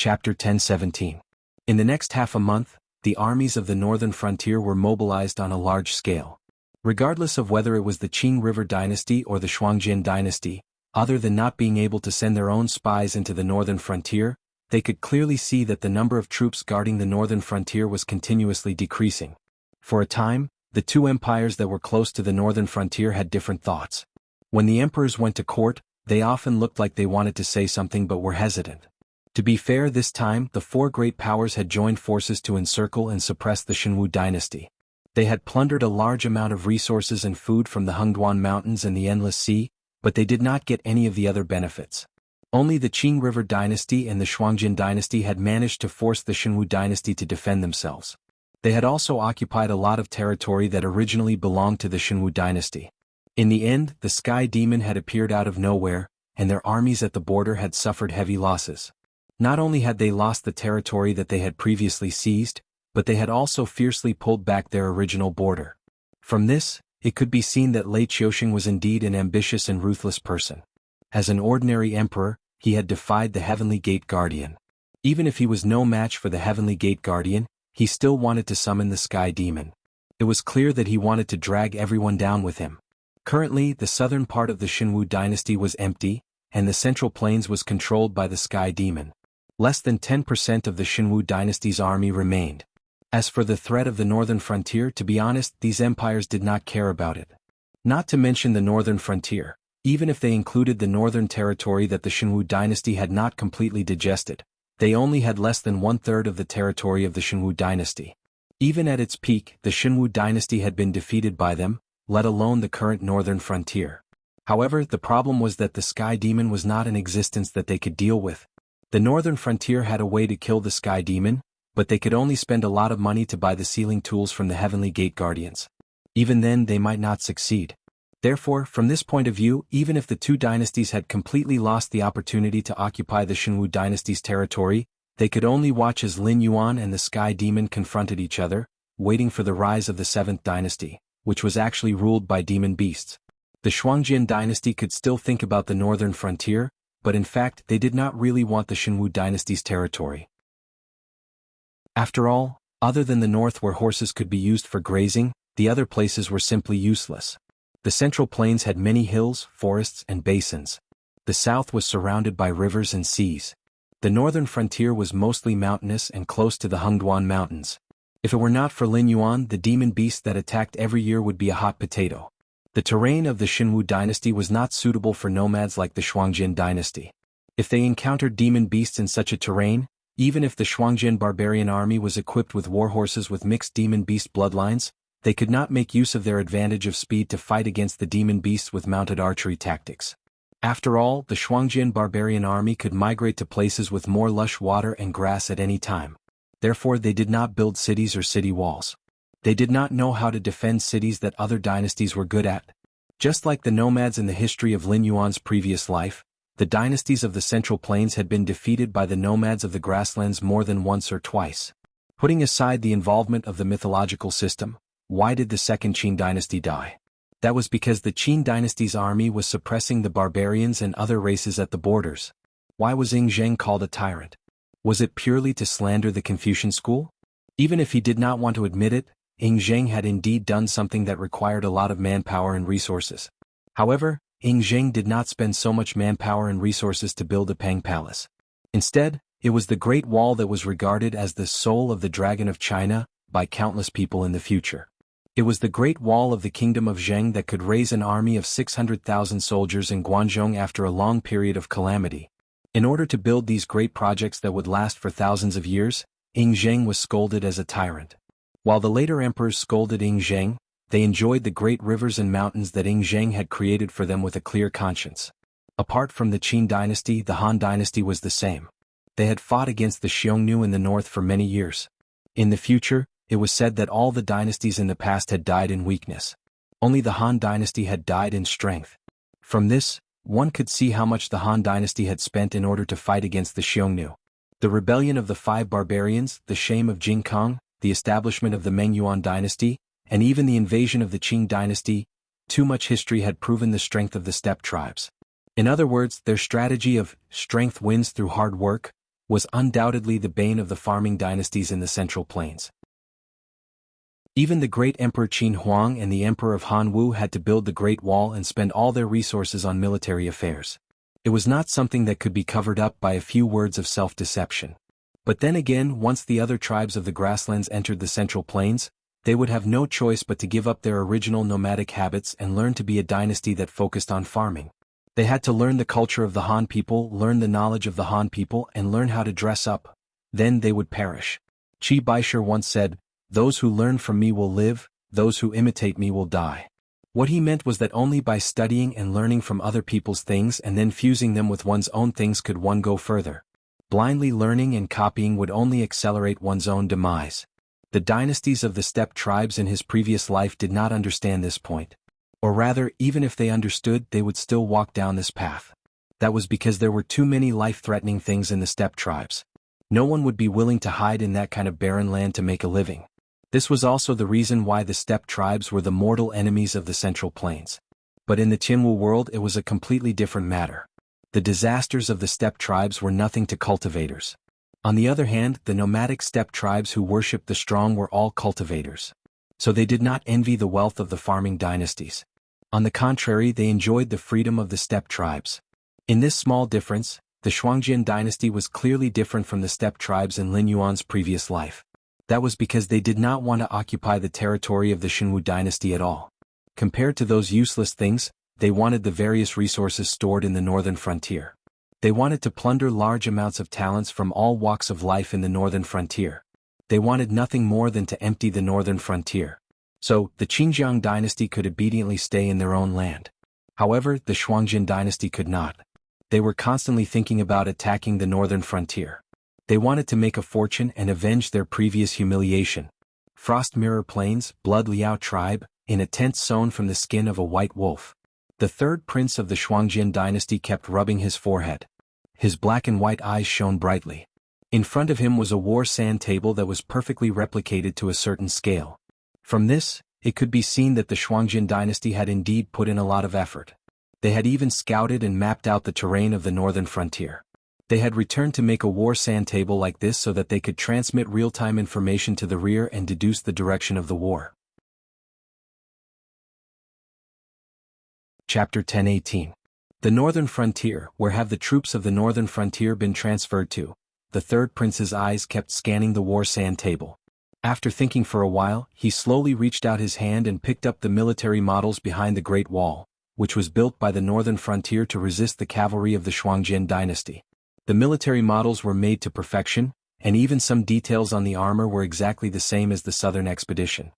Chapter 1017. In the next half a month, the armies of the northern frontier were mobilized on a large scale. Regardless of whether it was the Qing River dynasty or the Shuangjian dynasty, other than not being able to send their own spies into the northern frontier, they could clearly see that the number of troops guarding the northern frontier was continuously decreasing. For a time, the two empires that were close to the northern frontier had different thoughts. When the emperors went to court, they often looked like they wanted to say something but were hesitant. To be fair, this time, the four great powers had joined forces to encircle and suppress the Shenwu dynasty. They had plundered a large amount of resources and food from the Hengduan Mountains and the Endless Sea, but they did not get any of the other benefits. Only the Qing River dynasty and the Shuangjian dynasty had managed to force the Shenwu dynasty to defend themselves. They had also occupied a lot of territory that originally belonged to the Shenwu dynasty. In the end, the Sky Demon had appeared out of nowhere, and their armies at the border had suffered heavy losses. Not only had they lost the territory that they had previously seized, but they had also fiercely pulled back their original border. From this, it could be seen that Lei Qiusheng was indeed an ambitious and ruthless person. As an ordinary emperor, he had defied the Heavenly Gate Guardian. Even if he was no match for the Heavenly Gate Guardian, he still wanted to summon the Sky Demon. It was clear that he wanted to drag everyone down with him. Currently, the southern part of the Shenwu dynasty was empty, and the central plains was controlled by the Sky Demon. Less than 10% of the Shenwu dynasty's army remained. As for the threat of the northern frontier, to be honest, these empires did not care about it. Not to mention the northern frontier, even if they included the northern territory that the Shenwu dynasty had not completely digested, they only had less than 1/3 of the territory of the Shenwu dynasty. Even at its peak, the Shenwu dynasty had been defeated by them, let alone the current northern frontier. However, the problem was that the Sky Demon was not an existence that they could deal with. The northern frontier had a way to kill the Sky Demon, but they could only spend a lot of money to buy the sealing tools from the Heavenly Gate Guardians. Even then, they might not succeed. Therefore, from this point of view, even if the two dynasties had completely lost the opportunity to occupy the Shenwu dynasty's territory, they could only watch as Lin Yuan and the Sky Demon confronted each other, waiting for the rise of the 7th dynasty, which was actually ruled by demon beasts. The Shuangjian dynasty could still think about the northern frontier, but in fact they did not really want the Shenwu dynasty's territory. After all, other than the north where horses could be used for grazing, the other places were simply useless. The central plains had many hills, forests, and basins. The south was surrounded by rivers and seas. The northern frontier was mostly mountainous and close to the Hengduan Mountains. If it were not for Lin Yuan, the demon beast that attacked every year would be a hot potato. The terrain of the Shenwu dynasty was not suitable for nomads like the Shuangjian dynasty. If they encountered demon beasts in such a terrain, even if the Shuangjian barbarian army was equipped with warhorses with mixed demon beast bloodlines, they could not make use of their advantage of speed to fight against the demon beasts with mounted archery tactics. After all, the Shuangjian barbarian army could migrate to places with more lush water and grass at any time. Therefore, they did not build cities or city walls. They did not know how to defend cities that other dynasties were good at. Just like the nomads in the history of Lin Yuan's previous life, the dynasties of the Central Plains had been defeated by the nomads of the grasslands more than once or twice. Putting aside the involvement of the mythological system, why did the Second Qin dynasty die? That was because the Qin dynasty's army was suppressing the barbarians and other races at the borders. Why was Ing Zheng called a tyrant? Was it purely to slander the Confucian school? Even if he did not want to admit it, Ing Zheng had indeed done something that required a lot of manpower and resources. However, Ing Zheng did not spend so much manpower and resources to build a Pang Palace. Instead, it was the Great Wall that was regarded as the soul of the Dragon of China by countless people in the future. It was the Great Wall of the Kingdom of Zheng that could raise an army of 600,000 soldiers in Guangzhou after a long period of calamity. In order to build these great projects that would last for thousands of years, Ing Zheng was scolded as a tyrant. While the later emperors scolded Ing Zheng, they enjoyed the great rivers and mountains that Ing Zheng had created for them with a clear conscience. Apart from the Qin dynasty, the Han dynasty was the same. They had fought against the Xiongnu in the north for many years. In the future, it was said that all the dynasties in the past had died in weakness. Only the Han dynasty had died in strength. From this, one could see how much the Han dynasty had spent in order to fight against the Xiongnu. The rebellion of the 5 barbarians, the shame of Jing Kong, the establishment of the Meng Yuan dynasty, and even the invasion of the Qing dynasty, too much history had proven the strength of the steppe tribes. In other words, their strategy of strength wins through hard work was undoubtedly the bane of the farming dynasties in the Central Plains. Even the great Emperor Qin Huang and the Emperor of Han Wu had to build the Great Wall and spend all their resources on military affairs. It was not something that could be covered up by a few words of self-deception. But then again, once the other tribes of the grasslands entered the Central Plains, they would have no choice but to give up their original nomadic habits and learn to be a dynasty that focused on farming. They had to learn the culture of the Han people, learn the knowledge of the Han people, and learn how to dress up. Then they would perish. Qi Baisher once said, "Those who learn from me will live, those who imitate me will die." What he meant was that only by studying and learning from other people's things and then fusing them with one's own things could one go further. Blindly learning and copying would only accelerate one's own demise. The dynasties of the steppe tribes in his previous life did not understand this point. Or rather, even if they understood, they would still walk down this path. That was because there were too many life-threatening things in the steppe tribes. No one would be willing to hide in that kind of barren land to make a living. This was also the reason why the steppe tribes were the mortal enemies of the Central Plains. But in the Jianghu world it was a completely different matter. The disasters of the steppe tribes were nothing to cultivators. On the other hand, the nomadic steppe tribes who worshipped the strong were all cultivators. So they did not envy the wealth of the farming dynasties. On the contrary, they enjoyed the freedom of the steppe tribes. In this small difference, the Shuangjian dynasty was clearly different from the steppe tribes in Lin Yuan's previous life. That was because they did not want to occupy the territory of the Jianghu dynasty at all. Compared to those useless things, they wanted the various resources stored in the northern frontier. They wanted to plunder large amounts of talents from all walks of life in the northern frontier. They wanted nothing more than to empty the northern frontier. So, the Qinjiang dynasty could obediently stay in their own land. However, the Shuangjian dynasty could not. They were constantly thinking about attacking the northern frontier. They wanted to make a fortune and avenge their previous humiliation. Frost Mirror Plains, Blood Liao tribe, in a tent sewn from the skin of a white wolf. The third prince of the Shuangjian dynasty kept rubbing his forehead. His black and white eyes shone brightly. In front of him was a war sand table that was perfectly replicated to a certain scale. From this, it could be seen that the Shuangjian dynasty had indeed put in a lot of effort. They had even scouted and mapped out the terrain of the northern frontier. They had returned to make a war sand table like this so that they could transmit real-time information to the rear and deduce the direction of the war. Chapter 10:18. The northern frontier. Where have the troops of the northern frontier been transferred to? The third prince's eyes kept scanning the war sand table. After thinking for a while, he slowly reached out his hand and picked up the military models behind the Great Wall, which was built by the northern frontier to resist the cavalry of the Shuangjian dynasty. The military models were made to perfection, and even some details on the armor were exactly the same as the southern expedition.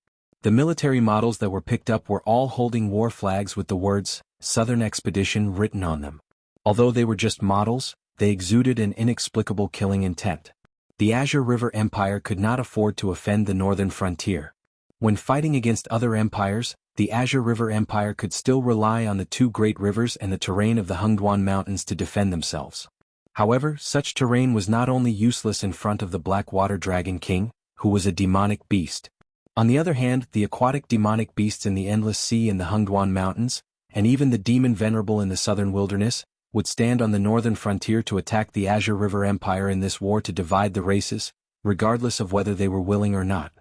The military models that were picked up were all holding war flags with the words, Southern Expedition written on them. Although they were just models, they exuded an inexplicable killing intent. The Azure River Empire could not afford to offend the northern frontier. When fighting against other empires, the Azure River Empire could still rely on the two great rivers and the terrain of the Hengduan Mountains to defend themselves. However, such terrain was not only useless in front of the Black Water Dragon King, who was a demonic beast. On the other hand, the aquatic demonic beasts in the Endless Sea and the Hengduan Mountains, and even the demon venerable in the southern wilderness, would stand on the northern frontier to attack the Azure River Empire in this war to divide the races, regardless of whether they were willing or not.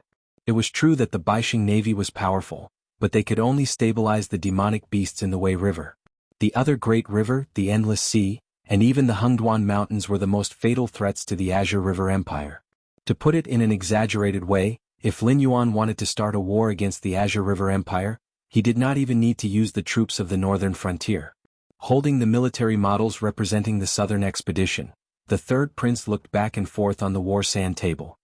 It was true that the Baixing Navy was powerful, but they could only stabilize the demonic beasts in the Wei River. The other great river, the Endless Sea, and even the Hengduan Mountains were the most fatal threats to the Azure River Empire. To put it in an exaggerated way, if Lin Yuan wanted to start a war against the Azure River Empire, he did not even need to use the troops of the northern frontier. Holding the military models representing the southern expedition, the third prince looked back and forth on the war sand table.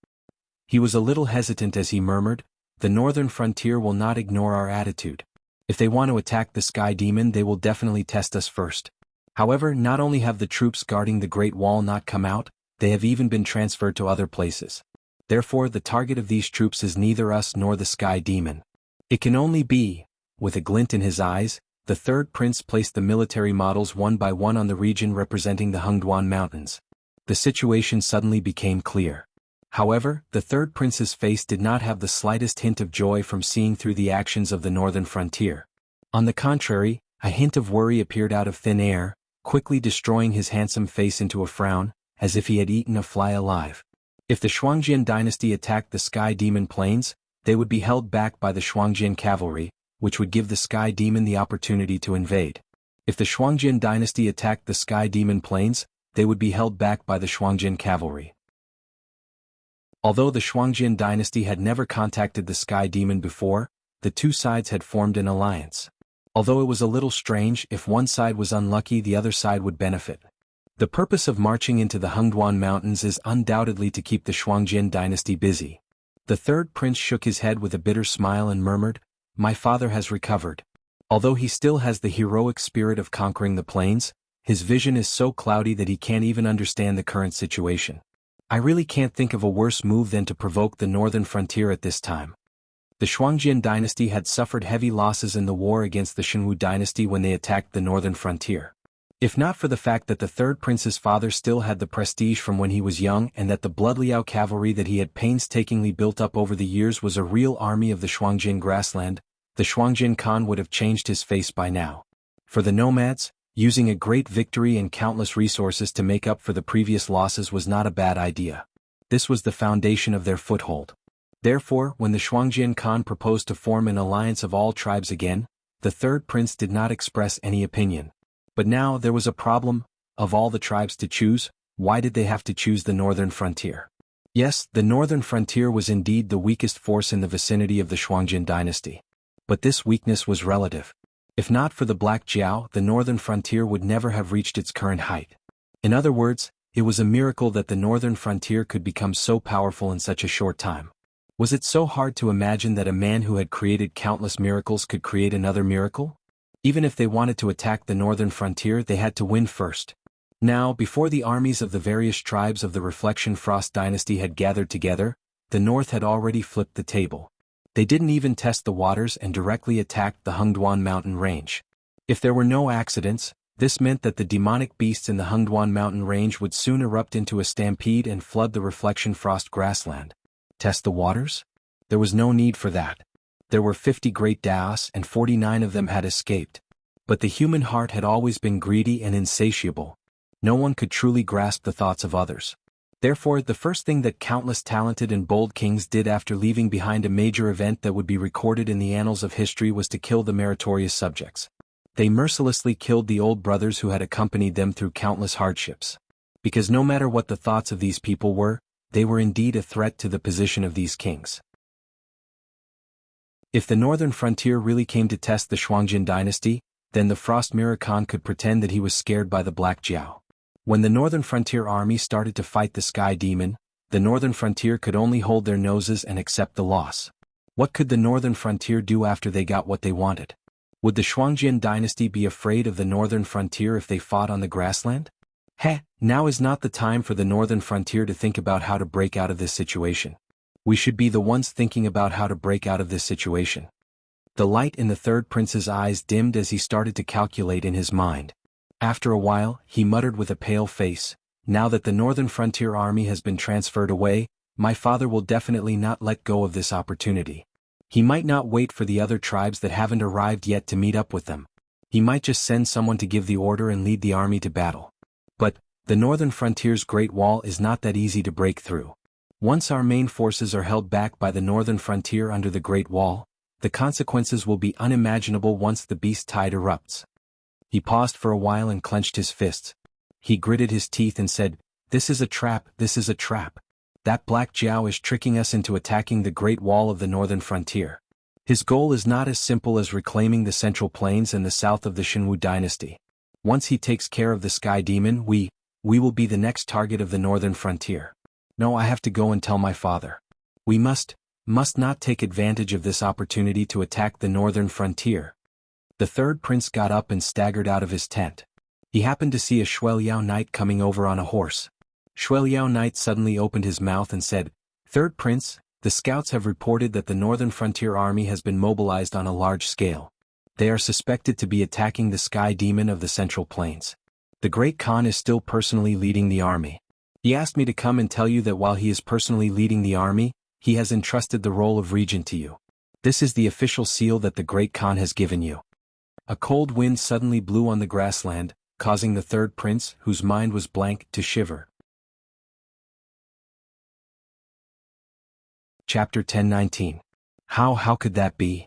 He was a little hesitant as he murmured, "The northern frontier will not ignore our attitude. If they want to attack the Sky Demon, they will definitely test us first." However, not only have the troops guarding the Great Wall not come out, they have even been transferred to other places. Therefore, the target of these troops is neither us nor the Sky Demon. It can only be, with a glint in his eyes, the third prince placed the military models one by one on the region representing the Hengduan Mountains. The situation suddenly became clear. However, the third prince's face did not have the slightest hint of joy from seeing through the actions of the northern frontier. On the contrary, a hint of worry appeared out of thin air, quickly destroying his handsome face into a frown, as if he had eaten a fly alive. If the Shuangjian dynasty attacked the Sky Demon Plains, they would be held back by the Shuangjian cavalry, which would give the Sky Demon the opportunity to invade. If the Shuangjian dynasty attacked the Sky Demon Plains, they would be held back by the Shuangjian cavalry. Although the Shuangjian dynasty had never contacted the Sky Demon before, the two sides had formed an alliance. Although it was a little strange, if one side was unlucky, the other side would benefit. The purpose of marching into the Hengduan Mountains is undoubtedly to keep the Shuangjian dynasty busy. The third prince shook his head with a bitter smile and murmured, "My father has recovered. Although he still has the heroic spirit of conquering the plains, his vision is so cloudy that he can't even understand the current situation. I really can't think of a worse move than to provoke the northern frontier at this time." The Shuangjian dynasty had suffered heavy losses in the war against the Jianghu dynasty when they attacked the northern frontier. If not for the fact that the third prince's father still had the prestige from when he was young and that the Blood Liao cavalry that he had painstakingly built up over the years was a real army of the Shuangjian grassland, the Shuangjian Khan would have changed his face by now. For the nomads, using a great victory and countless resources to make up for the previous losses was not a bad idea. This was the foundation of their foothold. Therefore, when the Shuangjian Khan proposed to form an alliance of all tribes again, the third prince did not express any opinion. But now there was a problem. Of all the tribes to choose, why did they have to choose the northern frontier? Yes, the northern frontier was indeed the weakest force in the vicinity of the Shuangjian dynasty. But this weakness was relative. If not for the Black Jiao, the northern frontier would never have reached its current height. In other words, it was a miracle that the northern frontier could become so powerful in such a short time. Was it so hard to imagine that a man who had created countless miracles could create another miracle? Even if they wanted to attack the northern frontier, they had to win first. Now, before the armies of the various tribes of the Reflection Frost dynasty had gathered together, the north had already flipped the table. They didn't even test the waters and directly attacked the Hengduan mountain range. If there were no accidents, this meant that the demonic beasts in the Hengduan mountain range would soon erupt into a stampede and flood the Reflection Frost grassland. Test the waters? There was no need for that. There were 50 great Daos and 49 of them had escaped. But the human heart had always been greedy and insatiable. No one could truly grasp the thoughts of others. Therefore, the first thing that countless talented and bold kings did after leaving behind a major event that would be recorded in the annals of history was to kill the meritorious subjects. They mercilessly killed the old brothers who had accompanied them through countless hardships. Because no matter what the thoughts of these people were, they were indeed a threat to the position of these kings. If the northern frontier really came to test the Shuangjian dynasty, then the Frost Mirror Khan could pretend that he was scared by the Black Jiao. When the northern frontier army started to fight the Sky Demon, the northern frontier could only hold their noses and accept the loss. What could the northern frontier do after they got what they wanted? Would the Shuangjian dynasty be afraid of the northern frontier if they fought on the grassland? Now is not the time for the northern frontier to think about how to break out of this situation. We should be the ones thinking about how to break out of this situation. The light in the third prince's eyes dimmed as he started to calculate in his mind. After a while, he muttered with a pale face, "Now that the northern frontier army has been transferred away, my father will definitely not let go of this opportunity. He might not wait for the other tribes that haven't arrived yet to meet up with them. He might just send someone to give the order and lead the army to battle. But the northern frontier's Great Wall is not that easy to break through. Once our main forces are held back by the northern frontier under the Great Wall, the consequences will be unimaginable once the beast tide erupts." He paused for a while and clenched his fists. He gritted his teeth and said, "This is a trap, this is a trap. That Black Jiao is tricking us into attacking the Great Wall of the northern frontier. His goal is not as simple as reclaiming the Central Plains and the south of the Jianghu dynasty. Once he takes care of the Sky Demon, we will be the next target of the northern frontier. No, I have to go and tell my father. We must not take advantage of this opportunity to attack the northern frontier." The third prince got up and staggered out of his tent. He happened to see a Shuiliao knight coming over on a horse. Shuiliao knight suddenly opened his mouth and said, "Third prince, the scouts have reported that the northern frontier army has been mobilized on a large scale. They are suspected to be attacking the Sky Demon of the Central Plains. The Great Khan is still personally leading the army. He asked me to come and tell you that while he is personally leading the army, he has entrusted the role of regent to you. This is the official seal that the Great Khan has given you." A cold wind suddenly blew on the grassland, causing the third prince, whose mind was blank, to shiver. Chapter 10:19. How could that be?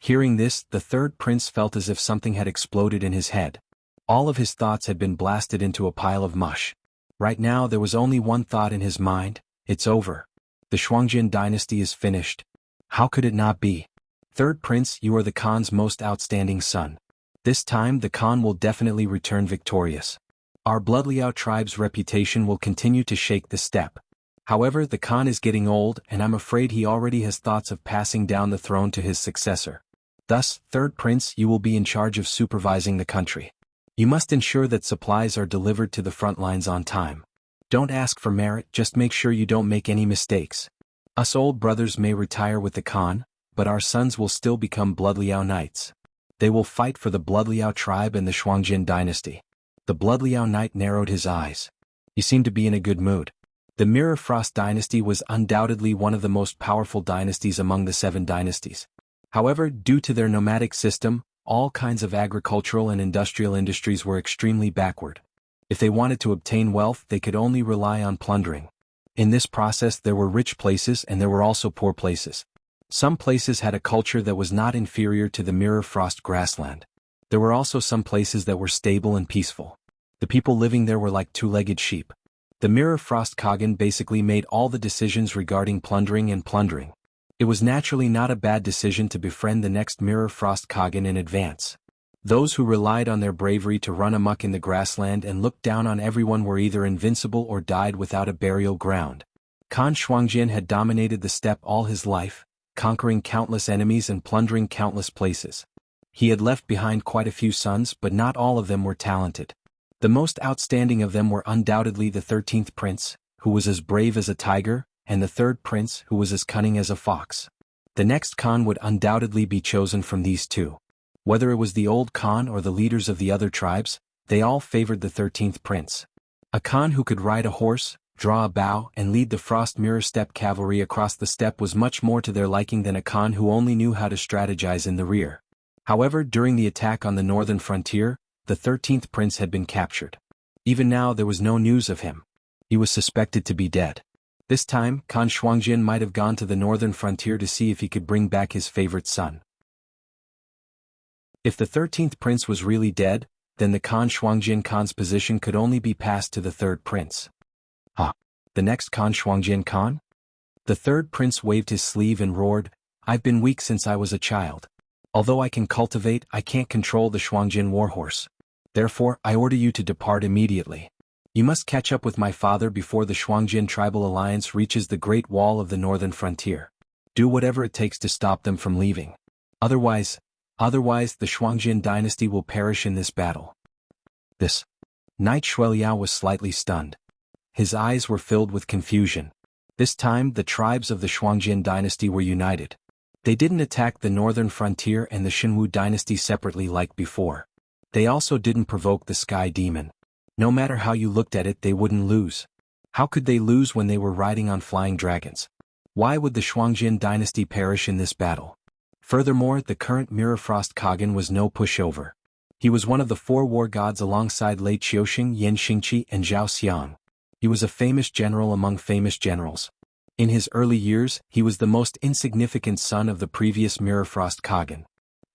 Hearing this, the third prince felt as if something had exploded in his head. All of his thoughts had been blasted into a pile of mush. Right now there was only one thought in his mind: it's over. The Shuangjin dynasty is finished. How could it not be? Third prince, you are the Khan's most outstanding son. This time the Khan will definitely return victorious. Our Bloodliao tribe's reputation will continue to shake the steppe. However, the Khan is getting old, and I'm afraid he already has thoughts of passing down the throne to his successor. Thus, third prince, you will be in charge of supervising the country. You must ensure that supplies are delivered to the front lines on time. Don't ask for merit, just make sure you don't make any mistakes. Us old brothers may retire with the Khan, but our sons will still become Bloodliao knights. They will fight for the Bloodliao tribe and the Shuangjin dynasty. The Bloodliao knight narrowed his eyes. He seemed to be in a good mood. The Mirror Frost dynasty was undoubtedly one of the most powerful dynasties among the 7 dynasties. However, due to their nomadic system, all kinds of agricultural and industrial industries were extremely backward. If they wanted to obtain wealth, they could only rely on plundering. In this process there were rich places and there were also poor places. Some places had a culture that was not inferior to the Mirror Frost grassland. There were also some places that were stable and peaceful. The people living there were like two-legged sheep. The Mirror Frost Khagan basically made all the decisions regarding plundering and plundering. It was naturally not a bad decision to befriend the next Mirror Frost Khagan in advance. Those who relied on their bravery to run amok in the grassland and looked down on everyone were either invincible or died without a burial ground. Khan Shuangjin had dominated the steppe all his life, conquering countless enemies and plundering countless places. He had left behind quite a few sons, but not all of them were talented. The most outstanding of them were undoubtedly the 13th prince, who was as brave as a tiger, and the 3rd prince, who was as cunning as a fox. The next Khan would undoubtedly be chosen from these two. Whether it was the old Khan or the leaders of the other tribes, they all favored the 13th prince. A Khan who could ride a horse, draw a bow, and lead the Frost Mirror Steppe cavalry across the steppe was much more to their liking than a Khan who only knew how to strategize in the rear. However, during the attack on the northern frontier, the 13th prince had been captured. Even now there was no news of him. He was suspected to be dead. This time, Khan Shuangjin might have gone to the northern frontier to see if he could bring back his favorite son. If the 13th prince was really dead, then the Khan Shuangjin Khan's position could only be passed to the 3rd prince. The next Khan Shuangjin Khan? The 3rd prince waved his sleeve and roared, "I've been weak since I was a child. Although I can cultivate, I can't control the Shuangjin warhorse. Therefore, I order you to depart immediately. You must catch up with my father before the Shuangjin tribal alliance reaches the Great Wall of the northern frontier. Do whatever it takes to stop them from leaving. Otherwise, the Shuangjin dynasty will perish in this battle." This Knight Shueliao was slightly stunned. His eyes were filled with confusion. This time, the tribes of the Shuangjin dynasty were united. They didn't attack the northern frontier and the Xinwu dynasty separately like before. They also didn't provoke the Sky Demon. No matter how you looked at it, they wouldn't lose. How could they lose when they were riding on flying dragons? Why would the Shuangjin dynasty perish in this battle? Furthermore, the current Mirror Frost Khagan was no pushover. He was one of the 4 war gods alongside Lei Qiuxing, Yan Xingqi, and Zhao Xiang. He was a famous general among famous generals. In his early years, he was the most insignificant son of the previous Mirror Frost Khagan.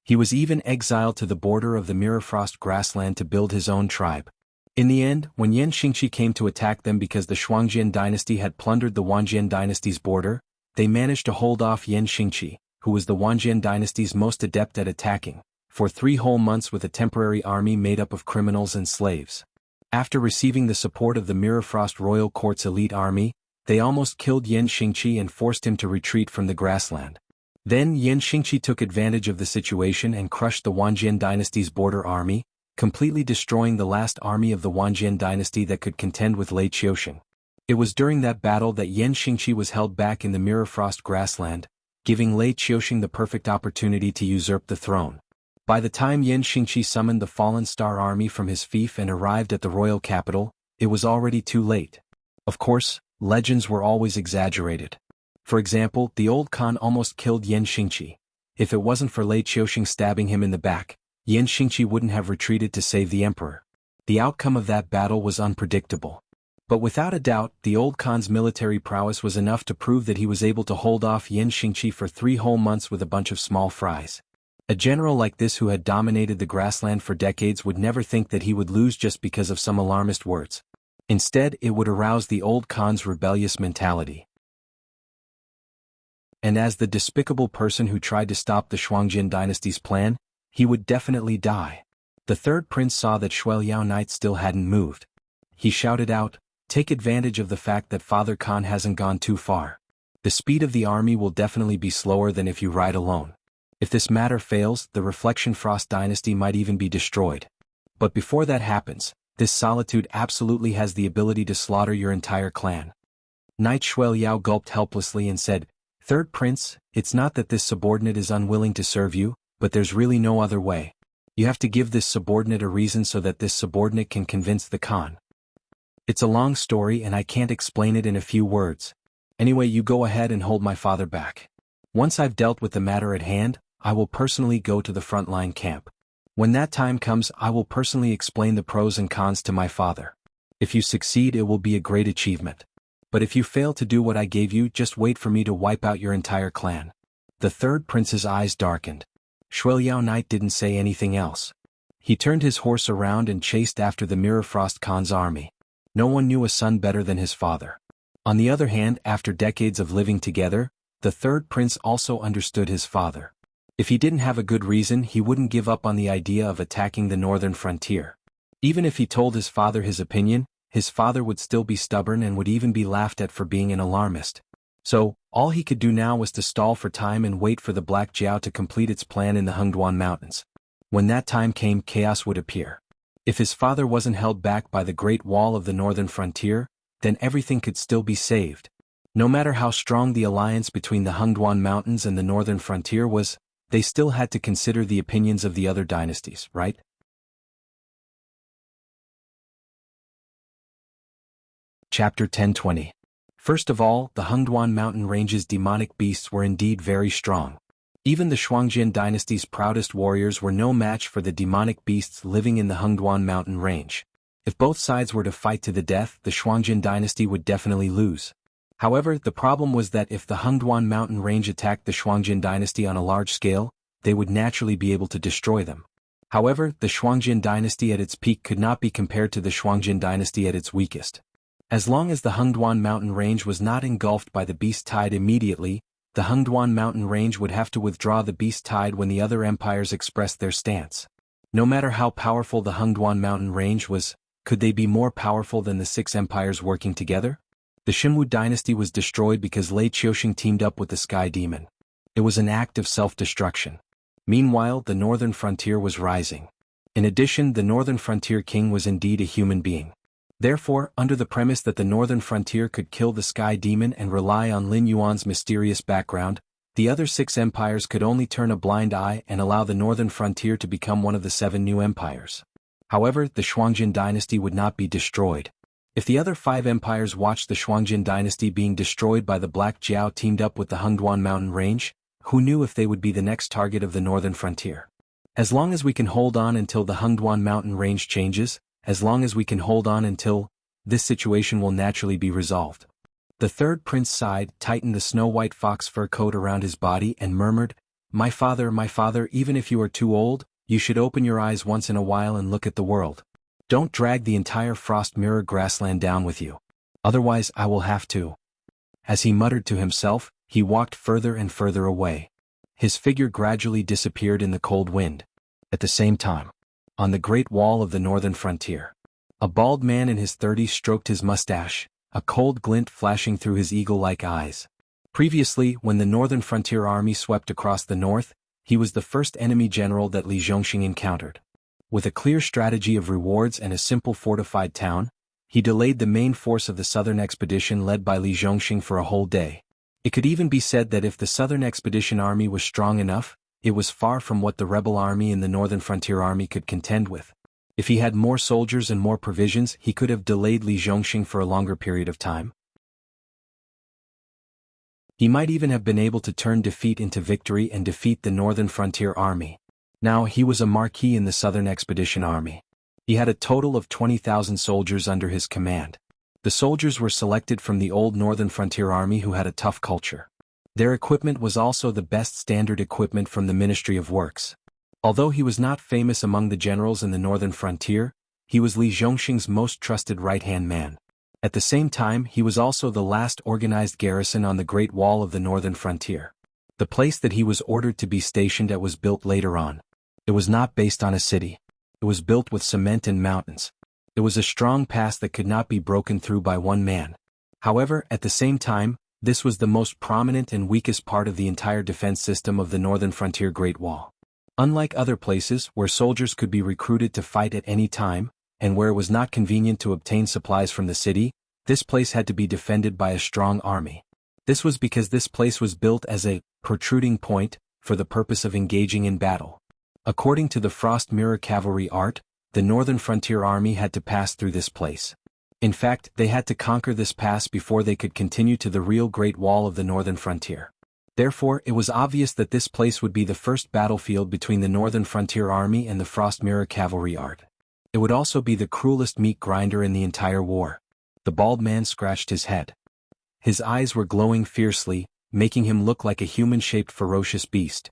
He was even exiled to the border of the Mirror Frost grassland to build his own tribe. In the end, when Yan Xingqi came to attack them because the Shuangjin dynasty had plundered the Wanjian dynasty's border, they managed to hold off Yan Xingqi, who was the Wanjian dynasty's most adept at attacking, for 3 whole months with a temporary army made up of criminals and slaves. After receiving the support of the Mirror Frost Royal Court's elite army, they almost killed Yan Xingqi and forced him to retreat from the grassland. Then Yan Xingqi took advantage of the situation and crushed the Wanjian dynasty's border army, completely destroying the last army of the Wanjian dynasty that could contend with Lei Qiuxing. It was during that battle that Yan Xingqi was held back in the Mirror Frost grassland, giving Lei Qiuxing the perfect opportunity to usurp the throne. By the time Yan Xingqi summoned the Fallen Star army from his fief and arrived at the royal capital, it was already too late. Of course, legends were always exaggerated. For example, the old Khan almost killed Yan Xingqi. If it wasn't for Lei Qiuxing stabbing him in the back, Yan Xingqi wouldn't have retreated to save the emperor. The outcome of that battle was unpredictable. But without a doubt, the old Khan's military prowess was enough to prove that he was able to hold off Yin Xingqi for 3 whole months with a bunch of small fries. A general like this who had dominated the grassland for decades would never think that he would lose just because of some alarmist words. Instead, it would arouse the old Khan's rebellious mentality. And as the despicable person who tried to stop the Shuangjin dynasty's plan, he would definitely die. The third prince saw that Shueliao Knight still hadn't moved. He shouted out, "Take advantage of the fact that Father Khan hasn't gone too far. The speed of the army will definitely be slower than if you ride alone. If this matter fails, the Reflection Frost dynasty might even be destroyed. But before that happens, this solitude absolutely has the ability to slaughter your entire clan." Knight Shueliao gulped helplessly and said, "Third prince, it's not that this subordinate is unwilling to serve you, but there's really no other way. You have to give this subordinate a reason so that this subordinate can convince the Khan. It's a long story and I can't explain it in a few words. Anyway, you go ahead and hold my father back. Once I've dealt with the matter at hand, I will personally go to the frontline camp. When that time comes, I will personally explain the pros and cons to my father. If you succeed, it will be a great achievement. But if you fail to do what I gave you, just wait for me to wipe out your entire clan." The third prince's eyes darkened. Shueliao Knight didn't say anything else. He turned his horse around and chased after the Mirror Frost Khan's army. No one knew a son better than his father. On the other hand, after decades of living together, the third prince also understood his father. If he didn't have a good reason, he wouldn't give up on the idea of attacking the northern frontier. Even if he told his father his opinion, his father would still be stubborn and would even be laughed at for being an alarmist. So, all he could do now was to stall for time and wait for the Black Jiao to complete its plan in the Hengduan Mountains. When that time came, chaos would appear. If his father wasn't held back by the Great Wall of the northern frontier, then everything could still be saved. No matter how strong the alliance between the Hengduan Mountains and the northern frontier was, they still had to consider the opinions of the other dynasties, right? Chapter 1020. First of all, the Hengduan mountain range's demonic beasts were indeed very strong. Even the Shuangjin dynasty's proudest warriors were no match for the demonic beasts living in the Hengduan mountain range. If both sides were to fight to the death, the Shuangjin dynasty would definitely lose. However, the problem was that if the Hengduan mountain range attacked the Shuangjin dynasty on a large scale, they would naturally be able to destroy them. However, the Shuangjin dynasty at its peak could not be compared to the Shuangjin dynasty at its weakest. As long as the Hengduan mountain range was not engulfed by the beast tide immediately, the Hengduan mountain range would have to withdraw the beast tide when the other empires expressed their stance. No matter how powerful the Hengduan mountain range was, could they be more powerful than the 6 empires working together? The Xinwu dynasty was destroyed because Lei Qiuxing teamed up with the Sky Demon. It was an act of self-destruction. Meanwhile, the northern frontier was rising. In addition, the northern frontier king was indeed a human being. Therefore, under the premise that the northern frontier could kill the Sky Demon and rely on Lin Yuan's mysterious background, the other 6 empires could only turn a blind eye and allow the northern frontier to become one of the 7 new empires. However, the Shuangjin dynasty would not be destroyed. If the other 5 empires watched the Shuangjin dynasty being destroyed by the Black Jiao teamed up with the Hengduan mountain range, who knew if they would be the next target of the northern frontier? As long as we can hold on until the Hengduan mountain range changes, as long as we can hold on until, this situation will naturally be resolved. The third prince sighed, tightened the snow-white fox fur coat around his body and murmured, my father, even if you are too old, you should open your eyes once in a while and look at the world. Don't drag the entire Frost Mirror grassland down with you. Otherwise I will have to." As he muttered to himself, he walked further and further away. His figure gradually disappeared in the cold wind. At the same time, on the Great Wall of the northern frontier, a bald man in his 30s stroked his mustache, a cold glint flashing through his eagle-like eyes. Previously, when the northern frontier army swept across the north, he was the first enemy general that Li Zhongxing encountered. With a clear strategy of rewards and a simple fortified town, he delayed the main force of the southern expedition led by Li Zhongxing for a whole day. It could even be said that if the southern expedition army was strong enough, it was far from what the rebel army and the northern frontier army could contend with. If he had more soldiers and more provisions, he could have delayed Li Zhongxing for a longer period of time. He might even have been able to turn defeat into victory and defeat the northern frontier army. Now he was a marquis in the southern expedition army. He had a total of 20,000 soldiers under his command. The soldiers were selected from the old Northern Frontier Army who had a tough culture. Their equipment was also the best standard equipment from the Ministry of Works. Although he was not famous among the generals in the Northern Frontier, he was Li Zhongxing's most trusted right-hand man. At the same time, he was also the last organized garrison on the Great Wall of the Northern Frontier. The place that he was ordered to be stationed at was built later on. It was not based on a city. It was built with cement and mountains. It was a strong pass that could not be broken through by one man. However, at the same time, this was the most prominent and weakest part of the entire defense system of the Northern Frontier Great Wall. Unlike other places where soldiers could be recruited to fight at any time, and where it was not convenient to obtain supplies from the city, this place had to be defended by a strong army. This was because this place was built as a protruding point for the purpose of engaging in battle. According to the Frost Mirror Cavalry art, the Northern Frontier Army had to pass through this place. In fact, they had to conquer this pass before they could continue to the real Great Wall of the Northern Frontier. Therefore, it was obvious that this place would be the first battlefield between the Northern Frontier Army and the Frost Mirror Cavalry art. It would also be the cruelest meat grinder in the entire war. The bald man scratched his head. His eyes were glowing fiercely, making him look like a human-shaped ferocious beast.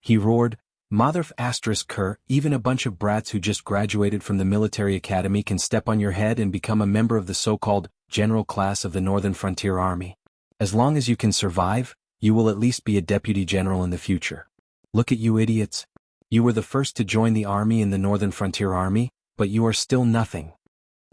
He roared, "Motherf asterisk cur, even a bunch of brats who just graduated from the military academy can step on your head and become a member of the so-called general class of the Northern Frontier Army. As long as you can survive, you will at least be a deputy general in the future. Look at you idiots. You were the first to join the army in the Northern Frontier Army, but you are still nothing."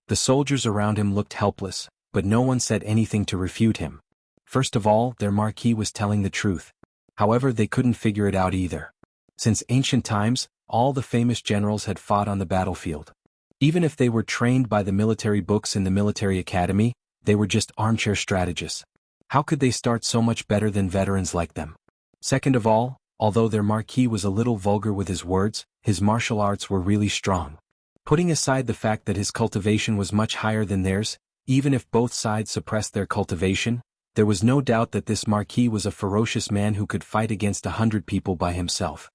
The soldiers around him looked helpless, but no one said anything to refute him. First of all, their marquis was telling the truth. However, they couldn't figure it out either. Since ancient times, all the famous generals had fought on the battlefield. Even if they were trained by the military books in the military academy, they were just armchair strategists. How could they start so much better than veterans like them? Second of all, although their marquis was a little vulgar with his words, his martial arts were really strong. Putting aside the fact that his cultivation was much higher than theirs, even if both sides suppressed their cultivation, there was no doubt that this marquis was a ferocious man who could fight against 100 people by himself.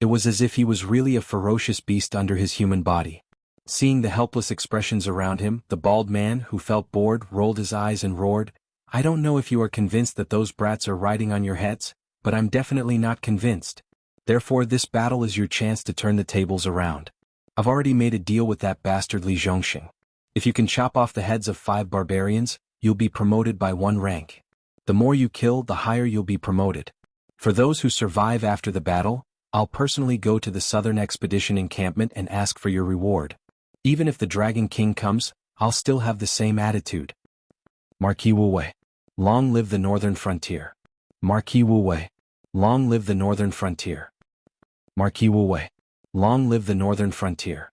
It was as if he was really a ferocious beast under his human body. Seeing the helpless expressions around him, the bald man, who felt bored, rolled his eyes and roared, "I don't know if you are convinced that those brats are riding on your heads, but I'm definitely not convinced. Therefore this battle is your chance to turn the tables around. I've already made a deal with that bastard Li Zhongxing. If you can chop off the heads of 5 barbarians, you'll be promoted by 1 rank. The more you kill, the higher you'll be promoted. For those who survive after the battle, I'll personally go to the Southern Expedition encampment and ask for your reward. Even if the Dragon King comes, I'll still have the same attitude." Marquis Wu Wei. Long live the Northern Frontier. Marquis Wu Wei. Long live the Northern Frontier. Marquis Wu Wei. Long live the Northern Frontier.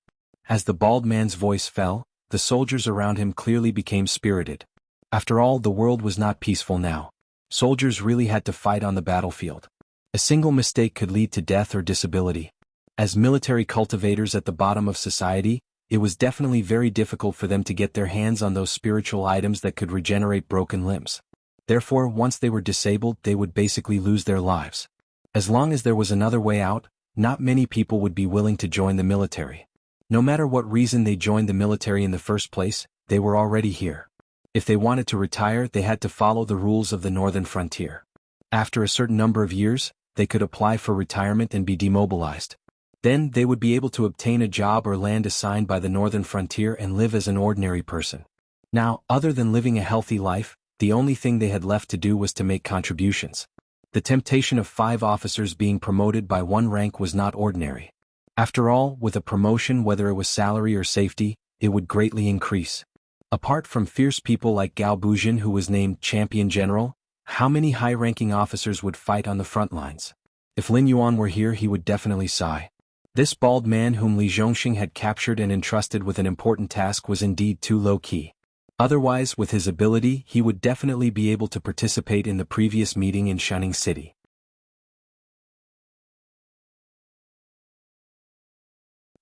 As the bald man's voice fell, the soldiers around him clearly became spirited. After all, the world was not peaceful now. Soldiers really had to fight on the battlefield. A single mistake could lead to death or disability. As military cultivators at the bottom of society, it was definitely very difficult for them to get their hands on those spiritual items that could regenerate broken limbs. Therefore, once they were disabled, they would basically lose their lives. As long as there was another way out, not many people would be willing to join the military. No matter what reason they joined the military in the first place, they were already here. If they wanted to retire, they had to follow the rules of the Northern Frontier. After a certain number of years, they could apply for retirement and be demobilized. Then they would be able to obtain a job or land assigned by the Northern Frontier and live as an ordinary person. Now, other than living a healthy life, the only thing they had left to do was to make contributions. The temptation of 5 officers being promoted by 1 rank was not ordinary. After all, with a promotion, whether it was salary or safety, it would greatly increase. Apart from fierce people like Gao Bujin, who was named Champion General, how many high-ranking officers would fight on the front lines? If Lin Yuan were here, he would definitely sigh. This bald man whom Li Zhongxing had captured and entrusted with an important task was indeed too low-key. Otherwise, with his ability, he would definitely be able to participate in the previous meeting in Shining City.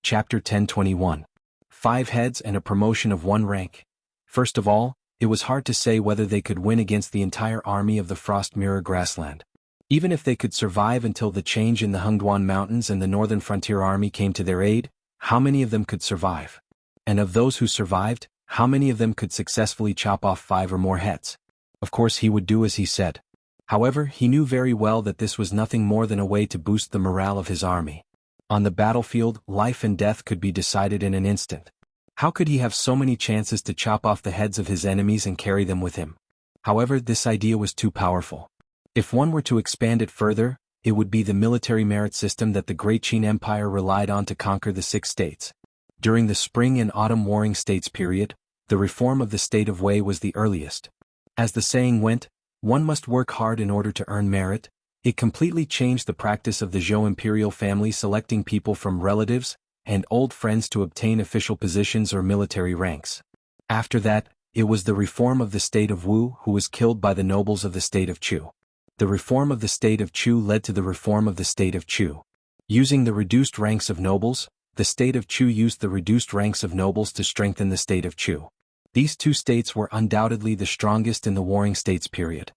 Chapter 1021. 5 heads and a promotion of 1 rank. First of all, it was hard to say whether they could win against the entire army of the Frost Mirror Grassland. Even if they could survive until the change in the Hengduan Mountains and the Northern Frontier Army came to their aid, how many of them could survive? And of those who survived, how many of them could successfully chop off 5 or more heads? Of course he would do as he said. However, he knew very well that this was nothing more than a way to boost the morale of his army. On the battlefield, life and death could be decided in an instant. How could he have so many chances to chop off the heads of his enemies and carry them with him? However, this idea was too powerful. If one were to expand it further, it would be the military merit system that the Great Qin Empire relied on to conquer the 6 states. During the Spring and Autumn Warring States period, the reform of the state of Wei was the earliest. As the saying went, one must work hard in order to earn merit. It completely changed the practice of the Zhou imperial family selecting people from relatives and old friends to obtain official positions or military ranks. After that, it was the reform of the state of Wu who was killed by the nobles of the state of Chu. The reform of the state of Chu led to the reform of the state of Chu. Using the reduced ranks of nobles, the state of Chu used the reduced ranks of nobles to strengthen the state of Chu. These 2 states were undoubtedly the strongest in the Warring States period.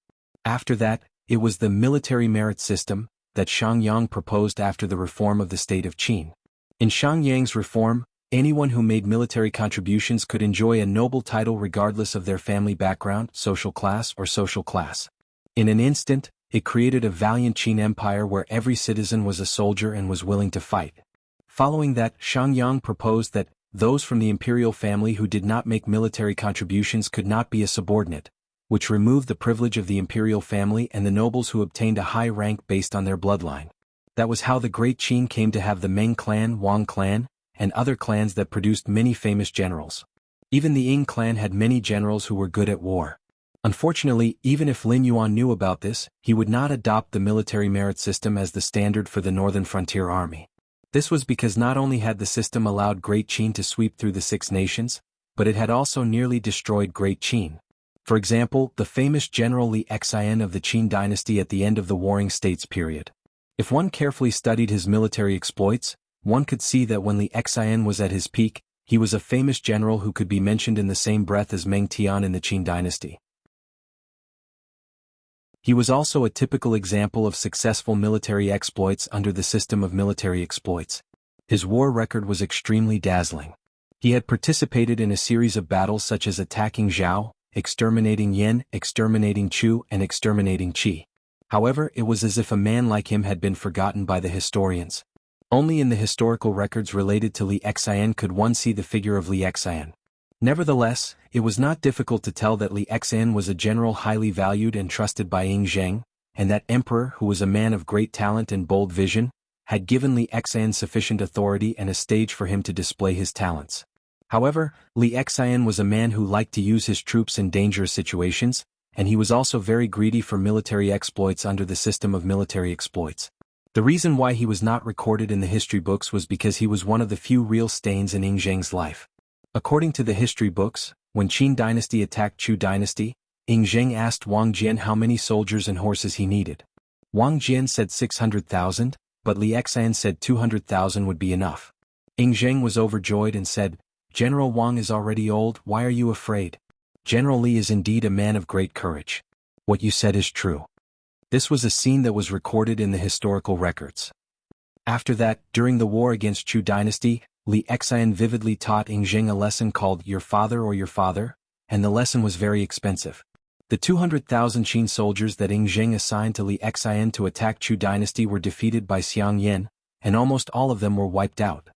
After that, it was the military merit system that Xiangyang proposed after the reform of the state of Qin. In Xiangyang's reform, anyone who made military contributions could enjoy a noble title regardless of their family background, social class. In an instant, it created a valiant Qin empire where every citizen was a soldier and was willing to fight. Following that, Xiangyang proposed that those from the imperial family who did not make military contributions could not be a subordinate, which removed the privilege of the imperial family and the nobles who obtained a high rank based on their bloodline. That was how the Great Qin came to have the Meng clan, Wang clan, and other clans that produced many famous generals. Even the Ying clan had many generals who were good at war. Unfortunately, even if Lin Yuan knew about this, he would not adopt the military merit system as the standard for the Northern Frontier Army. This was because not only had the system allowed Great Qin to sweep through the 6 nations, but it had also nearly destroyed Great Qin. For example, the famous general Li Xian of the Qin dynasty at the end of the Warring States period. If one carefully studied his military exploits, one could see that when Li Xian was at his peak, he was a famous general who could be mentioned in the same breath as Meng Tian in the Qin dynasty. He was also a typical example of successful military exploits under the system of military exploits. His war record was extremely dazzling. He had participated in a series of battles such as attacking Zhao, exterminating Yan, exterminating Chu, and exterminating Qi. However, it was as if a man like him had been forgotten by the historians. Only in the historical records related to Li Xian could one see the figure of Li Xian. Nevertheless, it was not difficult to tell that Li Xian was a general highly valued and trusted by Ying Zheng, and that emperor who was a man of great talent and bold vision, had given Li Xian sufficient authority and a stage for him to display his talents. However, Li Xian was a man who liked to use his troops in dangerous situations, and he was also very greedy for military exploits under the system of military exploits. The reason why he was not recorded in the history books was because he was one of the few real stains in Ying Zheng's life. According to the history books, when Qin dynasty attacked Chu dynasty, Ying Zheng asked Wang Jian how many soldiers and horses he needed. Wang Jian said 600,000, but Li Xian said 200,000 would be enough. Ying Zheng was overjoyed and said, "General Wang is already old, why are you afraid? General Li is indeed a man of great courage. What you said is true." This was a scene that was recorded in the historical records. After that, during the war against Chu dynasty, Li Xian vividly taught Ying Zheng a lesson called Your Father or Your Father, and the lesson was very expensive. The 200,000 Qin soldiers that Ying Zheng assigned to Li Xian to attack Chu dynasty were defeated by Xiang Yan, and almost all of them were wiped out.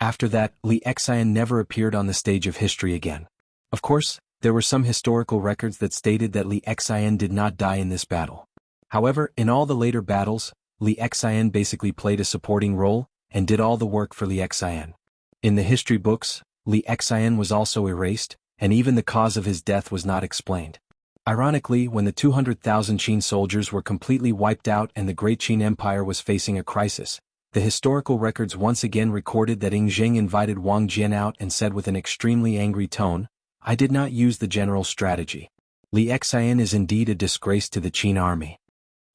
After that, Li Xian never appeared on the stage of history again. Of course, there were some historical records that stated that Li Xian did not die in this battle. However, in all the later battles, Li Xian basically played a supporting role, and did all the work for Li Xian. In the history books, Li Xian was also erased, and even the cause of his death was not explained. Ironically, when the 200,000 Qin soldiers were completely wiped out and the Great Qin Empire was facing a crisis, the historical records once again recorded that Ying Zheng invited Wang Jian out and said with an extremely angry tone, "I did not use the general strategy. Li Xian is indeed a disgrace to the Qin army."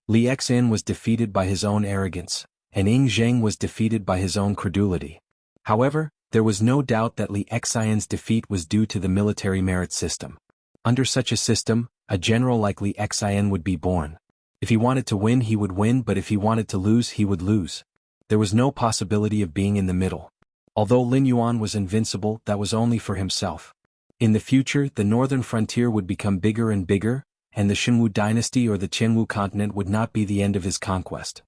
Li Xian was defeated by his own arrogance, and Ying Zheng was defeated by his own credulity. However, there was no doubt that Li Xian's defeat was due to the military merit system. Under such a system, a general like Li Xian would be born. If he wanted to win, he would win, but if he wanted to lose, he would lose. There was no possibility of being in the middle. Although Lin Yuan was invincible, that was only for himself. In the future, the northern frontier would become bigger and bigger, and the Shenwu dynasty or the Qianwu continent would not be the end of his conquest.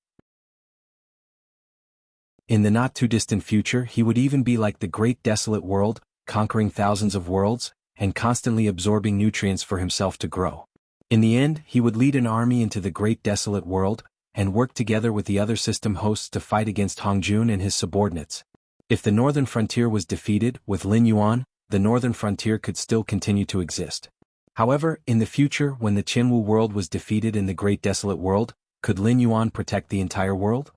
In the not-too-distant future, he would even be like the great desolate world, conquering thousands of worlds, and constantly absorbing nutrients for himself to grow. In the end, he would lead an army into the great desolate world, and work together with the other system hosts to fight against Hongjun and his subordinates. If the northern frontier was defeated, with Lin Yuan, the northern frontier could still continue to exist. However, in the future, when the Qianwu world was defeated in the great desolate world, could Lin Yuan protect the entire world?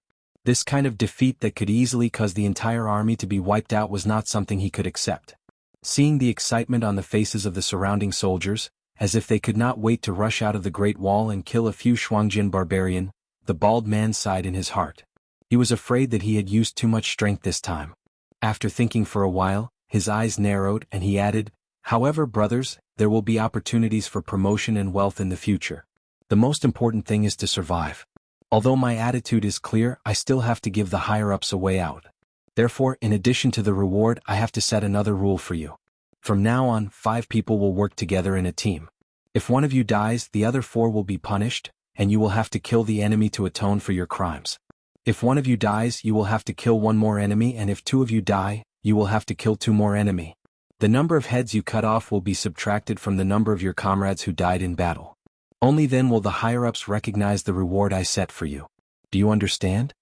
This kind of defeat that could easily cause the entire army to be wiped out was not something he could accept. Seeing the excitement on the faces of the surrounding soldiers, as if they could not wait to rush out of the Great Wall and kill a few Shuangjin barbarian, the bald man sighed in his heart. He was afraid that he had used too much strength this time. After thinking for a while, his eyes narrowed and he added, "However, brothers, there will be opportunities for promotion and wealth in the future. The most important thing is to survive. Although my attitude is clear, I still have to give the higher-ups a way out. Therefore, in addition to the reward, I have to set another rule for you. From now on, 5 people will work together in a team. If one of you dies, the other 4 will be punished, and you will have to kill the enemy to atone for your crimes. If one of you dies, you will have to kill 1 more enemy, and if 2 of you die, you will have to kill 2 more enemy. The number of heads you cut off will be subtracted from the number of your comrades who died in battle. Only then will the higher-ups recognize the reward I set for you. Do you understand?"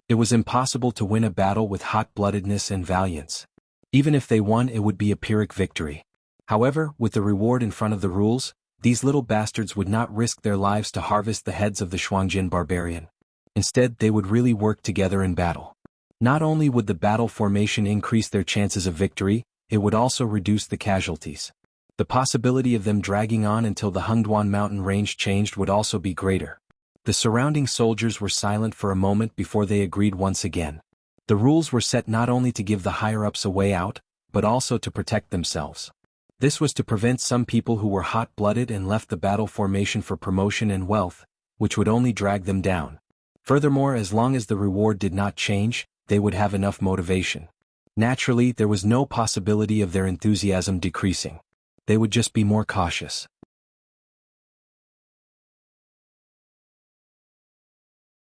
It was impossible to win a battle with hot-bloodedness and valiance. Even if they won, it would be a Pyrrhic victory. However, with the reward in front of the rules, these little bastards would not risk their lives to harvest the heads of the Shuangjin barbarian. Instead, they would really work together in battle. Not only would the battle formation increase their chances of victory, it would also reduce the casualties. The possibility of them dragging on until the Hengduan mountain range changed would also be greater. The surrounding soldiers were silent for a moment before they agreed once again. The rules were set not only to give the higher-ups a way out, but also to protect themselves. This was to prevent some people who were hot-blooded and left the battle formation for promotion and wealth, which would only drag them down. Furthermore, as long as the reward did not change, they would have enough motivation. Naturally, there was no possibility of their enthusiasm decreasing. They would just be more cautious.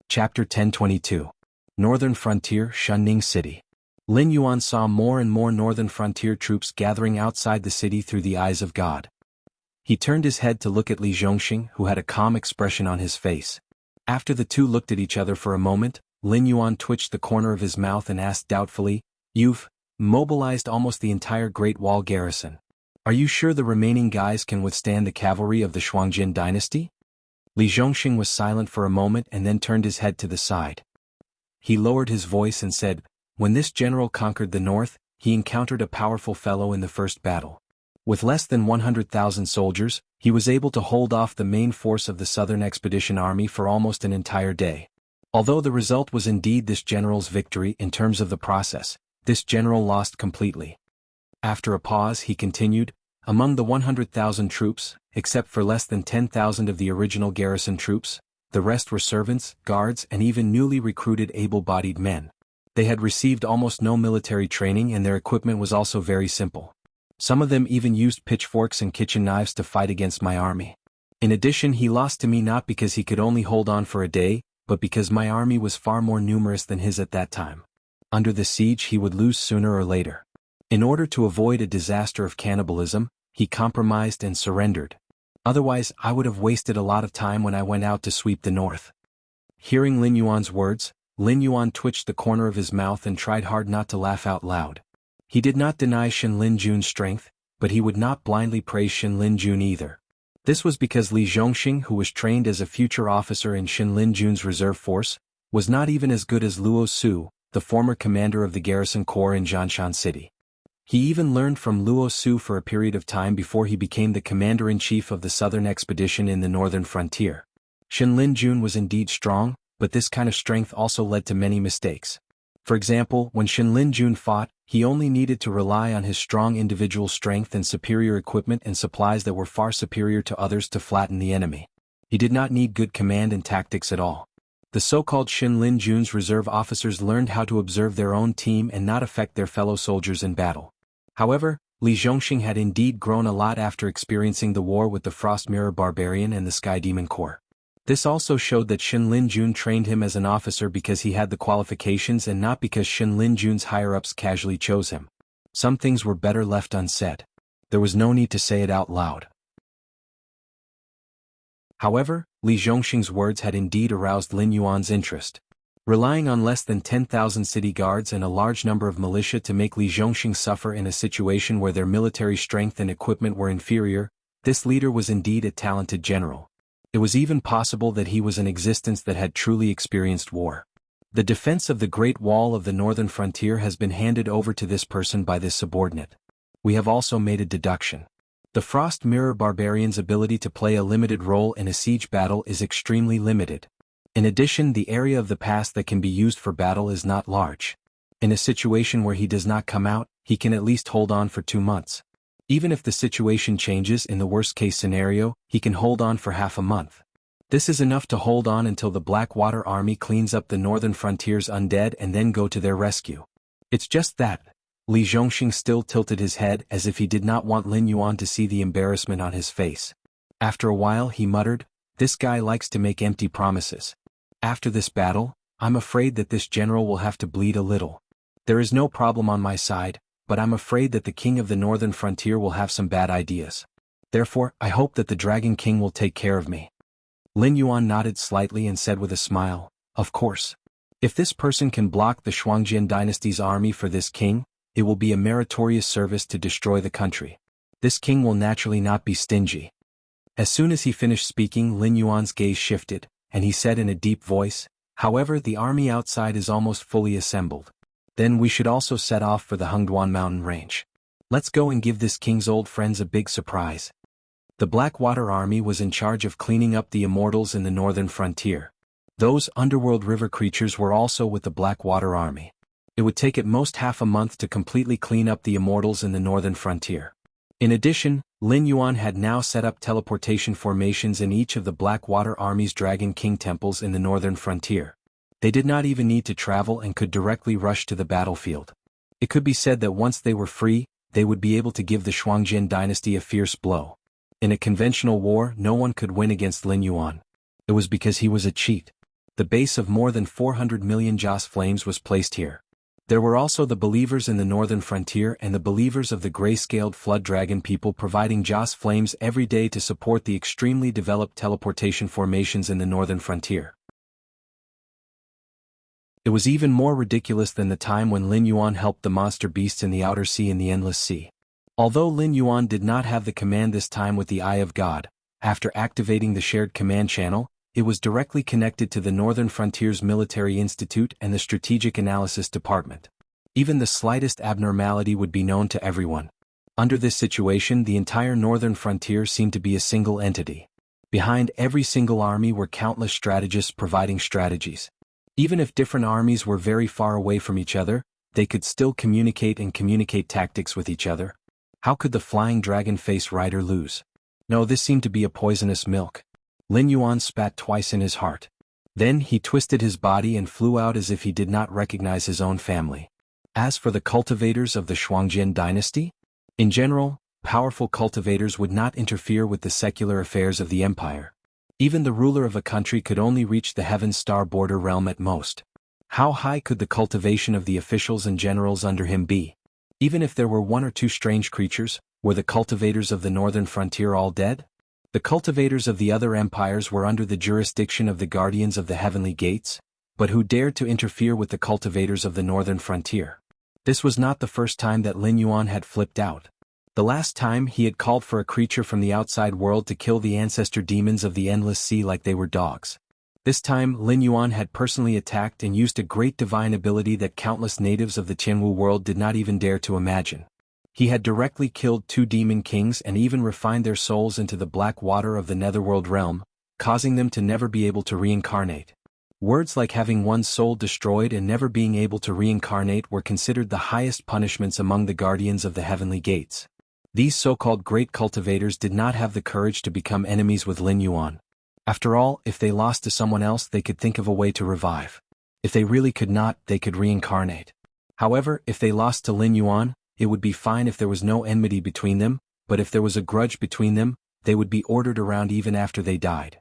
Chapter 1022. Northern Frontier, Shunning City. Lin Yuan saw more and more northern frontier troops gathering outside the city through the eyes of God. He turned his head to look at Li Zhongxing, who had a calm expression on his face. After the two looked at each other for a moment, Lin Yuan twitched the corner of his mouth and asked doubtfully, "You've mobilized almost the entire Great Wall garrison. Are you sure the remaining guys can withstand the cavalry of the Shuangjin dynasty?" Li Zhongxing was silent for a moment and then turned his head to the side. He lowered his voice and said, "When this general conquered the north, he encountered a powerful fellow in the first battle. With less than 100,000 soldiers, he was able to hold off the main force of the Southern Expedition Army for almost an entire day. Although the result was indeed this general's victory in terms of the process, this general lost completely." After a pause, he continued, "Among the 100,000 troops, except for less than 10,000 of the original garrison troops, the rest were servants, guards, and even newly recruited able-bodied men. They had received almost no military training and their equipment was also very simple. Some of them even used pitchforks and kitchen knives to fight against my army. In addition, he lost to me not because he could only hold on for a day, but because my army was far more numerous than his at that time. Under the siege, he would lose sooner or later. In order to avoid a disaster of cannibalism, he compromised and surrendered. Otherwise, I would have wasted a lot of time when I went out to sweep the north." Hearing Lin Yuan's words, Lin Yuan twitched the corner of his mouth and tried hard not to laugh out loud. He did not deny Shenlin Jun's strength, but he would not blindly praise Shenlin Jun either. This was because Li Zhongxing, who was trained as a future officer in Shenlin Jun's reserve force, was not even as good as Luo Su, the former commander of the garrison corps in Jianshan City. He even learned from Luo Su for a period of time before he became the commander-in-chief of the southern expedition in the northern frontier. Shenlin Jun was indeed strong, but this kind of strength also led to many mistakes. For example, when Shenlin Jun fought, he only needed to rely on his strong individual strength and superior equipment and supplies that were far superior to others to flatten the enemy. He did not need good command and tactics at all. The so-called Shin Lin Jun's reserve officers learned how to observe their own team and not affect their fellow soldiers in battle. However, Li Zhongxing had indeed grown a lot after experiencing the war with the Frost Mirror Barbarian and the Sky Demon Corps. This also showed that Shin Lin Jun trained him as an officer because he had the qualifications and not because Shin Lin Jun's higher-ups casually chose him. Some things were better left unsaid. There was no need to say it out loud. However, Li Zhongxing's words had indeed aroused Lin Yuan's interest. Relying on less than 10,000 city guards and a large number of militia to make Li Zhongxing suffer in a situation where their military strength and equipment were inferior, this leader was indeed a talented general. It was even possible that he was an existence that had truly experienced war. The defense of the Great Wall of the northern frontier has been handed over to this person by this subordinate. We have also made a deduction. The Frost Mirror Barbarian's ability to play a limited role in a siege battle is extremely limited. In addition, the area of the pass that can be used for battle is not large. In a situation where he does not come out, he can at least hold on for 2 months. Even if the situation changes in the worst-case scenario, he can hold on for half a month. This is enough to hold on until the Blackwater Army cleans up the northern frontier's undead and then go to their rescue. It's just that. Li Zhongxing still tilted his head as if he did not want Lin Yuan to see the embarrassment on his face. After a while he muttered, "This guy likes to make empty promises. After this battle, I'm afraid that this general will have to bleed a little. There is no problem on my side, but I'm afraid that the king of the northern frontier will have some bad ideas. Therefore, I hope that the Dragon King will take care of me." Lin Yuan nodded slightly and said with a smile, "Of course. If this person can block the Shuangjian dynasty's army for this king, it will be a meritorious service to destroy the country. This king will naturally not be stingy." As soon as he finished speaking, Lin Yuan's gaze shifted, and he said in a deep voice, "However, the army outside is almost fully assembled. Then we should also set off for the Hengduan mountain range. Let's go and give this king's old friends a big surprise." The Blackwater Army was in charge of cleaning up the immortals in the northern frontier. Those underworld river creatures were also with the Blackwater Army. It would take at most half a month to completely clean up the immortals in the northern frontier. In addition, Lin Yuan had now set up teleportation formations in each of the Blackwater Army's Dragon King temples in the northern frontier. They did not even need to travel and could directly rush to the battlefield. It could be said that once they were free, they would be able to give the Shuangjian dynasty a fierce blow. In a conventional war, no one could win against Lin Yuan. It was because he was a cheat. The base of more than 400 million Joss flames was placed here. There were also the believers in the northern frontier and the believers of the gray-scaled flood dragon people providing Joss flames every day to support the extremely developed teleportation formations in the northern frontier. It was even more ridiculous than the time when Lin Yuan helped the monster beasts in the outer sea and the endless sea. Although Lin Yuan did not have the command this time with the Eye of God, after activating the shared command channel, it was directly connected to the Northern Frontiers Military Institute and the Strategic Analysis Department. Even the slightest abnormality would be known to everyone. Under this situation, the entire Northern Frontier seemed to be a single entity. Behind every single army were countless strategists providing strategies. Even if different armies were very far away from each other, they could still communicate and communicate tactics with each other. How could the flying dragon face rider lose? No, this seemed to be a poisonous milk. Lin Yuan spat twice in his heart. Then he twisted his body and flew out as if he did not recognize his own family. As for the cultivators of the Shuangjian dynasty, in general, powerful cultivators would not interfere with the secular affairs of the empire. Even the ruler of a country could only reach the Heaven Star border realm at most. How high could the cultivation of the officials and generals under him be? Even if there were 1 or 2 strange creatures, were the cultivators of the northern frontier all dead? The cultivators of the other empires were under the jurisdiction of the guardians of the heavenly gates, but who dared to interfere with the cultivators of the northern frontier? This was not the first time that Lin Yuan had flipped out. The last time he had called for a creature from the outside world to kill the ancestor demons of the endless sea like they were dogs. This time Lin Yuan had personally attacked and used a great divine ability that countless natives of the Jianghu world did not even dare to imagine. He had directly killed 2 demon kings and even refined their souls into the black water of the netherworld realm, causing them to never be able to reincarnate. Words like having one's soul destroyed and never being able to reincarnate were considered the highest punishments among the guardians of the heavenly gates. These so-called great cultivators did not have the courage to become enemies with Lin Yuan. After all, if they lost to someone else, they could think of a way to revive. If they really could not, they could reincarnate. However, if they lost to Lin Yuan, it would be fine if there was no enmity between them, but if there was a grudge between them, they would be ordered around even after they died.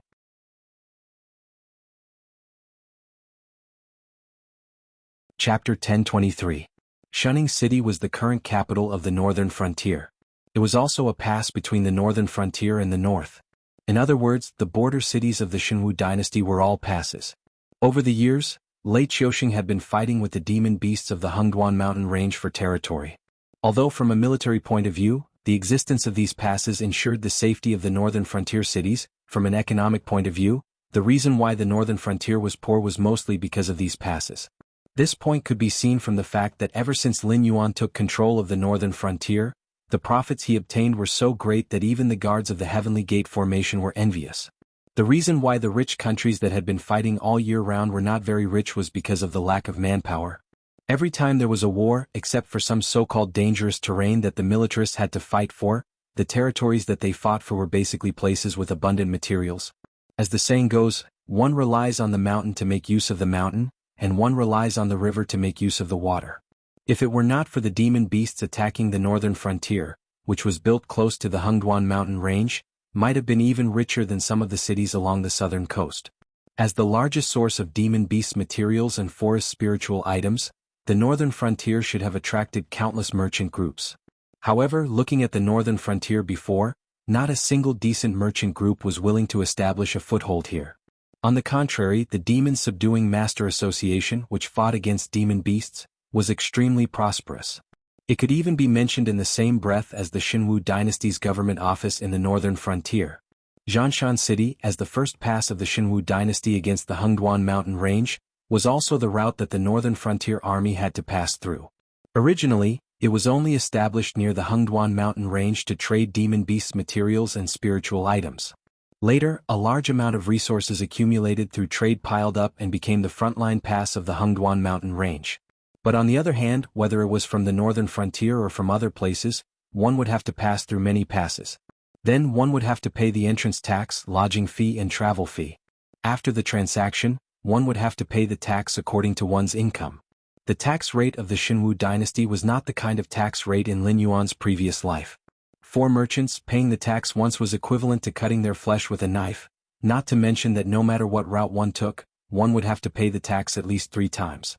Chapter 1023. Shunning City was the current capital of the northern frontier. It was also a pass between the northern frontier and the north. In other words, the border cities of the Shenwu dynasty were all passes. Over the years, Lei Qiuxing had been fighting with the demon beasts of the Hengduan mountain range for territory. Although from a military point of view, the existence of these passes ensured the safety of the northern frontier cities, from an economic point of view, the reason why the northern frontier was poor was mostly because of these passes. This point could be seen from the fact that ever since Lin Yuan took control of the northern frontier, the profits he obtained were so great that even the guards of the Heavenly Gate formation were envious. The reason why the rich countries that had been fighting all year round were not very rich was because of the lack of manpower. Every time there was a war, except for some so-called dangerous terrain that the militarists had to fight for, the territories that they fought for were basically places with abundant materials. As the saying goes, one relies on the mountain to make use of the mountain, and one relies on the river to make use of the water. If it were not for the demon beasts attacking the northern frontier, which was built close to the Hengduan mountain range, might have been even richer than some of the cities along the southern coast. As the largest source of demon beast materials and forest spiritual items, the northern frontier should have attracted countless merchant groups. However, looking at the northern frontier before, not a single decent merchant group was willing to establish a foothold here. On the contrary, the Demon Subduing Master Association, which fought against demon beasts, was extremely prosperous. It could even be mentioned in the same breath as the Shenwu dynasty's government office in the northern frontier. Jianghu City, as the first pass of the Shenwu dynasty against the Hengduan mountain range, was also the route that the northern frontier army had to pass through. Originally, it was only established near the Hengduan mountain range to trade demon beasts materials and spiritual items. Later, a large amount of resources accumulated through trade piled up and became the frontline pass of the Hengduan mountain range. But on the other hand, whether it was from the northern frontier or from other places, one would have to pass through many passes. Then one would have to pay the entrance tax, lodging fee and travel fee. After the transaction, one would have to pay the tax according to one's income. The tax rate of the Shenwu dynasty was not the kind of tax rate in Lin Yuan's previous life. For merchants, paying the tax once was equivalent to cutting their flesh with a knife, not to mention that no matter what route one took, one would have to pay the tax at least 3 times.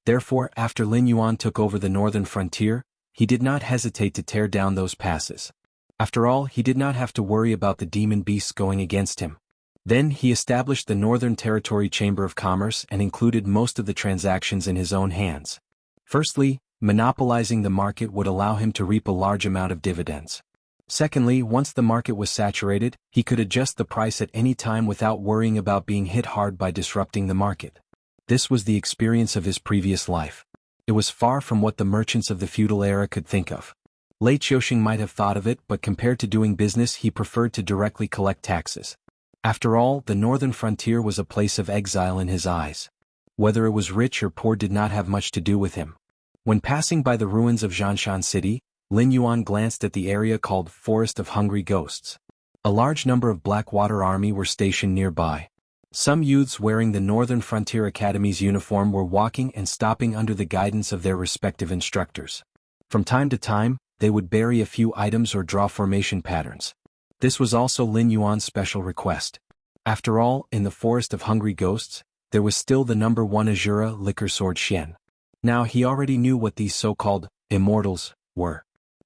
Therefore, after Lin Yuan took over the northern frontier, he did not hesitate to tear down those passes. After all, he did not have to worry about the demon beasts going against him. Then he established the Northern Territory Chamber of Commerce and included most of the transactions in his own hands. Firstly, monopolizing the market would allow him to reap a large amount of dividends. Secondly, once the market was saturated, he could adjust the price at any time without worrying about being hit hard by disrupting the market. This was the experience of his previous life. It was far from what the merchants of the feudal era could think of. Lei Qiuxing might have thought of it, but compared to doing business, he preferred to directly collect taxes. After all, the northern frontier was a place of exile in his eyes. Whether it was rich or poor did not have much to do with him. When passing by the ruins of Jianghu City, Lin Yuan glanced at the area called Forest of Hungry Ghosts. A large number of Blackwater Army were stationed nearby. Some youths wearing the Northern Frontier Academy's uniform were walking and stopping under the guidance of their respective instructors. From time to time, they would bury a few items or draw formation patterns. This was also Lin Yuan's special request. After all, in the Forest of Hungry Ghosts, there was still the number 1 Azura Liquor Sword Xian. Now he already knew what these so-called immortals were.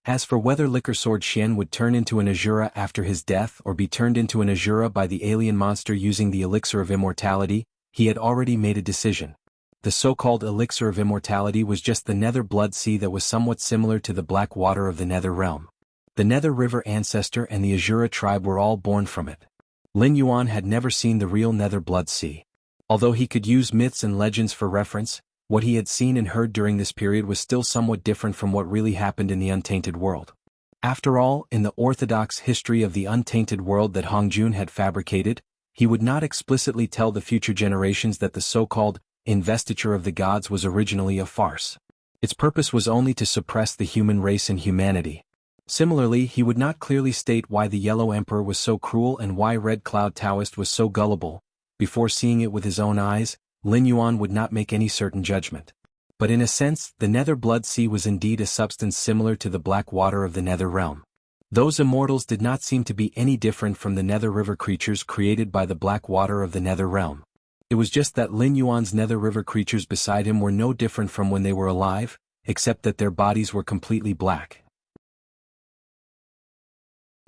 As for whether Liquor Sword Xian would turn into an Azura after his death or be turned into an Azura by the alien monster using the elixir of immortality, he had already made a decision. The so-called elixir of immortality was just the nether blood sea that was somewhat similar to the black water of the nether realm. The nether river ancestor and the Azura tribe were all born from it. Lin Yuan had never seen the real nether blood sea. Although he could use myths and legends for reference, what he had seen and heard during this period was still somewhat different from what really happened in the untainted world. After all, in the orthodox history of the untainted world that Hongjun had fabricated, he would not explicitly tell the future generations that the so-called investiture of the gods was originally a farce. Its purpose was only to suppress the human race and humanity. Similarly, he would not clearly state why the Yellow Emperor was so cruel and why Red Cloud Taoist was so gullible. Before seeing it with his own eyes, Lin Yuan would not make any certain judgment. But in a sense, the Nether Blood Sea was indeed a substance similar to the black water of the Nether Realm. Those immortals did not seem to be any different from the Nether River creatures created by the black water of the Nether Realm. It was just that Lin Yuan's Nether River creatures beside him were no different from when they were alive, except that their bodies were completely black.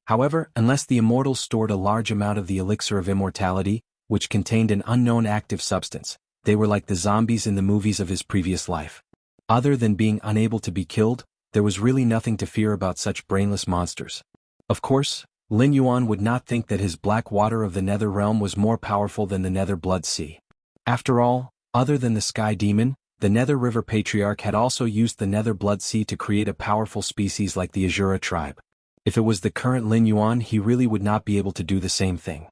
However, unless the immortals stored a large amount of the elixir of immortality, which contained an unknown active substance, they were like the zombies in the movies of his previous life. Other than being unable to be killed, there was really nothing to fear about such brainless monsters. Of course, Lin Yuan would not think that his black water of the Nether Realm was more powerful than the Nether Blood Sea. After all, other than the Sky Demon, the Nether River Patriarch had also used the Nether Blood Sea to create a powerful species like the Azura tribe. If it was the current Lin Yuan, he really would not be able to do the same thing.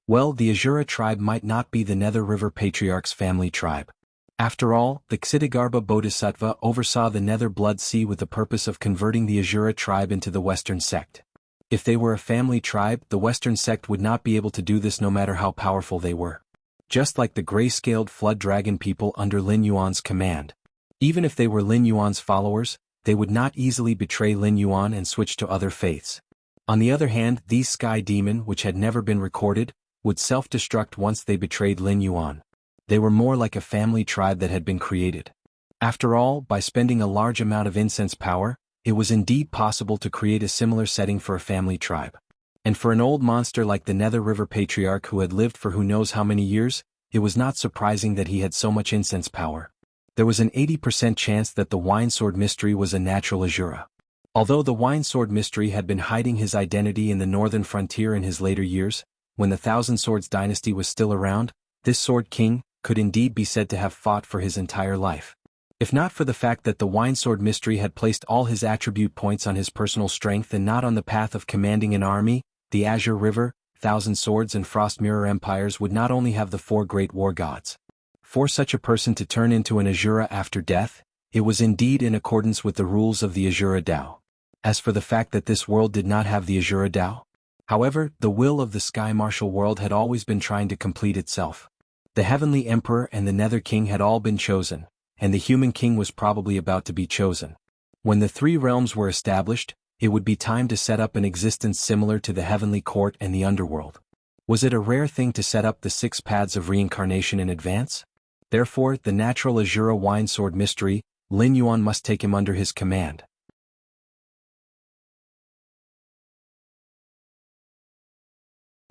Well, the Azura tribe might not be the Nether River Patriarch's family tribe. After all, the Ksitigarbha Bodhisattva oversaw the Nether Blood Sea with the purpose of converting the Azura tribe into the Western sect. If they were a family tribe, the Western sect would not be able to do this no matter how powerful they were. Just like the gray-scaled Flood Dragon people under Lin Yuan's command. Even if they were Lin Yuan's followers, they would not easily betray Lin Yuan and switch to other faiths. On the other hand, these Sky Demon, which had never been recorded, would self-destruct once they betrayed Lin Yuan. They were more like a family tribe that had been created. After all, by spending a large amount of incense power, it was indeed possible to create a similar setting for a family tribe. And for an old monster like the Nether River Patriarch who had lived for who knows how many years, it was not surprising that he had so much incense power. There was an 80% chance that the Wine Sword Mystery was a natural Azura. Although the Wine Sword Mystery had been hiding his identity in the northern frontier in his later years, when the Thousand Swords dynasty was still around, this Sword King could indeed be said to have fought for his entire life. If not for the fact that the Wine Sword Mystery had placed all his attribute points on his personal strength and not on the path of commanding an army, the Azure River, Thousand Swords and Frost Mirror Empires would not only have the 4 great war gods. For such a person to turn into an Azura after death, it was indeed in accordance with the rules of the Azura Dao. As for the fact that this world did not have the Azura Dao, however, the will of the Sky Martial World had always been trying to complete itself. The Heavenly Emperor and the Nether King had all been chosen, and the Human King was probably about to be chosen. When the 3 realms were established, it would be time to set up an existence similar to the Heavenly Court and the Underworld. Was it a rare thing to set up the 6 paths of reincarnation in advance? Therefore, the natural Azura Wine Sword Mystery, Lin Yuan must take him under his command.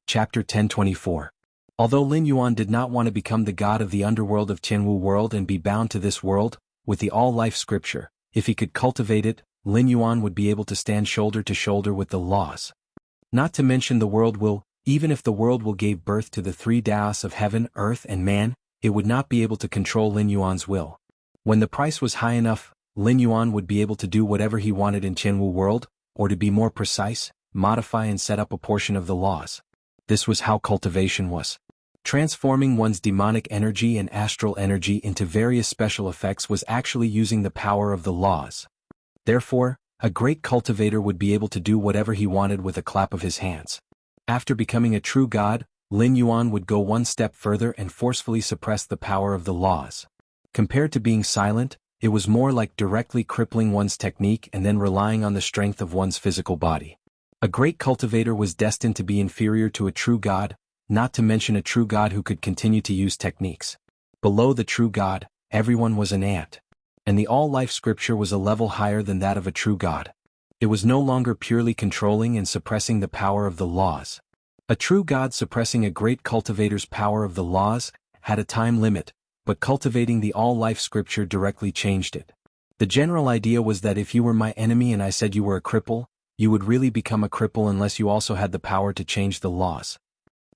Chapter 1024. Although Lin Yuan did not want to become the god of the underworld of Jianghu world and be bound to this world, with the all-life scripture, if he could cultivate it, Lin Yuan would be able to stand shoulder to shoulder with the laws. Not to mention the world will, even if the world will gave birth to the 3 Daos of heaven, earth and man, it would not be able to control Lin Yuan's will. When the price was high enough, Lin Yuan would be able to do whatever he wanted in Jianghu world, or to be more precise, modify and set up a portion of the laws. This was how cultivation was. Transforming one's demonic energy and astral energy into various special effects was actually using the power of the laws. Therefore, a great cultivator would be able to do whatever he wanted with a clap of his hands. After becoming a true god, Lin Yuan would go one step further and forcefully suppress the power of the laws. Compared to being silent, it was more like directly crippling one's technique and then relying on the strength of one's physical body. A great cultivator was destined to be inferior to a true god, not to mention a true god who could continue to use techniques. Below the true god, everyone was an ant. And the all-life scripture was a level higher than that of a true god. It was no longer purely controlling and suppressing the power of the laws. A true god suppressing a great cultivator's power of the laws had a time limit, but cultivating the all-life scripture directly changed it. The general idea was that if you were my enemy and I said you were a cripple, you would really become a cripple unless you also had the power to change the laws.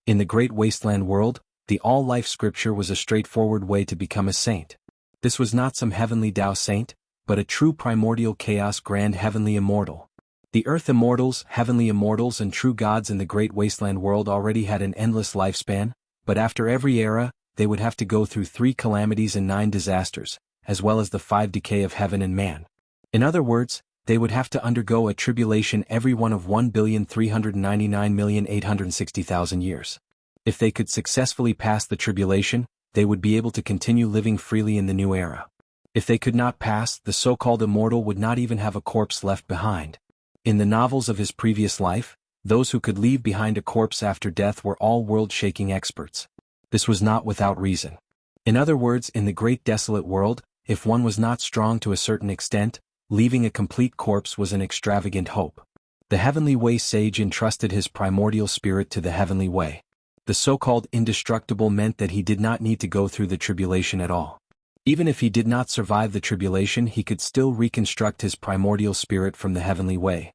In the great wasteland world, the all-life scripture was a straightforward way to become a saint. This was not some heavenly Tao saint, but a true primordial chaos grand heavenly immortal. The earth immortals, heavenly immortals and true gods in the great wasteland world already had an endless lifespan, but after every era, they would have to go through 3 calamities and 9 disasters, as well as the 5 decay of heaven and man. In other words, they would have to undergo a tribulation every one of 1,399,860,000 years. If they could successfully pass the tribulation, they would be able to continue living freely in the new era. If they could not pass, the so-called immortal would not even have a corpse left behind. In the novels of his previous life, those who could leave behind a corpse after death were all world-shaking experts. This was not without reason. In other words, in the great desolate world, if one was not strong to a certain extent, leaving a complete corpse was an extravagant hope. The Heavenly Way sage entrusted his primordial spirit to the Heavenly Way. The so-called indestructible meant that he did not need to go through the tribulation at all. Even if he did not survive the tribulation, he could still reconstruct his primordial spirit from the Heavenly Way.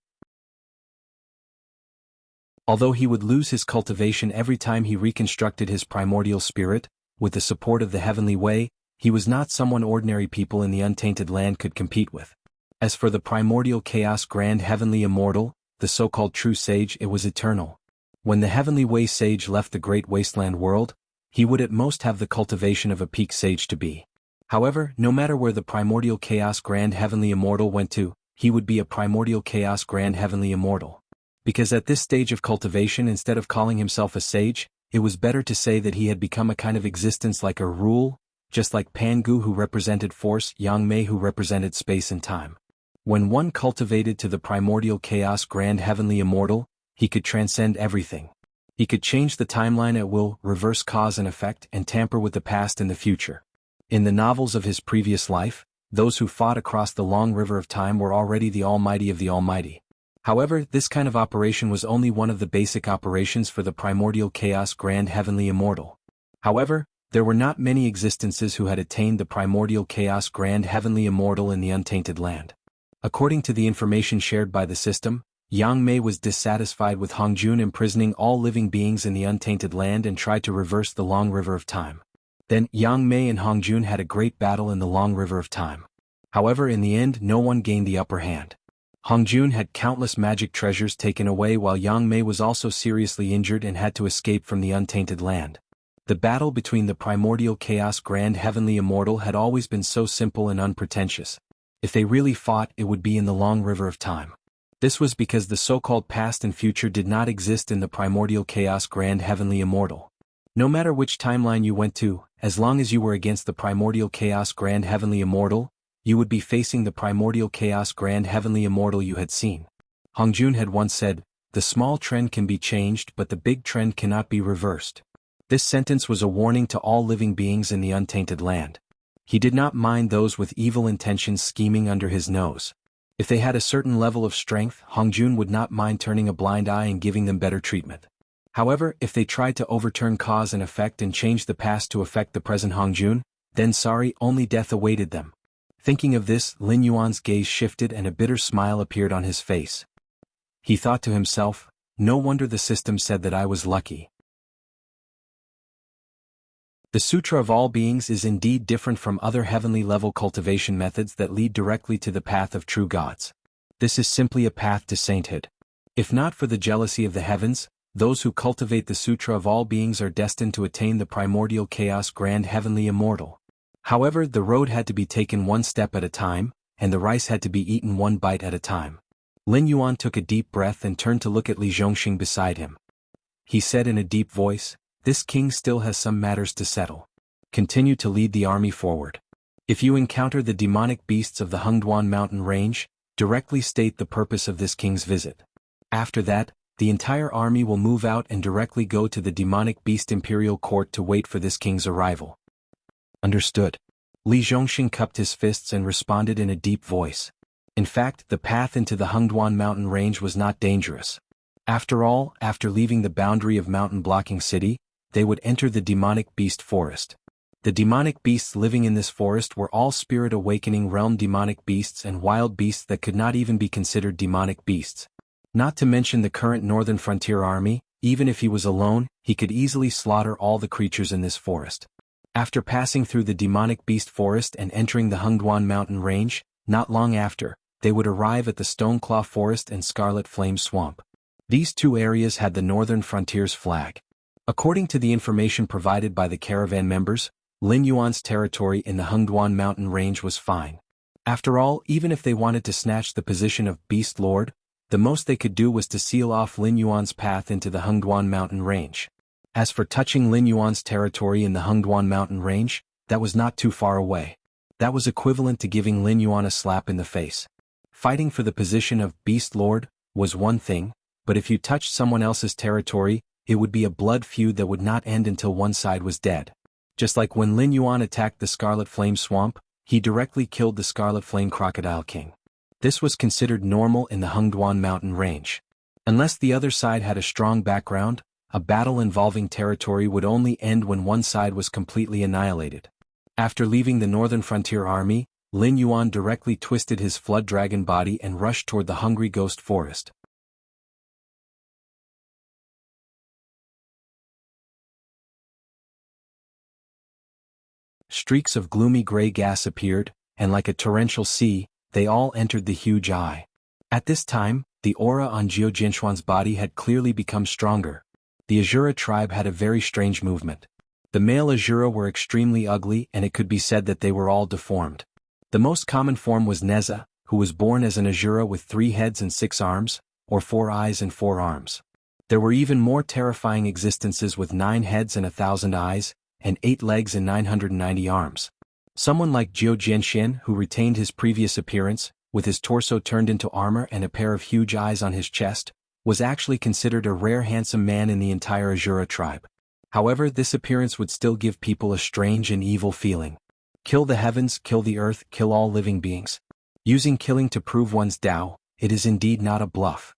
Although he would lose his cultivation every time he reconstructed his primordial spirit, with the support of the Heavenly Way, he was not someone ordinary people in the untainted land could compete with. As for the primordial chaos grand heavenly immortal, the so-called true sage, it was eternal. When the Heavenly Way sage left the great wasteland world, he would at most have the cultivation of a peak sage to be. However, no matter where the primordial chaos grand heavenly immortal went to, he would be a primordial chaos grand heavenly immortal. Because at this stage of cultivation, instead of calling himself a sage, it was better to say that he had become a kind of existence like a rule, just like Pangu who represented force, Yang Mei who represented space and time. When one cultivated to the primordial chaos grand heavenly immortal, he could transcend everything. He could change the timeline at will, reverse cause and effect, and tamper with the past and the future. In the novels of his previous life, those who fought across the long river of time were already the Almighty of the Almighty. However, this kind of operation was only one of the basic operations for the primordial chaos grand heavenly immortal. However, there were not many existences who had attained the primordial chaos grand heavenly immortal in the untainted land. According to the information shared by the system, Yang Mei was dissatisfied with Hongjun imprisoning all living beings in the untainted land and tried to reverse the long river of time. Then, Yang Mei and Hongjun had a great battle in the long river of time. However, in the end, no one gained the upper hand. Hongjun had countless magic treasures taken away while Yang Mei was also seriously injured and had to escape from the untainted land. The battle between the primordial chaos grand heavenly immortal had always been so simple and unpretentious. If they really fought, it would be in the long river of time. This was because the so-called past and future did not exist in the primordial chaos grand heavenly immortal. No matter which timeline you went to, as long as you were against the primordial chaos grand heavenly immortal, you would be facing the primordial chaos grand heavenly immortal you had seen. Hongjun had once said, "The small trend can be changed but the big trend cannot be reversed." This sentence was a warning to all living beings in the untainted land. He did not mind those with evil intentions scheming under his nose. If they had a certain level of strength, Hongjun would not mind turning a blind eye and giving them better treatment. However, if they tried to overturn cause and effect and change the past to affect the present Hongjun, then only death awaited them. Thinking of this, Lin Yuan's gaze shifted and a bitter smile appeared on his face. He thought to himself, no wonder the system said that I was lucky. The Sutra of All Beings is indeed different from other heavenly level cultivation methods that lead directly to the path of true gods. This is simply a path to sainthood. If not for the jealousy of the heavens, those who cultivate the Sutra of All Beings are destined to attain the primordial chaos grand heavenly immortal. However, the road had to be taken one step at a time, and the rice had to be eaten one bite at a time. Lin Yuan took a deep breath and turned to look at Li Zhongxing beside him. He said in a deep voice, "This king still has some matters to settle. Continue to lead the army forward. If you encounter the demonic beasts of the Hengduan mountain range, directly state the purpose of this king's visit. After that, the entire army will move out and directly go to the demonic beast imperial court to wait for this king's arrival." Understood. Li Zhongxing cupped his fists and responded in a deep voice. In fact, the path into the Hengduan mountain range was not dangerous. After all, after leaving the boundary of mountain-blocking city, they would enter the demonic beast forest. The demonic beasts living in this forest were all spirit awakening realm demonic beasts and wild beasts that could not even be considered demonic beasts. Not to mention the current northern frontier army, even if he was alone, he could easily slaughter all the creatures in this forest. After passing through the demonic beast forest and entering the Hengduan mountain range, not long after, they would arrive at the Stoneclaw forest and Scarlet Flame swamp. These two areas had the northern frontier's flag. According to the information provided by the caravan members, Lin Yuan's territory in the Hengduan mountain range was fine. After all, even if they wanted to snatch the position of Beast Lord, the most they could do was to seal off Lin Yuan's path into the Hengduan mountain range. As for touching Lin Yuan's territory in the Hengduan mountain range, that was not too far away. That was equivalent to giving Lin Yuan a slap in the face. Fighting for the position of Beast Lord was one thing, but if you touched someone else's territory, it would be a blood feud that would not end until one side was dead. Just like when Lin Yuan attacked the Scarlet Flame Swamp, he directly killed the Scarlet Flame Crocodile King. This was considered normal in the Hengduan mountain range. Unless the other side had a strong background, a battle involving territory would only end when one side was completely annihilated. After leaving the Northern Frontier Army, Lin Yuan directly twisted his flood dragon body and rushed toward the Hungry Ghost Forest. Streaks of gloomy gray gas appeared, and like a torrential sea, they all entered the huge eye. At this time, the aura on Jiao Jinshuan's body had clearly become stronger. The Azura tribe had a very strange movement. The male Azura were extremely ugly, and it could be said that they were all deformed. The most common form was Neza, who was born as an Azura with 3 heads and 6 arms, or 4 eyes and 4 arms. There were even more terrifying existences with 9 heads and 1,000 eyes, and 8 legs and 990 arms. Someone like Jiao Jianxian, who retained his previous appearance, with his torso turned into armor and a pair of huge eyes on his chest, was actually considered a rare handsome man in the entire Azura tribe. However, this appearance would still give people a strange and evil feeling. Kill the heavens, kill the earth, kill all living beings. Using killing to prove one's Tao, it is indeed not a bluff.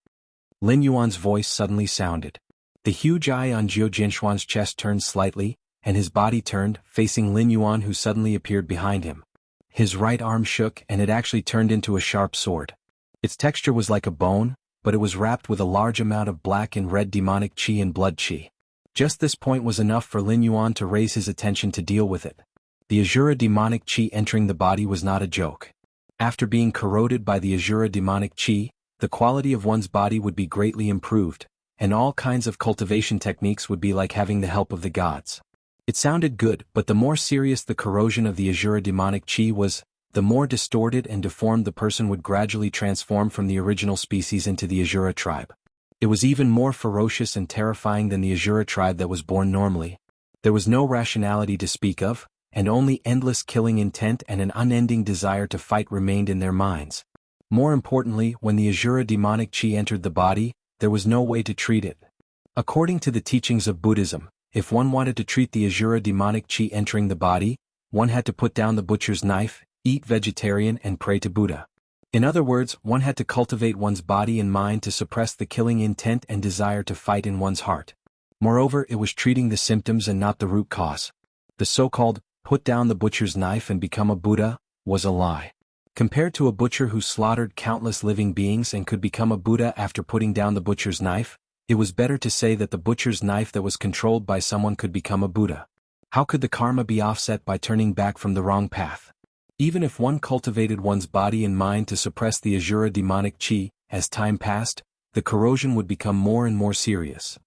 Lin Yuan's voice suddenly sounded. The huge eye on Jiao Jinshuan's chest turned slightly, and his body turned, facing Lin Yuan, who suddenly appeared behind him. His right arm shook and it actually turned into a sharp sword. Its texture was like a bone, but it was wrapped with a large amount of black and red demonic qi and blood qi. Just this point was enough for Lin Yuan to raise his attention to deal with it. The Azura demonic qi entering the body was not a joke. After being corroded by the Azura demonic qi, the quality of one's body would be greatly improved, and all kinds of cultivation techniques would be like having the help of the gods. It sounded good, but the more serious the corrosion of the Azura demonic qi was, the more distorted and deformed the person would gradually transform from the original species into the Azura tribe. It was even more ferocious and terrifying than the Azura tribe that was born normally. There was no rationality to speak of, and only endless killing intent and an unending desire to fight remained in their minds. More importantly, when the Azura demonic qi entered the body, there was no way to treat it. According to the teachings of Buddhism, if one wanted to treat the Azura demonic qi entering the body, one had to put down the butcher's knife, eat vegetarian and pray to Buddha. In other words, one had to cultivate one's body and mind to suppress the killing intent and desire to fight in one's heart. Moreover, it was treating the symptoms and not the root cause. The so-called, put down the butcher's knife and become a Buddha, was a lie. Compared to a butcher who slaughtered countless living beings and could become a Buddha after putting down the butcher's knife, it was better to say that the butcher's knife that was controlled by someone could become a Buddha. How could the karma be offset by turning back from the wrong path? Even if one cultivated one's body and mind to suppress the Azura demonic qi, as time passed, the corrosion would become more and more serious.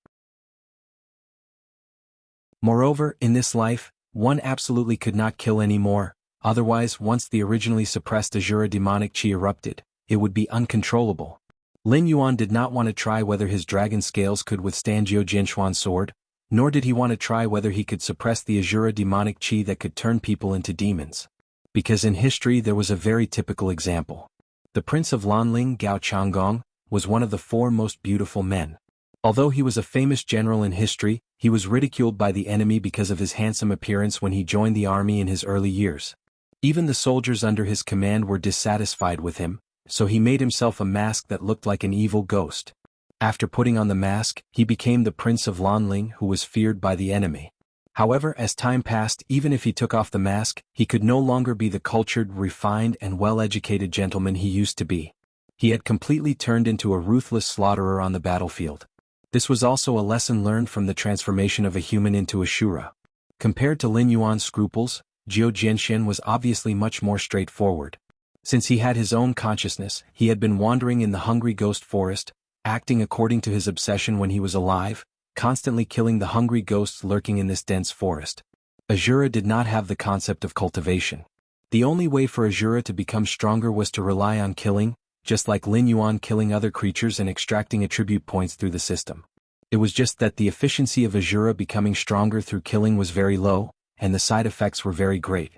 Moreover, in this life, one absolutely could not kill anymore, otherwise once the originally suppressed Azura demonic qi erupted, it would be uncontrollable. Lin Yuan did not want to try whether his dragon scales could withstand Jiao Jinshuan's sword, nor did he want to try whether he could suppress the Azura demonic qi that could turn people into demons. Because in history there was a very typical example. The Prince of Lanling Gao Changgong was one of the 4 most beautiful men. Although he was a famous general in history, he was ridiculed by the enemy because of his handsome appearance when he joined the army in his early years. Even the soldiers under his command were dissatisfied with him, so he made himself a mask that looked like an evil ghost. After putting on the mask, he became the Prince of Lanling, who was feared by the enemy. However, as time passed, even if he took off the mask, he could no longer be the cultured, refined and well-educated gentleman he used to be. He had completely turned into a ruthless slaughterer on the battlefield. This was also a lesson learned from the transformation of a human into a Shura. Compared to Lin Yuan's scruples, Jiao Jinshin was obviously much more straightforward. Since he had his own consciousness, he had been wandering in the Hungry Ghost Forest, acting according to his obsession when he was alive, constantly killing the hungry ghosts lurking in this dense forest. Azura did not have the concept of cultivation. The only way for Azura to become stronger was to rely on killing, just like Lin Yuan killing other creatures and extracting attribute points through the system. It was just that the efficiency of Azura becoming stronger through killing was very low, and the side effects were very great.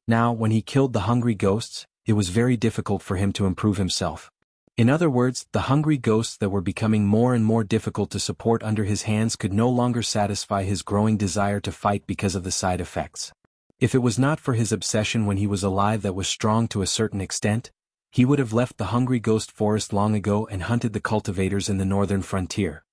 Now, when he killed the hungry ghosts, it was very difficult for him to improve himself. In other words, the hungry ghosts that were becoming more and more difficult to support under his hands could no longer satisfy his growing desire to fight because of the side effects. If it was not for his obsession when he was alive that was strong to a certain extent, he would have left the hungry ghost forest long ago and hunted the cultivators in the northern frontier.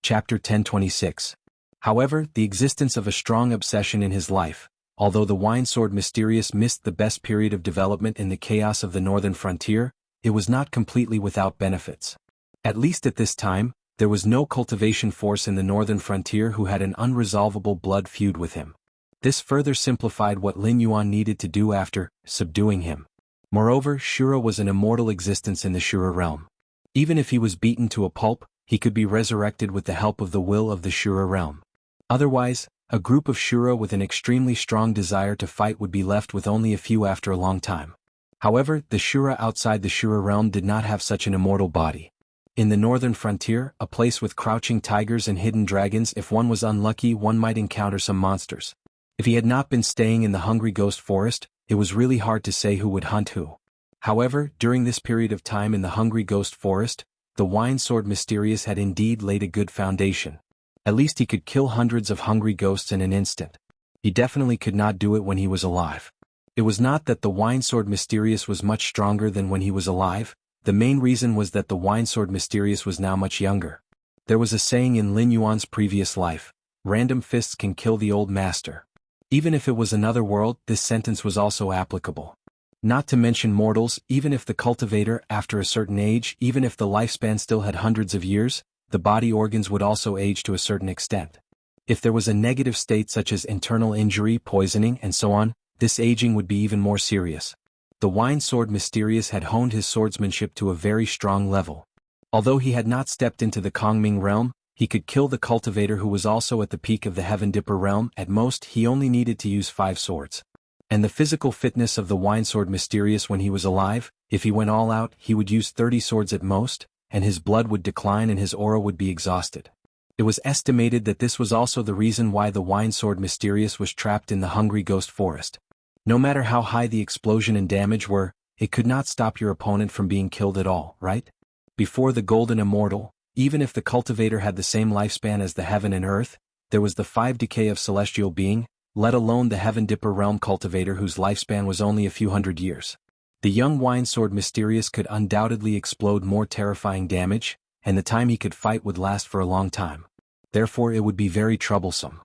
Chapter 1026. However, the existence of a strong obsession in his life, although the Wine Sword Mysterious missed the best period of development in the chaos of the northern frontier, it was not completely without benefits. At least at this time, there was no cultivation force in the northern frontier who had an unresolvable blood feud with him. This further simplified what Lin Yuan needed to do after subduing him. Moreover, Shura was an immortal existence in the Shura realm. Even if he was beaten to a pulp, he could be resurrected with the help of the will of the Shura realm. Otherwise, a group of Shura with an extremely strong desire to fight would be left with only a few after a long time. However, the Shura outside the Shura realm did not have such an immortal body. In the northern frontier, a place with crouching tigers and hidden dragons, if one was unlucky one might encounter some monsters. If he had not been staying in the Hungry Ghost Forest, it was really hard to say who would hunt who. However, during this period of time in the Hungry Ghost Forest, the Wine Sword Mysterious had indeed laid a good foundation. At least he could kill hundreds of hungry ghosts in an instant. He definitely could not do it when he was alive. It was not that the Wine Sword Mysterious was much stronger than when he was alive. The main reason was that the Wine Sword Mysterious was now much younger. There was a saying in Lin Yuan's previous life, "Random fists can kill the old master." Even if it was another world, this sentence was also applicable. Not to mention mortals, even if the cultivator, after a certain age, even if the lifespan still had hundreds of years, the body organs would also age to a certain extent. If there was a negative state such as internal injury, poisoning, and so on, this aging would be even more serious. The Wine Sword Mysterious had honed his swordsmanship to a very strong level. Although he had not stepped into the Kongming realm, he could kill the cultivator who was also at the peak of the Heaven Dipper realm. At most, he only needed to use 5 swords. And the physical fitness of the Wine Sword Mysterious when he was alive, if he went all out, he would use 30 swords at most, and his blood would decline and his aura would be exhausted. It was estimated that this was also the reason why the Wine Sword Mysterious was trapped in the Hungry Ghost Forest. No matter how high the explosion and damage were, it could not stop your opponent from being killed at all, right? Before the Golden Immortal, even if the cultivator had the same lifespan as the heaven and earth, there was the 5 decay of celestial being, let alone the Heaven Dipper realm cultivator whose lifespan was only a few hundred years. The young Wine Sword Mysterious could undoubtedly explode more terrifying damage, and the time he could fight would last for a long time. Therefore it would be very troublesome.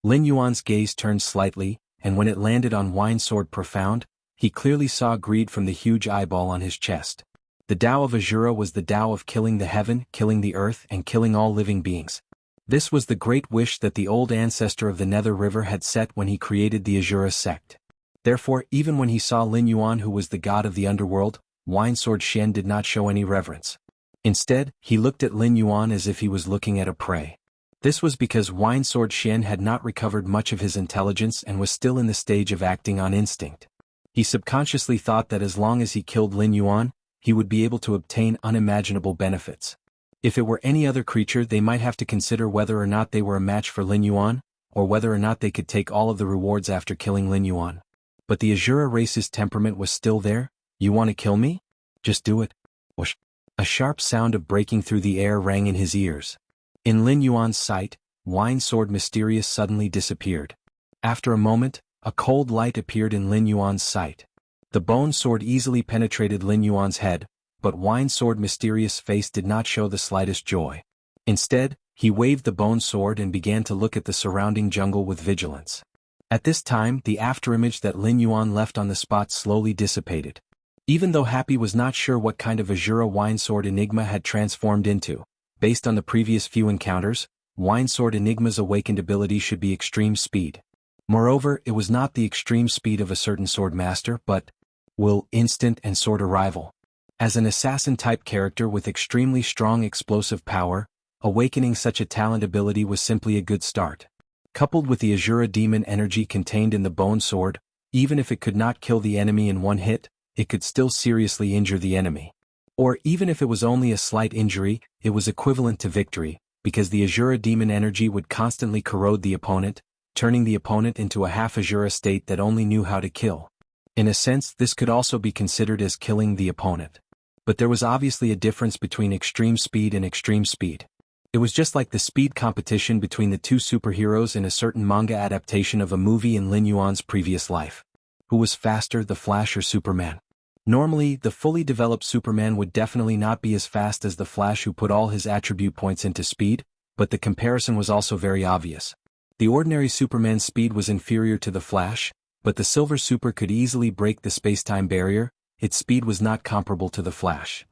Lin Yuan's gaze turned slightly, and when it landed on Wine Sword Profound, he clearly saw greed from the huge eyeball on his chest. The Tao of Azura was the Tao of killing the heaven, killing the earth, and killing all living beings. This was the great wish that the old ancestor of the Nether River had set when he created the Azura sect. Therefore, even when he saw Lin Yuan, who was the god of the underworld, Wine Sword Shen did not show any reverence. Instead, he looked at Lin Yuan as if he was looking at a prey. This was because Wine Sword Shen had not recovered much of his intelligence and was still in the stage of acting on instinct. He subconsciously thought that as long as he killed Lin Yuan, he would be able to obtain unimaginable benefits. If it were any other creature, they might have to consider whether or not they were a match for Lin Yuan, or whether or not they could take all of the rewards after killing Lin Yuan. But the Azura race's temperament was still there. "You want to kill me? Just do it." Whoosh. A sharp sound of breaking through the air rang in his ears. In Lin Yuan's sight, Wine Sword Mysterious suddenly disappeared. After a moment, a cold light appeared in Lin Yuan's sight. The bone sword easily penetrated Lin Yuan's head, but Wine Sword Mysterious' face did not show the slightest joy. Instead, he waved the bone sword and began to look at the surrounding jungle with vigilance. At this time, the afterimage that Lin Yuan left on the spot slowly dissipated. Even though Happy was not sure what kind of Azura Wine Sword Enigma had transformed into, based on the previous few encounters, Wine Sword Enigma's awakened ability should be extreme speed. Moreover, it was not the extreme speed of a certain sword master, but will, instant and sword arrival. As an assassin-type character with extremely strong explosive power, awakening such a talent ability was simply a good start. Coupled with the Azura demon energy contained in the bone sword, even if it could not kill the enemy in one hit, it could still seriously injure the enemy. Or even if it was only a slight injury, it was equivalent to victory, because the Azura demon energy would constantly corrode the opponent, turning the opponent into a half Azura state that only knew how to kill. In a sense, this could also be considered as killing the opponent. But there was obviously a difference between extreme speed and extreme speed. It was just like the speed competition between the two superheroes in a certain manga adaptation of a movie in Lin Yuan's previous life. Who was faster, the Flash or Superman? Normally, the fully developed Superman would definitely not be as fast as the Flash who put all his attribute points into speed, but the comparison was also very obvious. The ordinary Superman's speed was inferior to the Flash, but the Silver Super could easily break the space-time barrier. Its speed was not comparable to the Flash.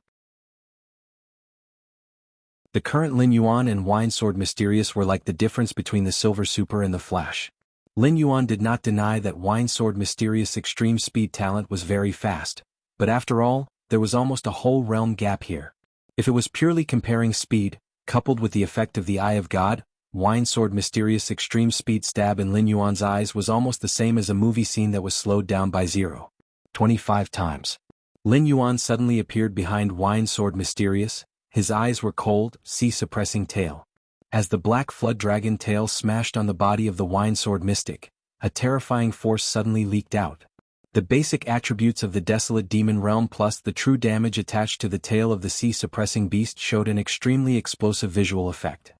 The current Lin Yuan and Wine Sword Mysterious were like the difference between the Silver Super and the Flash. Lin Yuan did not deny that Wine Sword Mysterious' extreme speed talent was very fast, but after all, there was almost a whole realm gap here. If it was purely comparing speed, coupled with the effect of the Eye of God, Wine Sword Mysterious' extreme speed stab in Lin Yuan's eyes was almost the same as a movie scene that was slowed down by 0.25 times. Lin Yuan suddenly appeared behind Wine Sword Mysterious. His eyes were cold, sea-suppressing tail. As the black flood dragon tail smashed on the body of the Wine Sword Mystic, a terrifying force suddenly leaked out. The basic attributes of the desolate demon realm plus the true damage attached to the tail of the sea-suppressing beast showed an extremely explosive visual effect.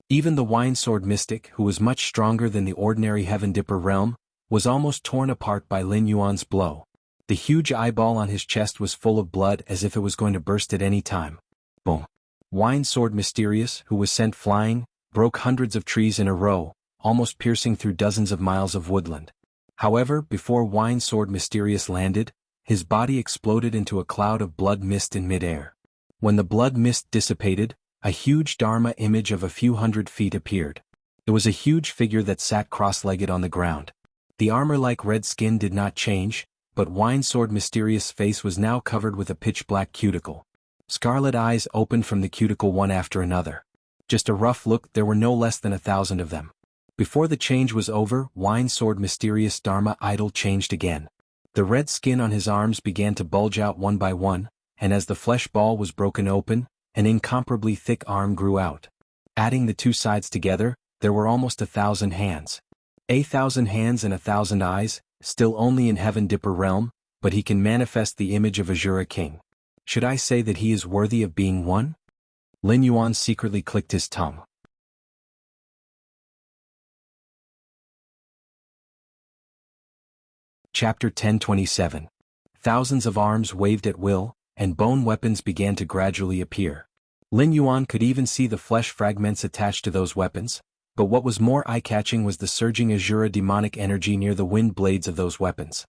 Even the Wine Sword Mystic, who was much stronger than the ordinary Heaven Dipper realm, was almost torn apart by Lin Yuan's blow. The huge eyeball on his chest was full of blood as if it was going to burst at any time. Boom. Wine Sword Mysterious, who was sent flying, broke hundreds of trees in a row, almost piercing through dozens of miles of woodland. However, before Wine Sword Mysterious landed, his body exploded into a cloud of blood mist in midair. When the blood mist dissipated, a huge Dharma image of a few hundred feet appeared. It was a huge figure that sat cross-legged on the ground. The armor-like red skin did not change, but Wine Sword Mysterious' face was now covered with a pitch-black cuticle. Scarlet eyes opened from the cuticle one after another. Just a rough look, there were no less than 1,000 of them. Before the change was over, Wine Sword Mysterious' Dharma idol changed again. The red skin on his arms began to bulge out one by one, and as the flesh ball was broken open, an incomparably thick arm grew out. Adding the two sides together, there were almost 1,000 hands. 1,000 hands and 1,000 eyes, still only in Heaven Dipper realm, but he can manifest the image of Azura King. Should I say that he is worthy of being one? Lin Yuan secretly clicked his tongue. Chapter 1027. Thousands of arms waved at will, and bone weapons began to gradually appear. Lin Yuan could even see the flesh fragments attached to those weapons, but what was more eye-catching was the surging Azura demonic energy near the wind blades of those weapons.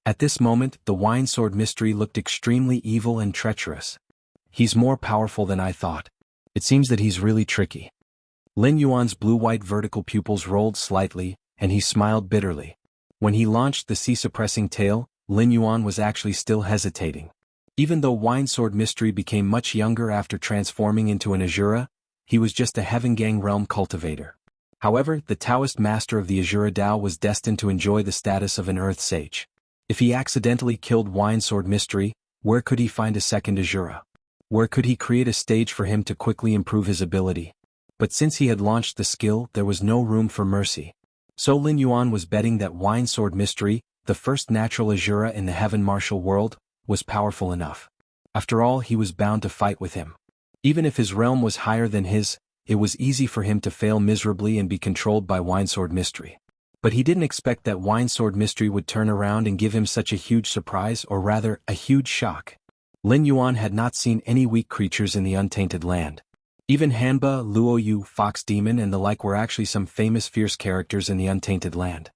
At this moment, the Wine Sword Mystery looked extremely evil and treacherous. He's more powerful than I thought. It seems that he's really tricky. Lin Yuan's blue-white vertical pupils rolled slightly, and he smiled bitterly. When he launched the sea-suppressing tail, Lin Yuan was actually still hesitating. Even though Wine Sword Mystery became much younger after transforming into an Azura, he was just a Heaven Gang realm cultivator. However, the Taoist master of the Azura Dao was destined to enjoy the status of an Earth Sage. If he accidentally killed Wine Sword Mystery, where could he find a second Azura? Where could he create a stage for him to quickly improve his ability? But since he had launched the skill, there was no room for mercy. So Lin Yuan was betting that Wine Sword Mystery, the first natural Azura in the Heaven Martial world, was powerful enough. After all, he was bound to fight with him. Even if his realm was higher than his, it was easy for him to fail miserably and be controlled by Wine Sword Mystery. But he didn't expect that Wine Sword Mystery would turn around and give him such a huge surprise, or rather, a huge shock. Lin Yuan had not seen any weak creatures in the Untainted Land. Even Hanba, Luoyu, Fox Demon and the like were actually some famous fierce characters in the Untainted Land.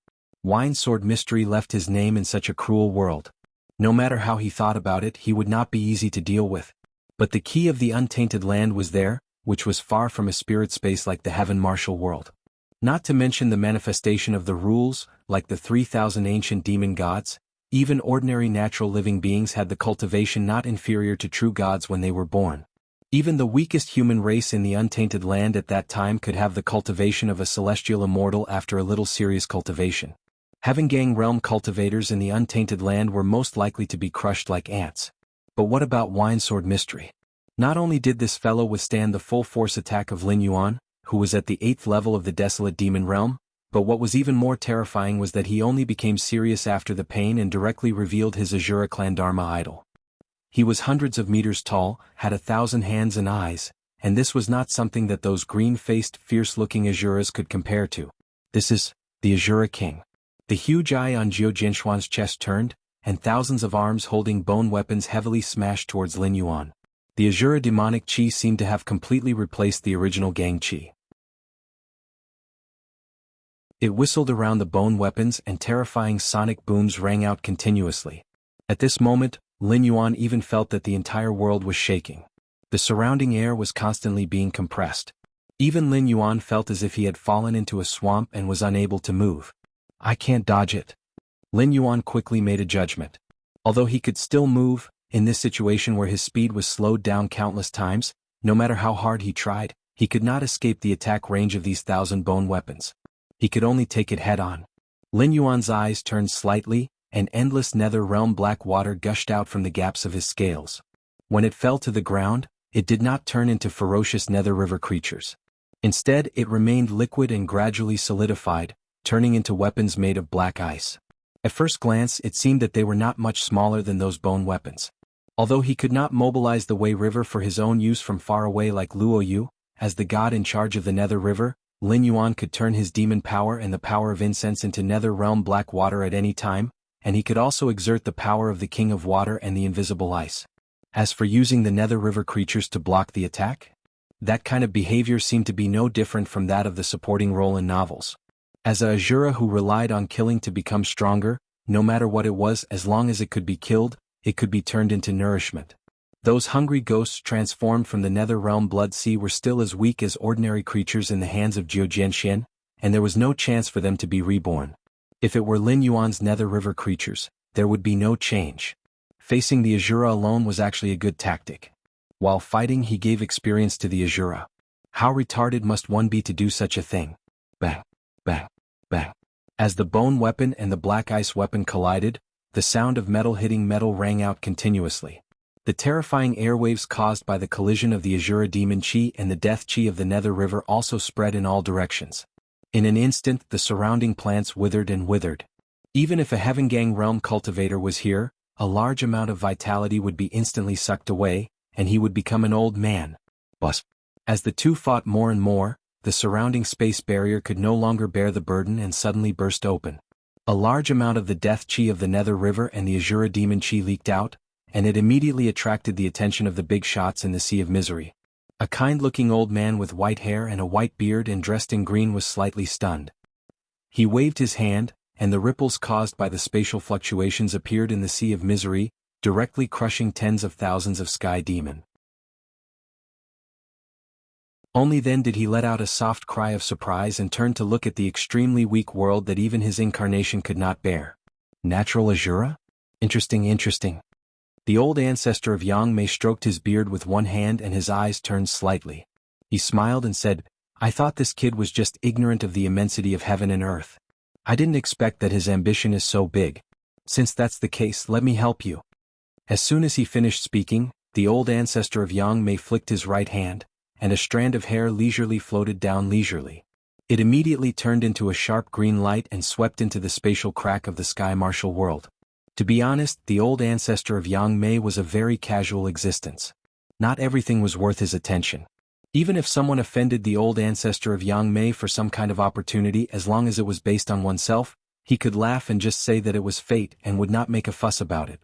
Wine Sword Mystery left his name in such a cruel world. No matter how he thought about it, he would not be easy to deal with. But the key of the Untainted Land was there, which was far from a spirit space like the Heaven Martial world. Not to mention the manifestation of the rules, like the 3,000 ancient demon gods. Even ordinary natural living beings had the cultivation not inferior to true gods when they were born. Even the weakest human race in the untainted land at that time could have the cultivation of a celestial immortal after a little serious cultivation. Having realm cultivators in the untainted land were most likely to be crushed like ants. But what about Winesword Mystery? Not only did this fellow withstand the full force attack of Lin Yuan, who was at the 8th level of the Desolate Demon Realm, but what was even more terrifying was that he only became serious after the pain and directly revealed his Azura clan Dharma idol. He was hundreds of meters tall, had 1,000 hands and eyes, and this was not something that those green-faced, fierce-looking Azuras could compare to. This is the Azura King. The huge eye on Jiao Jinshuan's chest turned, and thousands of arms holding bone weapons heavily smashed towards Lin Yuan. The Azura demonic chi seemed to have completely replaced the original gang chi. It whistled around the bone weapons and terrifying sonic booms rang out continuously. At this moment, Lin Yuan even felt that the entire world was shaking. The surrounding air was constantly being compressed. Even Lin Yuan felt as if he had fallen into a swamp and was unable to move. I can't dodge it. Lin Yuan quickly made a judgment. Although he could still move, in this situation where his speed was slowed down countless times, no matter how hard he tried, he could not escape the attack range of these 1,000 bone weapons. He could only take it head-on. Lin Yuan's eyes turned slightly, and endless nether realm black water gushed out from the gaps of his scales. When it fell to the ground, it did not turn into ferocious nether river creatures. Instead, it remained liquid and gradually solidified, turning into weapons made of black ice. At first glance, it seemed that they were not much smaller than those bone weapons. Although he could not mobilize the Wei River for his own use from far away like Luo Yu, as the god in charge of the Nether River, Lin Yuan could turn his demon power and the power of incense into nether realm black water at any time, and he could also exert the power of the King of Water and the Invisible Ice. As for using the Nether River creatures to block the attack, that kind of behavior seemed to be no different from that of the supporting role in novels. As a Azura who relied on killing to become stronger, no matter what it was, as long as it could be killed, it could be turned into nourishment. Those hungry ghosts transformed from the Nether Realm Blood Sea were still as weak as ordinary creatures in the hands of Jiao Jinshuan, and there was no chance for them to be reborn. If it were Lin Yuan's Nether River creatures, there would be no change. Facing the Azura alone was actually a good tactic. While fighting, he gave experience to the Azura. How retarded must one be to do such a thing? Bang, bang, bang. As the bone weapon and the black ice weapon collided, the sound of metal hitting metal rang out continuously. The terrifying airwaves caused by the collision of the Azura demon chi and the death chi of the Nether River also spread in all directions. In an instant, the surrounding plants withered and withered. Even if a Heavengang realm cultivator was here, a large amount of vitality would be instantly sucked away, and he would become an old man. Bust. As the two fought more and more, the surrounding space barrier could no longer bear the burden and suddenly burst open. A large amount of the death chi of the Nether River and the Azura demon chi leaked out, and it immediately attracted the attention of the big shots in the Sea of Misery. A kind-looking old man with white hair and a white beard and dressed in green was slightly stunned. He waved his hand, and the ripples caused by the spatial fluctuations appeared in the Sea of Misery, directly crushing tens of thousands of sky demon. Only then did he let out a soft cry of surprise and turn to look at the extremely weak world that even his incarnation could not bear. Natural Azura? Interesting. The old ancestor of Yang Mei stroked his beard with one hand and his eyes turned slightly. He smiled and said, I thought this kid was just ignorant of the immensity of heaven and earth. I didn't expect that his ambition is so big. Since that's the case, let me help you. As soon as he finished speaking, the old ancestor of Yang Mei flicked his right hand, and a strand of hair leisurely floated down leisurely. It immediately turned into a sharp green light and swept into the spatial crack of the sky martial world. To be honest, the old ancestor of Yang Mei was a very casual existence. Not everything was worth his attention. Even if someone offended the old ancestor of Yang Mei for some kind of opportunity, as long as it was based on oneself, he could laugh and just say that it was fate and would not make a fuss about it.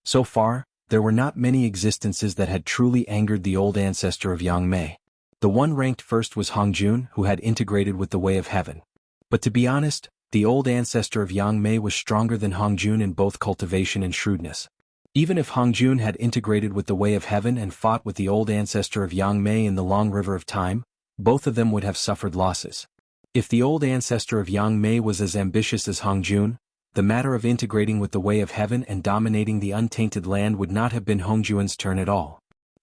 So far, there were not many existences that had truly angered the old ancestor of Yang Mei. The one ranked first was Hongjun, who had integrated with the Way of Heaven. But to be honest, the old ancestor of Yang Mei was stronger than Hongjun in both cultivation and shrewdness. Even if Hongjun had integrated with the Way of Heaven and fought with the old ancestor of Yang Mei in the Long River of Time, both of them would have suffered losses. If the old ancestor of Yang Mei was as ambitious as Hongjun, the matter of integrating with the Way of Heaven and dominating the untainted land would not have been Hongjun's turn at all.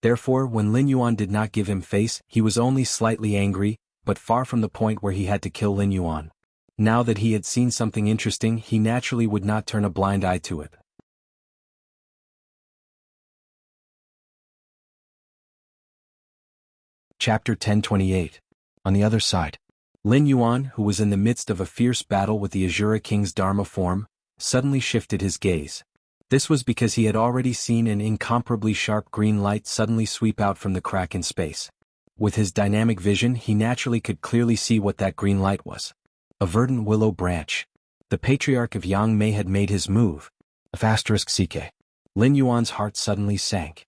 Therefore, when Lin Yuan did not give him face, he was only slightly angry, but far from the point where he had to kill Lin Yuan. Now that he had seen something interesting, he naturally would not turn a blind eye to it. Chapter 1028. On the other side. Lin Yuan, who was in the midst of a fierce battle with the Azura King's Dharma form, suddenly shifted his gaze. This was because he had already seen an incomparably sharp green light suddenly sweep out from the crack in space. With his dynamic vision, he naturally could clearly see what that green light was. A verdant willow branch. The Patriarch of Jianghu had made his move. *CK. Lin Yuan's heart suddenly sank.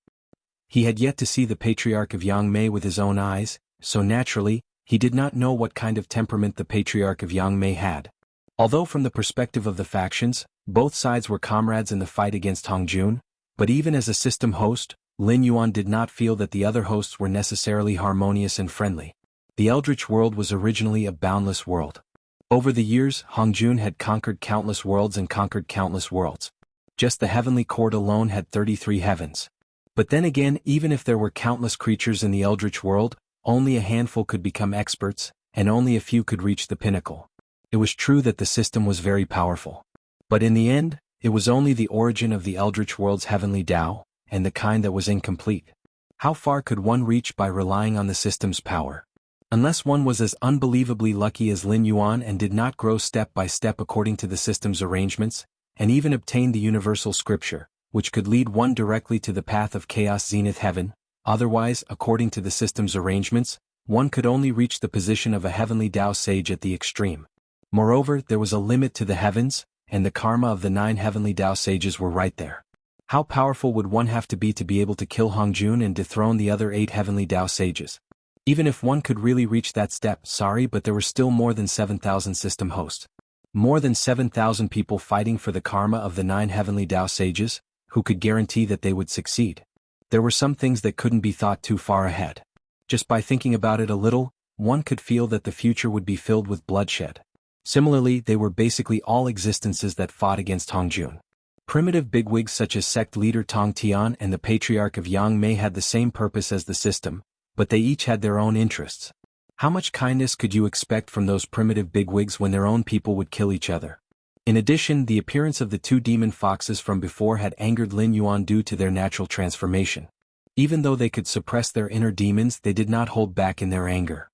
He had yet to see the Patriarch of Jianghu with his own eyes, so naturally, he did not know what kind of temperament the Patriarch of Jianghu had. Although from the perspective of the factions, both sides were comrades in the fight against Hongjun, but even as a system host, Lin Yuan did not feel that the other hosts were necessarily harmonious and friendly. The Eldritch world was originally a boundless world. Over the years, Hongjun had conquered countless worlds and conquered countless worlds. Just the heavenly court alone had 33 heavens. But then again, even if there were countless creatures in the Eldritch world, only a handful could become experts, and only a few could reach the pinnacle. It was true that the system was very powerful. But in the end, it was only the origin of the Eldritch world's heavenly Tao, and the kind that was incomplete. How far could one reach by relying on the system's power? Unless one was as unbelievably lucky as Lin Yuan and did not grow step by step according to the system's arrangements, and even obtain the universal scripture, which could lead one directly to the path of chaos zenith heaven. Otherwise, according to the system's arrangements, one could only reach the position of a heavenly Tao sage at the extreme. Moreover, there was a limit to the heavens, and the karma of the 9 heavenly Tao sages were right there. How powerful would one have to be able to kill Hongjun and dethrone the other 8 heavenly Tao sages? Even if one could really reach that step, but there were still more than 7,000 system hosts. More than 7,000 people fighting for the karma of the 9 heavenly Tao sages, who could guarantee that they would succeed. There were some things that couldn't be thought too far ahead. Just by thinking about it a little, one could feel that the future would be filled with bloodshed. Similarly, they were basically all existences that fought against Hongjun. Primitive bigwigs such as sect leader Tong Tian and the Patriarch of Jianghu had the same purpose as the system, but they each had their own interests. How much kindness could you expect from those primitive bigwigs when their own people would kill each other? In addition, the appearance of the 2 demon foxes from before had angered Lin Yuan due to their natural transformation. Even though they could suppress their inner demons, they did not hold back in their anger.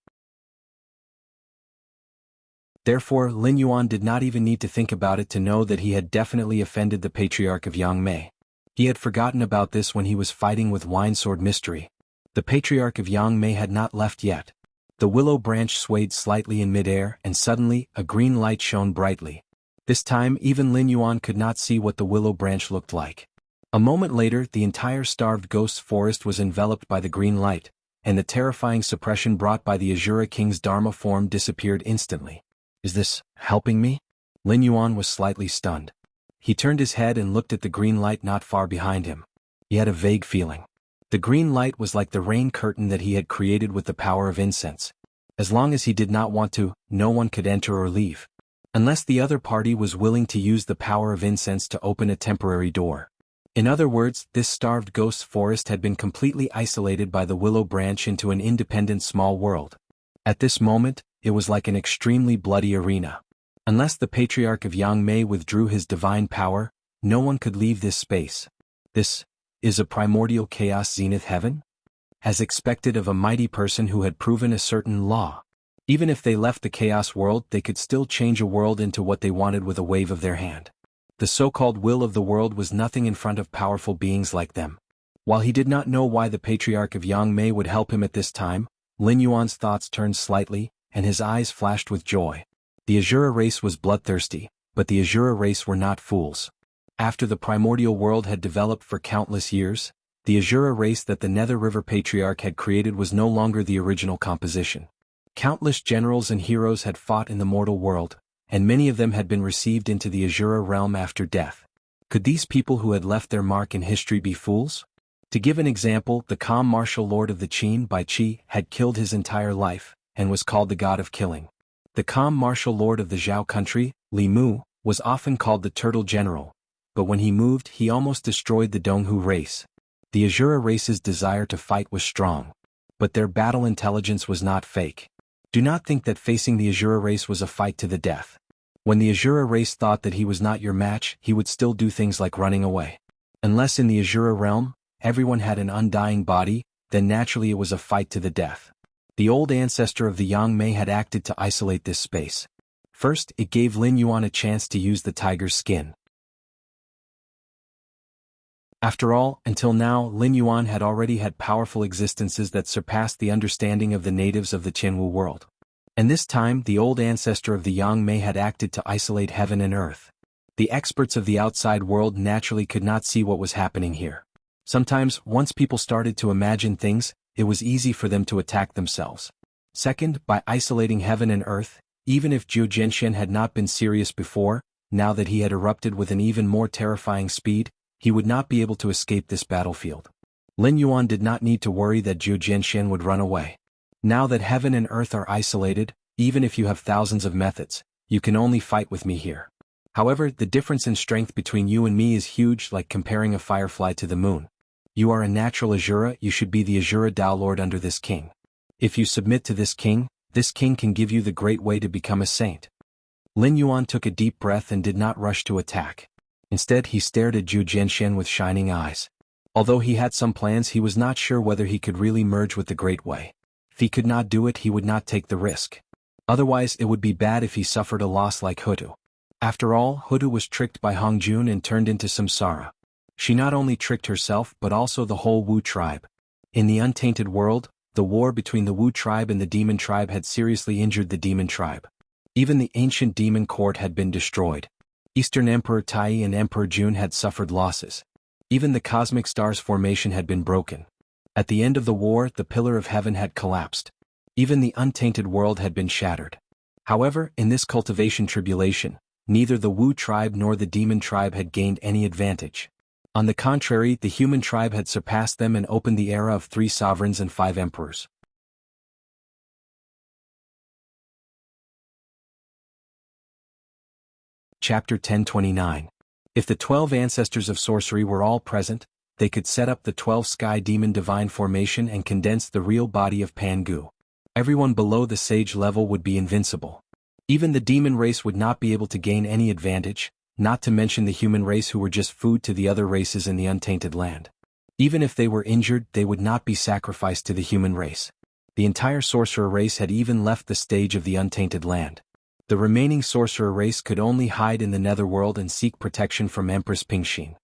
Therefore, Lin Yuan did not even need to think about it to know that he had definitely offended the Patriarch of Jianghu. He had forgotten about this when he was fighting with Winesword Mystery. The Patriarch of Jianghu had not left yet. The willow branch swayed slightly in midair, and suddenly, a green light shone brightly. This time, even Lin Yuan could not see what the willow branch looked like. A moment later, the entire starved ghosts forest was enveloped by the green light, and the terrifying suppression brought by the Azura King's Dharma form disappeared instantly. Is this helping me? Lin Yuan was slightly stunned. He turned his head and looked at the green light not far behind him. He had a vague feeling. The green light was like the rain curtain that he had created with the power of incense. As long as he did not want to, no one could enter or leave. Unless the other party was willing to use the power of incense to open a temporary door. In other words, this starved ghosts forest had been completely isolated by the willow branch into an independent small world. At this moment, it was like an extremely bloody arena. Unless the Patriarch of Jianghu withdrew his divine power, no one could leave this space. This is a primordial chaos zenith heaven? As expected of a mighty person who had proven a certain law. Even if they left the chaos world, they could still change a world into what they wanted with a wave of their hand. The so-called will of the world was nothing in front of powerful beings like them. While he did not know why the Patriarch of Jianghu would help him at this time, Lin Yuan's thoughts turned slightly, and his eyes flashed with joy. The Azura race was bloodthirsty, but the Azura race were not fools. After the primordial world had developed for countless years, the Azura race that the Nether River Patriarch had created was no longer the original composition. Countless generals and heroes had fought in the mortal world, and many of them had been received into the Azura realm after death. Could these people who had left their mark in history be fools? To give an example, the calm martial lord of the Qin by Qi had killed his entire life, and was called the god of killing. The calm martial lord of the Zhao country, Li Mu, was often called the turtle general, but when he moved he almost destroyed the Donghu race. The Azura race's desire to fight was strong. But their battle intelligence was not fake. Do not think that facing the Azura race was a fight to the death. When the Azura race thought that he was not your match, he would still do things like running away. Unless in the Azura realm, everyone had an undying body, then naturally it was a fight to the death. The old ancestor of the Yangmei had acted to isolate this space. First, it gave Lin Yuan a chance to use the tiger's skin. After all, until now, Lin Yuan had already had powerful existences that surpassed the understanding of the natives of the Jianghu world. And this time, the old ancestor of the Yangmei had acted to isolate heaven and earth. The experts of the outside world naturally could not see what was happening here. Sometimes, once people started to imagine things, it was easy for them to attack themselves. Second, by isolating heaven and earth, even if Zhou Jianxian had not been serious before, now that he had erupted with an even more terrifying speed, he would not be able to escape this battlefield. Lin Yuan did not need to worry that Zhou Jianxian would run away. Now that heaven and earth are isolated, even if you have thousands of methods, you can only fight with me here. However, the difference in strength between you and me is huge, like comparing a firefly to the moon. You are a natural Azura, you should be the Azura Dao Lord under this king. If you submit to this king can give you the great way to become a saint. Lin Yuan took a deep breath and did not rush to attack. Instead, he stared at Zhou Jianxian with shining eyes. Although he had some plans, he was not sure whether he could really merge with the Great Way. If he could not do it, he would not take the risk. Otherwise, it would be bad if he suffered a loss like Hutu. After all, Hutu was tricked by Hongjun and turned into Samsara. She not only tricked herself but also the whole Wu tribe. In the untainted world, the war between the Wu tribe and the demon tribe had seriously injured the demon tribe. Even the ancient demon court had been destroyed. Eastern Emperor Tai and Emperor Jun had suffered losses. Even the cosmic stars formation had been broken. At the end of the war, the pillar of heaven had collapsed. Even the untainted world had been shattered. However, in this cultivation tribulation, neither the Wu tribe nor the demon tribe had gained any advantage. On the contrary, the human tribe had surpassed them and opened the era of 3 sovereigns and 5 emperors. Chapter 1029. If the 12 ancestors of sorcery were all present, they could set up the 12 sky demon divine formation and condense the real body of Pangu. Everyone below the sage level would be invincible. Even the demon race would not be able to gain any advantage, not to mention the human race who were just food to the other races in the untainted land. Even if they were injured, they would not be sacrificed to the human race. The entire sorcerer race had even left the stage of the untainted land. The remaining sorcerer race could only hide in the netherworld and seek protection from Empress Pingxin.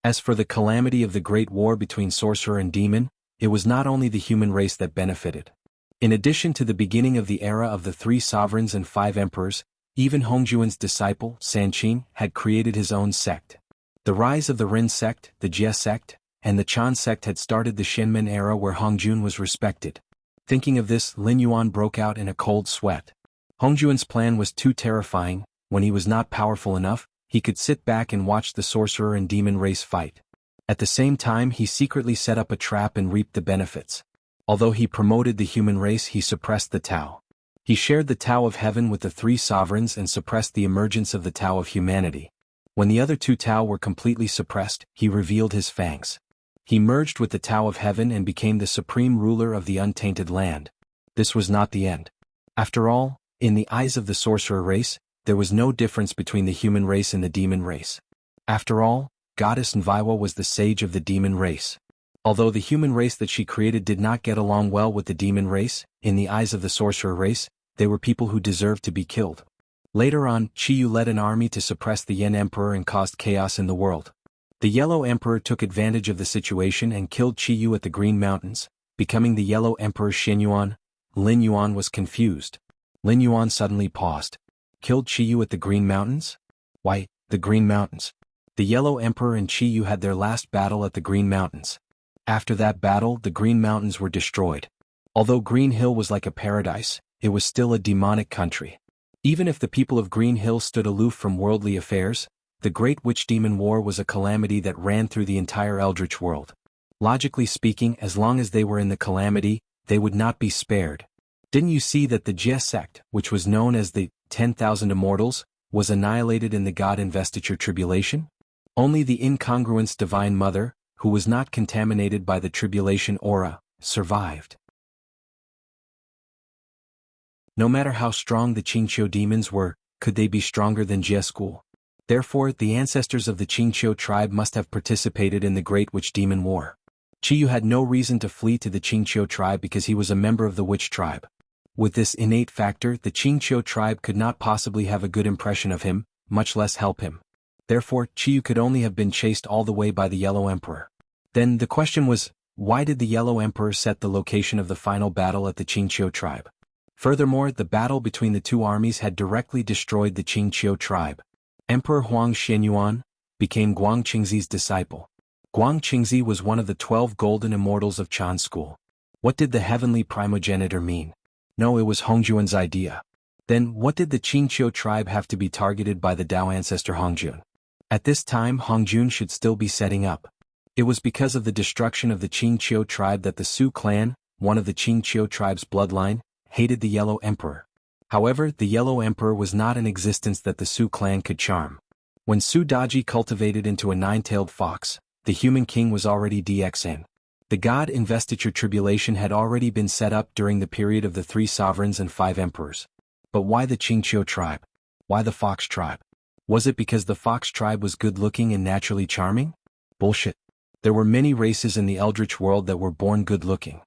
As for the calamity of the great war between sorcerer and demon, it was not only the human race that benefited. In addition to the beginning of the era of the 3 sovereigns and 5 emperors, even Hongjuan's disciple, Sanqin, had created his own sect. The rise of the Rin sect, the Jie sect, and the Chan sect had started the Shenmen era where Hongjun was respected. Thinking of this, Lin Yuan broke out in a cold sweat. Hongjuan's plan was too terrifying. When he was not powerful enough, he could sit back and watch the sorcerer and demon race fight. At the same time, he secretly set up a trap and reaped the benefits. Although he promoted the human race, he suppressed the Tao. He shared the Tao of heaven with the 3 sovereigns and suppressed the emergence of the Tao of humanity. When the other 2 Tao were completely suppressed, he revealed his fangs. He merged with the Tao of heaven and became the supreme ruler of the untainted land. This was not the end. After all, in the eyes of the sorcerer race, there was no difference between the human race and the demon race. After all, Goddess Nviwa was the sage of the demon race. Although the human race that she created did not get along well with the demon race, in the eyes of the sorcerer race, they were people who deserved to be killed. Later on, Qiyu led an army to suppress the Yen Emperor and caused chaos in the world. The Yellow Emperor took advantage of the situation and killed Qiyu at the Green Mountains, becoming the Yellow Emperor Xinyuan. Lin Yuan was confused. Lin Yuan suddenly paused. Killed Qiyu at the Green Mountains? Why, the Green Mountains. The Yellow Emperor and Qiyu had their last battle at the Green Mountains. After that battle, the Green Mountains were destroyed. Although Green Hill was like a paradise, it was still a demonic country. Even if the people of Green Hill stood aloof from worldly affairs, the Great Witch-Demon War was a calamity that ran through the entire Eldritch world. Logically speaking, as long as they were in the calamity, they would not be spared. Didn't you see that the Jie sect, which was known as the 10,000 Immortals, was annihilated in the God Investiture Tribulation? Only the Incongruence Divine Mother, who was not contaminated by the tribulation aura, survived. No matter how strong the Qingqiu demons were, could they be stronger than Jianghu? Therefore, the ancestors of the Qingqiu tribe must have participated in the Great Witch Demon War. Qiyu had no reason to flee to the Qingqiu tribe because he was a member of the Witch tribe. With this innate factor, the Qingqiu tribe could not possibly have a good impression of him, much less help him. Therefore, Qiyu could only have been chased all the way by the Yellow Emperor. Then the question was, why did the Yellow Emperor set the location of the final battle at the Qingqiu tribe? Furthermore, the battle between the two armies had directly destroyed the Qingqiu tribe. Emperor Huang Xianyuan became Guang Qingzi's disciple. Guang Qingzi was one of the 12 golden immortals of Chan school. What did the heavenly primogenitor mean? No, it was Hongjuan's idea. Then, what did the Qingqiu tribe have to be targeted by the Dao ancestor Hongjun? At this time, Hongjun should still be setting up. It was because of the destruction of the Qingqiu tribe that the Su clan, one of the Qingqiu tribe's bloodline, hated the Yellow Emperor. However, the Yellow Emperor was not an existence that the Su clan could charm. When Su Daji cultivated into a nine-tailed fox, the human king was already DXN. The god investiture tribulation had already been set up during the period of the 3 sovereigns and 5 emperors. But why the Qingqiu tribe? Why the fox tribe? Was it because the fox tribe was good-looking and naturally charming? Bullshit. There were many races in the eldritch world that were born good-looking.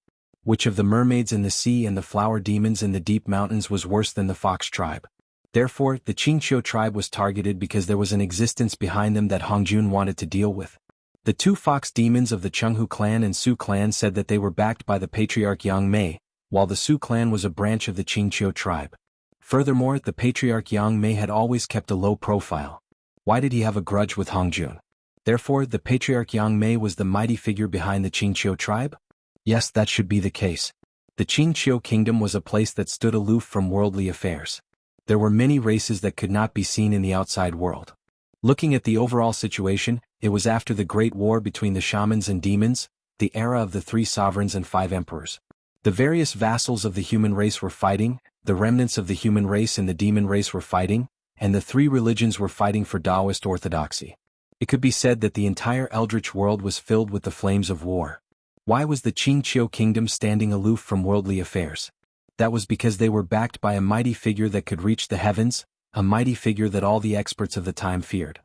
Which of the mermaids in the sea and the flower demons in the deep mountains was worse than the fox tribe? Therefore, the Qingqiu tribe was targeted because there was an existence behind them that Hongjun wanted to deal with. The 2 fox demons of the Jianghu clan and Su clan said that they were backed by the patriarch Yang Mei, while the Su clan was a branch of the Qingqiu tribe. Furthermore, the patriarch Yang Mei had always kept a low profile. Why did he have a grudge with Hongjun? Therefore, the patriarch Yang Mei was the mighty figure behind the Qingqiu tribe? Yes, that should be the case. The Qingqiu kingdom was a place that stood aloof from worldly affairs. There were many races that could not be seen in the outside world. Looking at the overall situation, it was after the Great War between the shamans and demons, the era of the 3 sovereigns and 5 emperors. The various vassals of the human race were fighting, the remnants of the human race and the demon race were fighting, and the 3 religions were fighting for Taoist orthodoxy. It could be said that the entire eldritch world was filled with the flames of war. Why was the Qingqiu kingdom standing aloof from worldly affairs? That was because they were backed by a mighty figure that could reach the heavens, a mighty figure that all the experts of the time feared.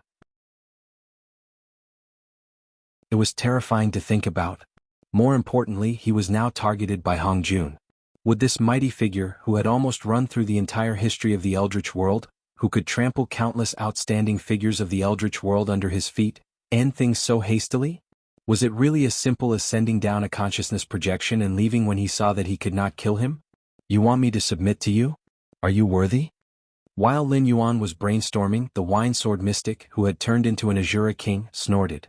It was terrifying to think about. More importantly, he was now targeted by Hongjun. Would this mighty figure, who had almost run through the entire history of the eldritch world, who could trample countless outstanding figures of the eldritch world under his feet, end things so hastily? Was it really as simple as sending down a consciousness projection and leaving when he saw that he could not kill him? You want me to submit to you? Are you worthy? While Lin Yuan was brainstorming, the wine sword mystic, who had turned into an Azura king, snorted.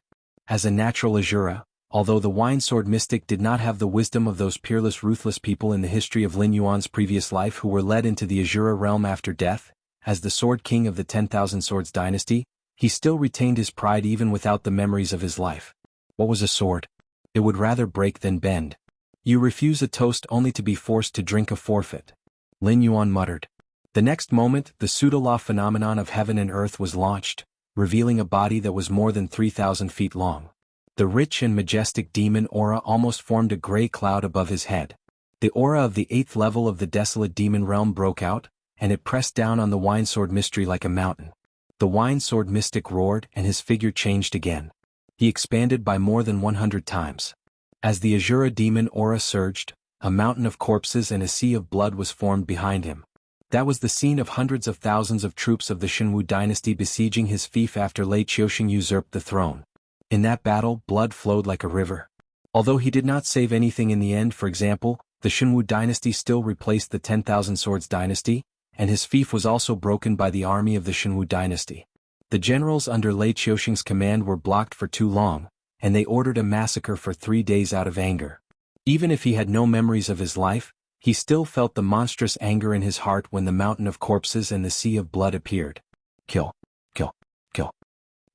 As a natural Azura, although the wine sword mystic did not have the wisdom of those peerless ruthless people in the history of Lin Yuan's previous life who were led into the Azura realm after death, as the sword king of the 10,000 Swords dynasty, he still retained his pride even without the memories of his life. What was a sword? It would rather break than bend. You refuse a toast only to be forced to drink a forfeit. Lin Yuan muttered. The next moment, the pseudo-law phenomenon of heaven and earth was launched, revealing a body that was more than 3,000 feet long. The rich and majestic demon aura almost formed a gray cloud above his head. The aura of the 8th level of the desolate demon realm broke out, and it pressed down on the wine sword mystery like a mountain. The wine sword mystic roared and his figure changed again. He expanded by more than 100 times. As the Azura demon aura surged, a mountain of corpses and a sea of blood was formed behind him. That was the scene of hundreds of thousands of troops of the Shenwu dynasty besieging his fief after Lei Qiusheng usurped the throne. In that battle, blood flowed like a river. Although he did not save anything in the end, for example, the Shenwu dynasty still replaced the 10,000 Swords dynasty, and his fief was also broken by the army of the Shenwu dynasty. The generals under Lei Qiusheng's command were blocked for too long, and they ordered a massacre for 3 days out of anger. Even if he had no memories of his life, he still felt the monstrous anger in his heart when the mountain of corpses and the sea of blood appeared. Kill, kill, kill.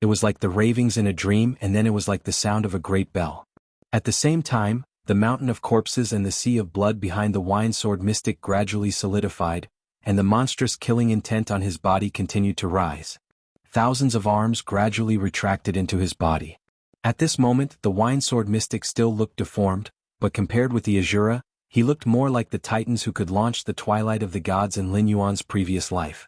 It was like the ravings in a dream, and then it was like the sound of a great bell. At the same time, the mountain of corpses and the sea of blood behind the wine sword mystic gradually solidified, and the monstrous killing intent on his body continued to rise. Thousands of arms gradually retracted into his body. At this moment, the Wine-Sword mystic still looked deformed, but compared with the Azura, he looked more like the titans who could launch the Twilight of the Gods in Lin Yuan's previous life.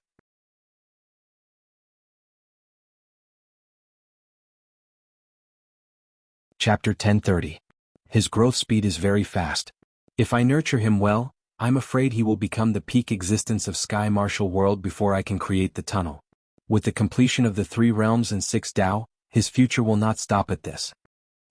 Chapter 1030. His growth speed is very fast. If I nurture him well, I'm afraid he will become the peak existence of Sky Martial World before I can create the tunnel. With the completion of the 3 realms and 6 Dao, his future will not stop at this.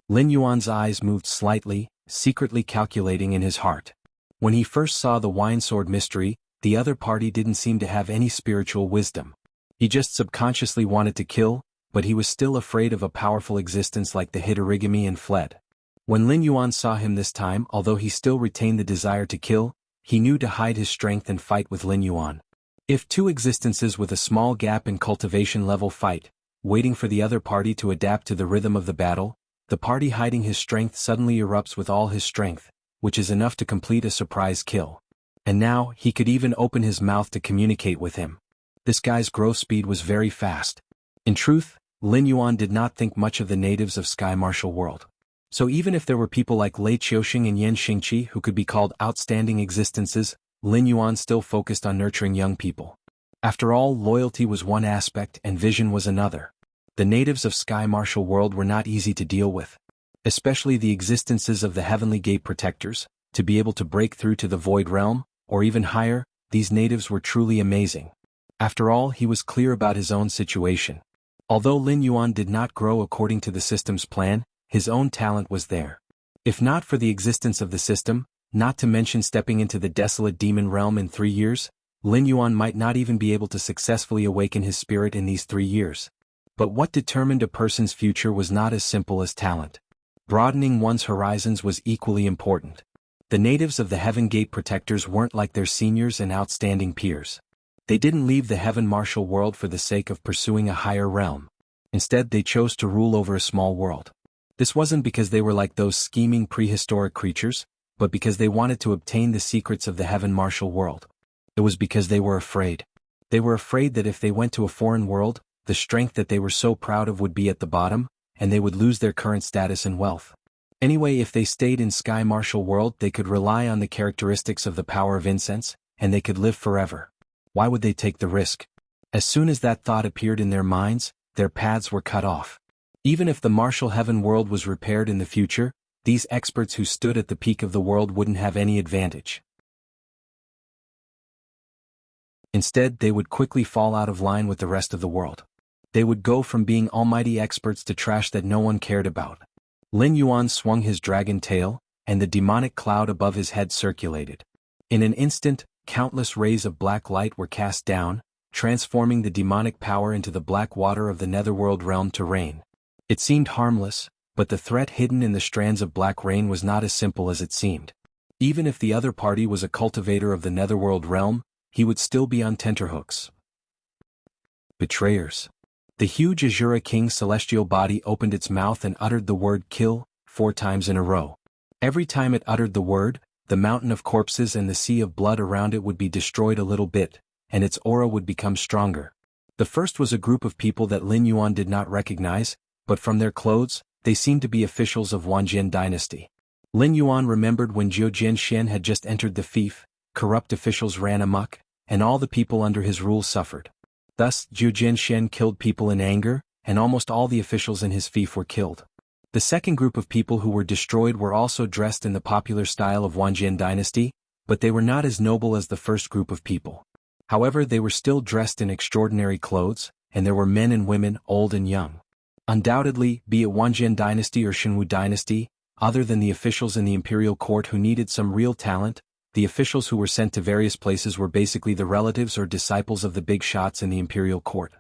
Lin Yuan's eyes moved slightly, secretly calculating in his heart. When he first saw the Wine-Sword mystery, the other party didn't seem to have any spiritual wisdom. He just subconsciously wanted to kill, but he was still afraid of a powerful existence like the Hitorigami and fled. When Lin Yuan saw him this time, although he still retained the desire to kill, he knew to hide his strength and fight with Lin Yuan. If 2 existences with a small gap in cultivation level fight, waiting for the other party to adapt to the rhythm of the battle, the party hiding his strength suddenly erupts with all his strength, which is enough to complete a surprise kill. And now, he could even open his mouth to communicate with him. This guy's growth speed was very fast. In truth, Lin Yuan did not think much of the natives of Sky Martial World. So even if there were people like Lei Qiuxing and Yan Xingqi who could be called outstanding existences, Lin Yuan still focused on nurturing young people. After all, loyalty was one aspect and vision was another. The natives of Sky Martial World were not easy to deal with. Especially the existences of the Heavenly Gate Protectors, to be able to break through to the Void Realm, or even higher, these natives were truly amazing. After all, he was clear about his own situation. Although Lin Yuan did not grow according to the system's plan, his own talent was there. If not for the existence of the system, not to mention stepping into the desolate demon realm in 3 years, Lin Yuan might not even be able to successfully awaken his spirit in these 3 years. But what determined a person's future was not as simple as talent. Broadening one's horizons was equally important. The natives of the Heaven Gate Protectors weren't like their seniors and outstanding peers. They didn't leave the Heaven Martial World for the sake of pursuing a higher realm. Instead, they chose to rule over a small world. This wasn't because they were like those scheming prehistoric creatures, but because they wanted to obtain the secrets of the Heaven Martial World. It was because they were afraid. They were afraid that if they went to a foreign world, the strength that they were so proud of would be at the bottom, and they would lose their current status and wealth. Anyway, if they stayed in Sky Martial World, they could rely on the characteristics of the power of incense, and they could live forever. Why would they take the risk? As soon as that thought appeared in their minds, their paths were cut off. Even if the martial heaven world was repaired in the future, these experts who stood at the peak of the world wouldn't have any advantage. Instead, they would quickly fall out of line with the rest of the world. They would go from being almighty experts to trash that no one cared about. Lin Yuan swung his dragon tail, and the demonic cloud above his head circulated. In an instant, countless rays of black light were cast down, transforming the demonic power into the black water of the netherworld realm to rain. It seemed harmless, but the threat hidden in the strands of black rain was not as simple as it seemed. Even if the other party was a cultivator of the netherworld realm, he would still be on tenterhooks. Betrayers. The huge Azura King's celestial body opened its mouth and uttered the word kill 4 times in a row. Every time it uttered the word, the mountain of corpses and the sea of blood around it would be destroyed a little bit, and its aura would become stronger. The first was a group of people that Lin Yuan did not recognize, but from their clothes, they seemed to be officials of Wanjian dynasty. Lin Yuan remembered when Zhou Jianxian had just entered the fief, corrupt officials ran amok, and all the people under his rule suffered. Thus, Zhou Jianxian killed people in anger, and almost all the officials in his fief were killed. The second group of people who were destroyed were also dressed in the popular style of Wanjian dynasty, but they were not as noble as the first group of people. However, they were still dressed in extraordinary clothes, and there were men and women, old and young. Undoubtedly, be it Wanjian dynasty or Shenwu dynasty, other than the officials in the imperial court who needed some real talent, the officials who were sent to various places were basically the relatives or disciples of the big shots in the imperial court.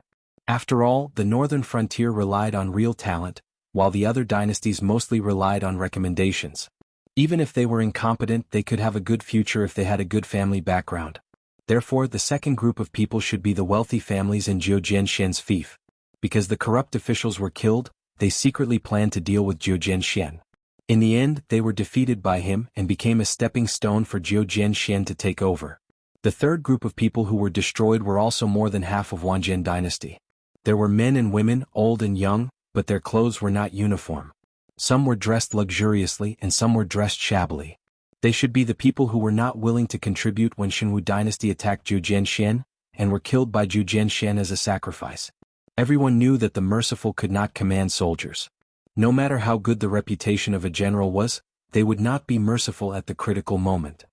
After all, the northern frontier relied on real talent, while the other dynasties mostly relied on recommendations. Even if they were incompetent, they could have a good future if they had a good family background. Therefore, the second group of people should be the wealthy families in Zhou Jianxian's fief. Because the corrupt officials were killed, they secretly planned to deal with Zhou Jianxian. In the end, they were defeated by him and became a stepping stone for Zhou Jianxian to take over. The third group of people who were destroyed were also more than half of Wanjian dynasty. There were men and women, old and young, but their clothes were not uniform. Some were dressed luxuriously and some were dressed shabbily. They should be the people who were not willing to contribute when Xinwu dynasty attacked Zhu Jianxian, and were killed by Zhu Jianxian as a sacrifice. Everyone knew that the merciful could not command soldiers. No matter how good the reputation of a general was, they would not be merciful at the critical moment.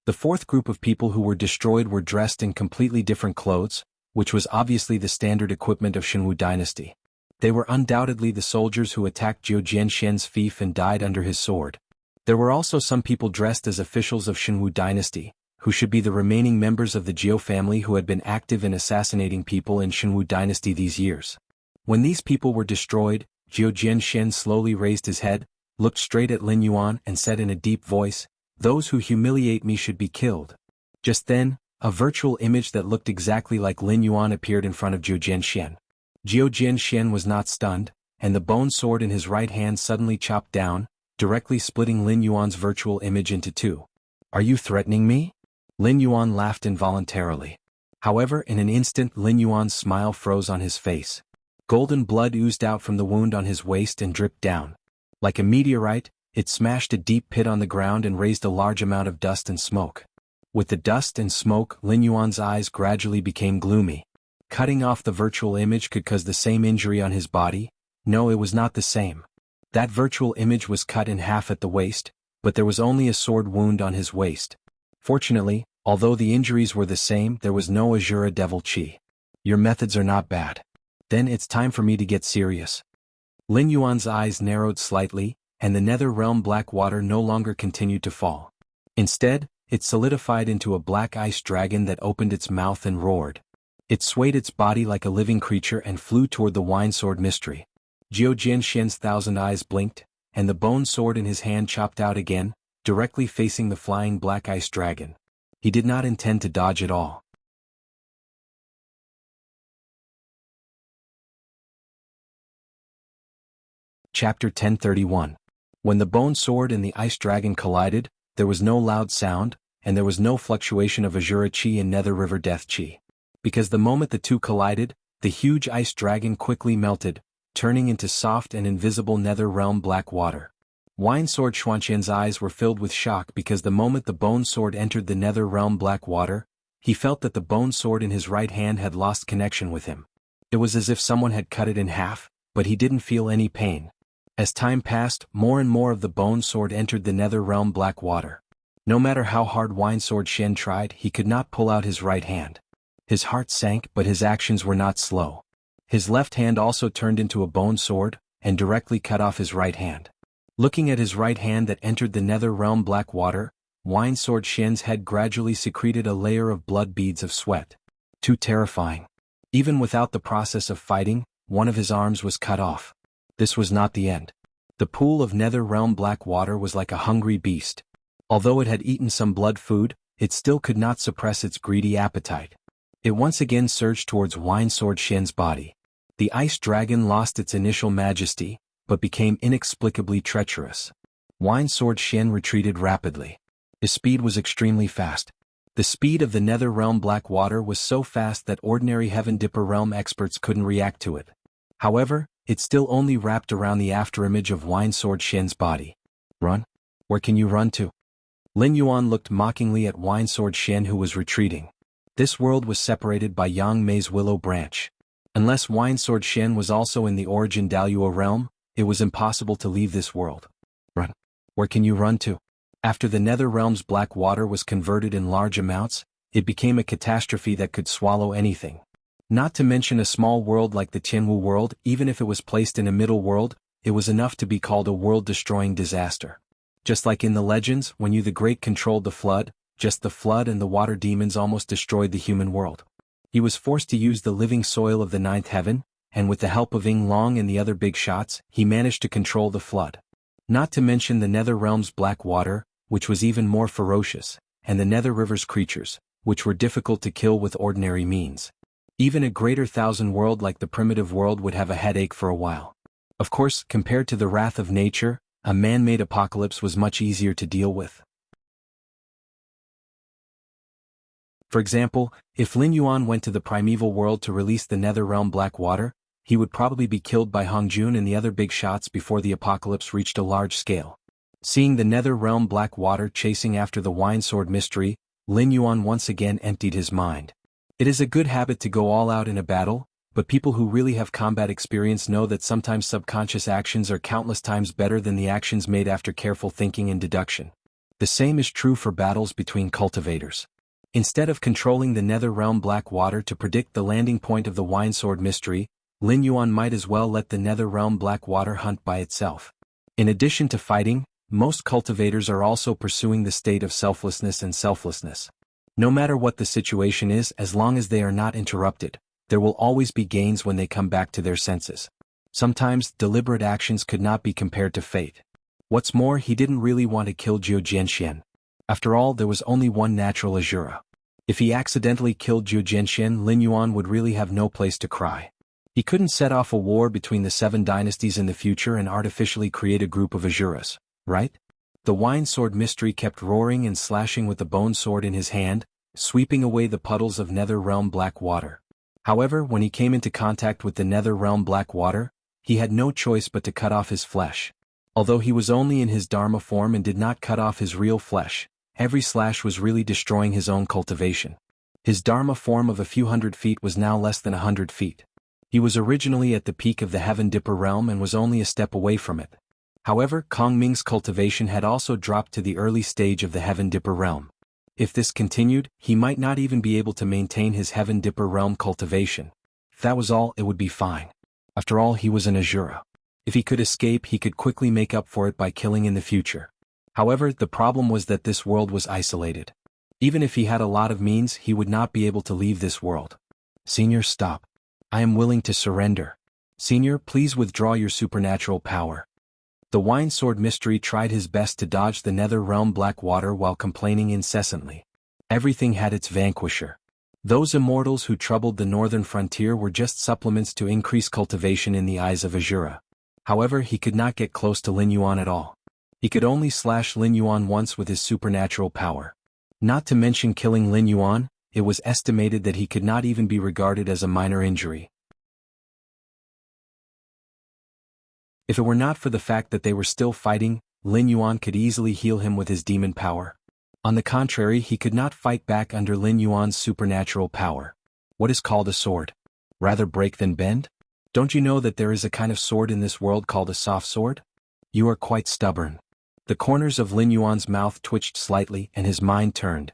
The fourth group of people who were destroyed were dressed in completely different clothes, which was obviously the standard equipment of Xinwu dynasty. They were undoubtedly the soldiers who attacked Zhu Jianxian's fief and died under his sword. There were also some people dressed as officials of Xinwu dynasty, who should be the remaining members of the Jiao family who had been active in assassinating people in Xinwu dynasty these years. When these people were destroyed, Zhu Jianxian slowly raised his head, looked straight at Lin Yuan and said in a deep voice, "Those who humiliate me should be killed." Just then, a virtual image that looked exactly like Lin Yuan appeared in front of Zhu Jianxian. Zhu Jianxian was not stunned, and the bone sword in his right hand suddenly chopped down, directly splitting Lin Yuan's virtual image into two. "Are you threatening me?" Lin Yuan laughed involuntarily. However, in an instant Lin Yuan's smile froze on his face. Golden blood oozed out from the wound on his waist and dripped down. Like a meteorite, it smashed a deep pit on the ground and raised a large amount of dust and smoke. With the dust and smoke, Lin Yuan's eyes gradually became gloomy. Cutting off the virtual image could cause the same injury on his body? No, it was not the same. That virtual image was cut in half at the waist, but there was only a sword wound on his waist. Fortunately, although the injuries were the same, there was no Azura Devil Chi. "Your methods are not bad. Then it's time for me to get serious." Lin Yuan's eyes narrowed slightly, and the nether realm black water no longer continued to fall. Instead, it solidified into a black ice dragon that opened its mouth and roared. It swayed its body like a living creature and flew toward the wine sword mystery. Zhu Jianxian's 1,000 eyes blinked, and the bone sword in his hand chopped out again, directly facing the flying black ice dragon. He did not intend to dodge at all. Chapter 1031. When the bone sword and the ice dragon collided, there was no loud sound, and there was no fluctuation of Azura Chi and Nether River Death Chi. Because the moment the two collided, the huge ice dragon quickly melted, turning into soft and invisible nether realm black water. Wine Sword Xuanqian's eyes were filled with shock because the moment the bone sword entered the nether realm black water, he felt that the bone sword in his right hand had lost connection with him. It was as if someone had cut it in half, but he didn't feel any pain. As time passed, more and more of the bone sword entered the nether realm black water. No matter how hard Wine Sword Shen tried, he could not pull out his right hand. His heart sank, but his actions were not slow. His left hand also turned into a bone sword, and directly cut off his right hand. Looking at his right hand that entered the nether realm black water, Wine Sword Shen's head gradually secreted a layer of blood beads of sweat. Too terrifying. Even without the process of fighting, one of his arms was cut off. This was not the end. The pool of nether realm black water was like a hungry beast. Although it had eaten some blood food, it still could not suppress its greedy appetite. It once again surged towards Wine Sword Shen's body. The ice dragon lost its initial majesty, but became inexplicably treacherous. Wine Sword Shen retreated rapidly. His speed was extremely fast. The speed of the nether realm black water was so fast that ordinary Heaven Dipper realm experts couldn't react to it. However, it still only wrapped around the afterimage of Wine Sword Shen's body. "Run? Where can you run to?" Lin Yuan looked mockingly at Wine Sword Shen, who was retreating. This world was separated by Yang Mei's willow branch. Unless Wine Sword Shen was also in the origin Daluo realm, it was impossible to leave this world. "Run. Where can you run to?" After the nether realm's black water was converted in large amounts, it became a catastrophe that could swallow anything. Not to mention a small world like the Tianwu world, even if it was placed in a middle world, it was enough to be called a world-destroying disaster. Just like in the legends, when Yu the Great controlled the flood, just the flood and the water demons almost destroyed the human world. He was forced to use the living soil of the ninth heaven, and with the help of Ying Long and the other big shots, he managed to control the flood. Not to mention the nether realm's black water, which was even more ferocious, and the nether river's creatures, which were difficult to kill with ordinary means. Even a greater thousand world like the primitive world would have a headache for a while. Of course, compared to the wrath of nature, a man-made apocalypse was much easier to deal with. For example, if Lin Yuan went to the primeval world to release the Nether Realm Black Water, he would probably be killed by Hong Jun and the other big shots before the apocalypse reached a large scale. Seeing the Nether Realm Black Water chasing after the Wine Sword mystery, Lin Yuan once again emptied his mind. It is a good habit to go all out in a battle, but people who really have combat experience know that sometimes subconscious actions are countless times better than the actions made after careful thinking and deduction. The same is true for battles between cultivators. Instead of controlling the Nether Realm Black Water to predict the landing point of the Wine Sword mystery, Lin Yuan might as well let the Nether Realm Black Water hunt by itself. In addition to fighting, most cultivators are also pursuing the state of selflessness and selflessness. No matter what the situation is, as long as they are not interrupted, there will always be gains when they come back to their senses. Sometimes, deliberate actions could not be compared to fate. What's more, he didn't really want to kill Zhou Jianxian. After all, there was only one natural Azura. If he accidentally killed Zhou Jianxian, Lin Yuan would really have no place to cry. He couldn't set off a war between the 7 dynasties in the future and artificially create a group of Azuras, right? The Wine Sword mystery kept roaring and slashing with the bone sword in his hand, sweeping away the puddles of Nether Realm Black Water. However, when he came into contact with the Nether Realm Black Water, he had no choice but to cut off his flesh. Although he was only in his Dharma form and did not cut off his real flesh, every slash was really destroying his own cultivation. His Dharma form of a few hundred feet was now less than 100 feet. He was originally at the peak of the Heaven Dipper realm and was only a step away from it. However, Kong Ming's cultivation had also dropped to the early stage of the Heaven Dipper realm. If this continued, he might not even be able to maintain his Heaven Dipper realm cultivation. If that was all, it would be fine. After all, he was an Azura. If he could escape, he could quickly make up for it by killing in the future. However, the problem was that this world was isolated. Even if he had a lot of means, he would not be able to leave this world. Senior, stop. I am willing to surrender. Senior, please withdraw your supernatural power. The Wine Sword mystery tried his best to dodge the Nether Realm Black Water while complaining incessantly. Everything had its vanquisher. Those immortals who troubled the northern frontier were just supplements to increase cultivation in the eyes of Azura. However, he could not get close to Lin Yuan at all. He could only slash Lin Yuan once with his supernatural power. Not to mention killing Lin Yuan, it was estimated that he could not even be regarded as a minor injury. If it were not for the fact that they were still fighting, Lin Yuan could easily heal him with his demon power. On the contrary, he could not fight back under Lin Yuan's supernatural power. What is called a sword? Rather break than bend? Don't you know that there is a kind of sword in this world called a soft sword? You are quite stubborn. The corners of Lin Yuan's mouth twitched slightly and his mind turned.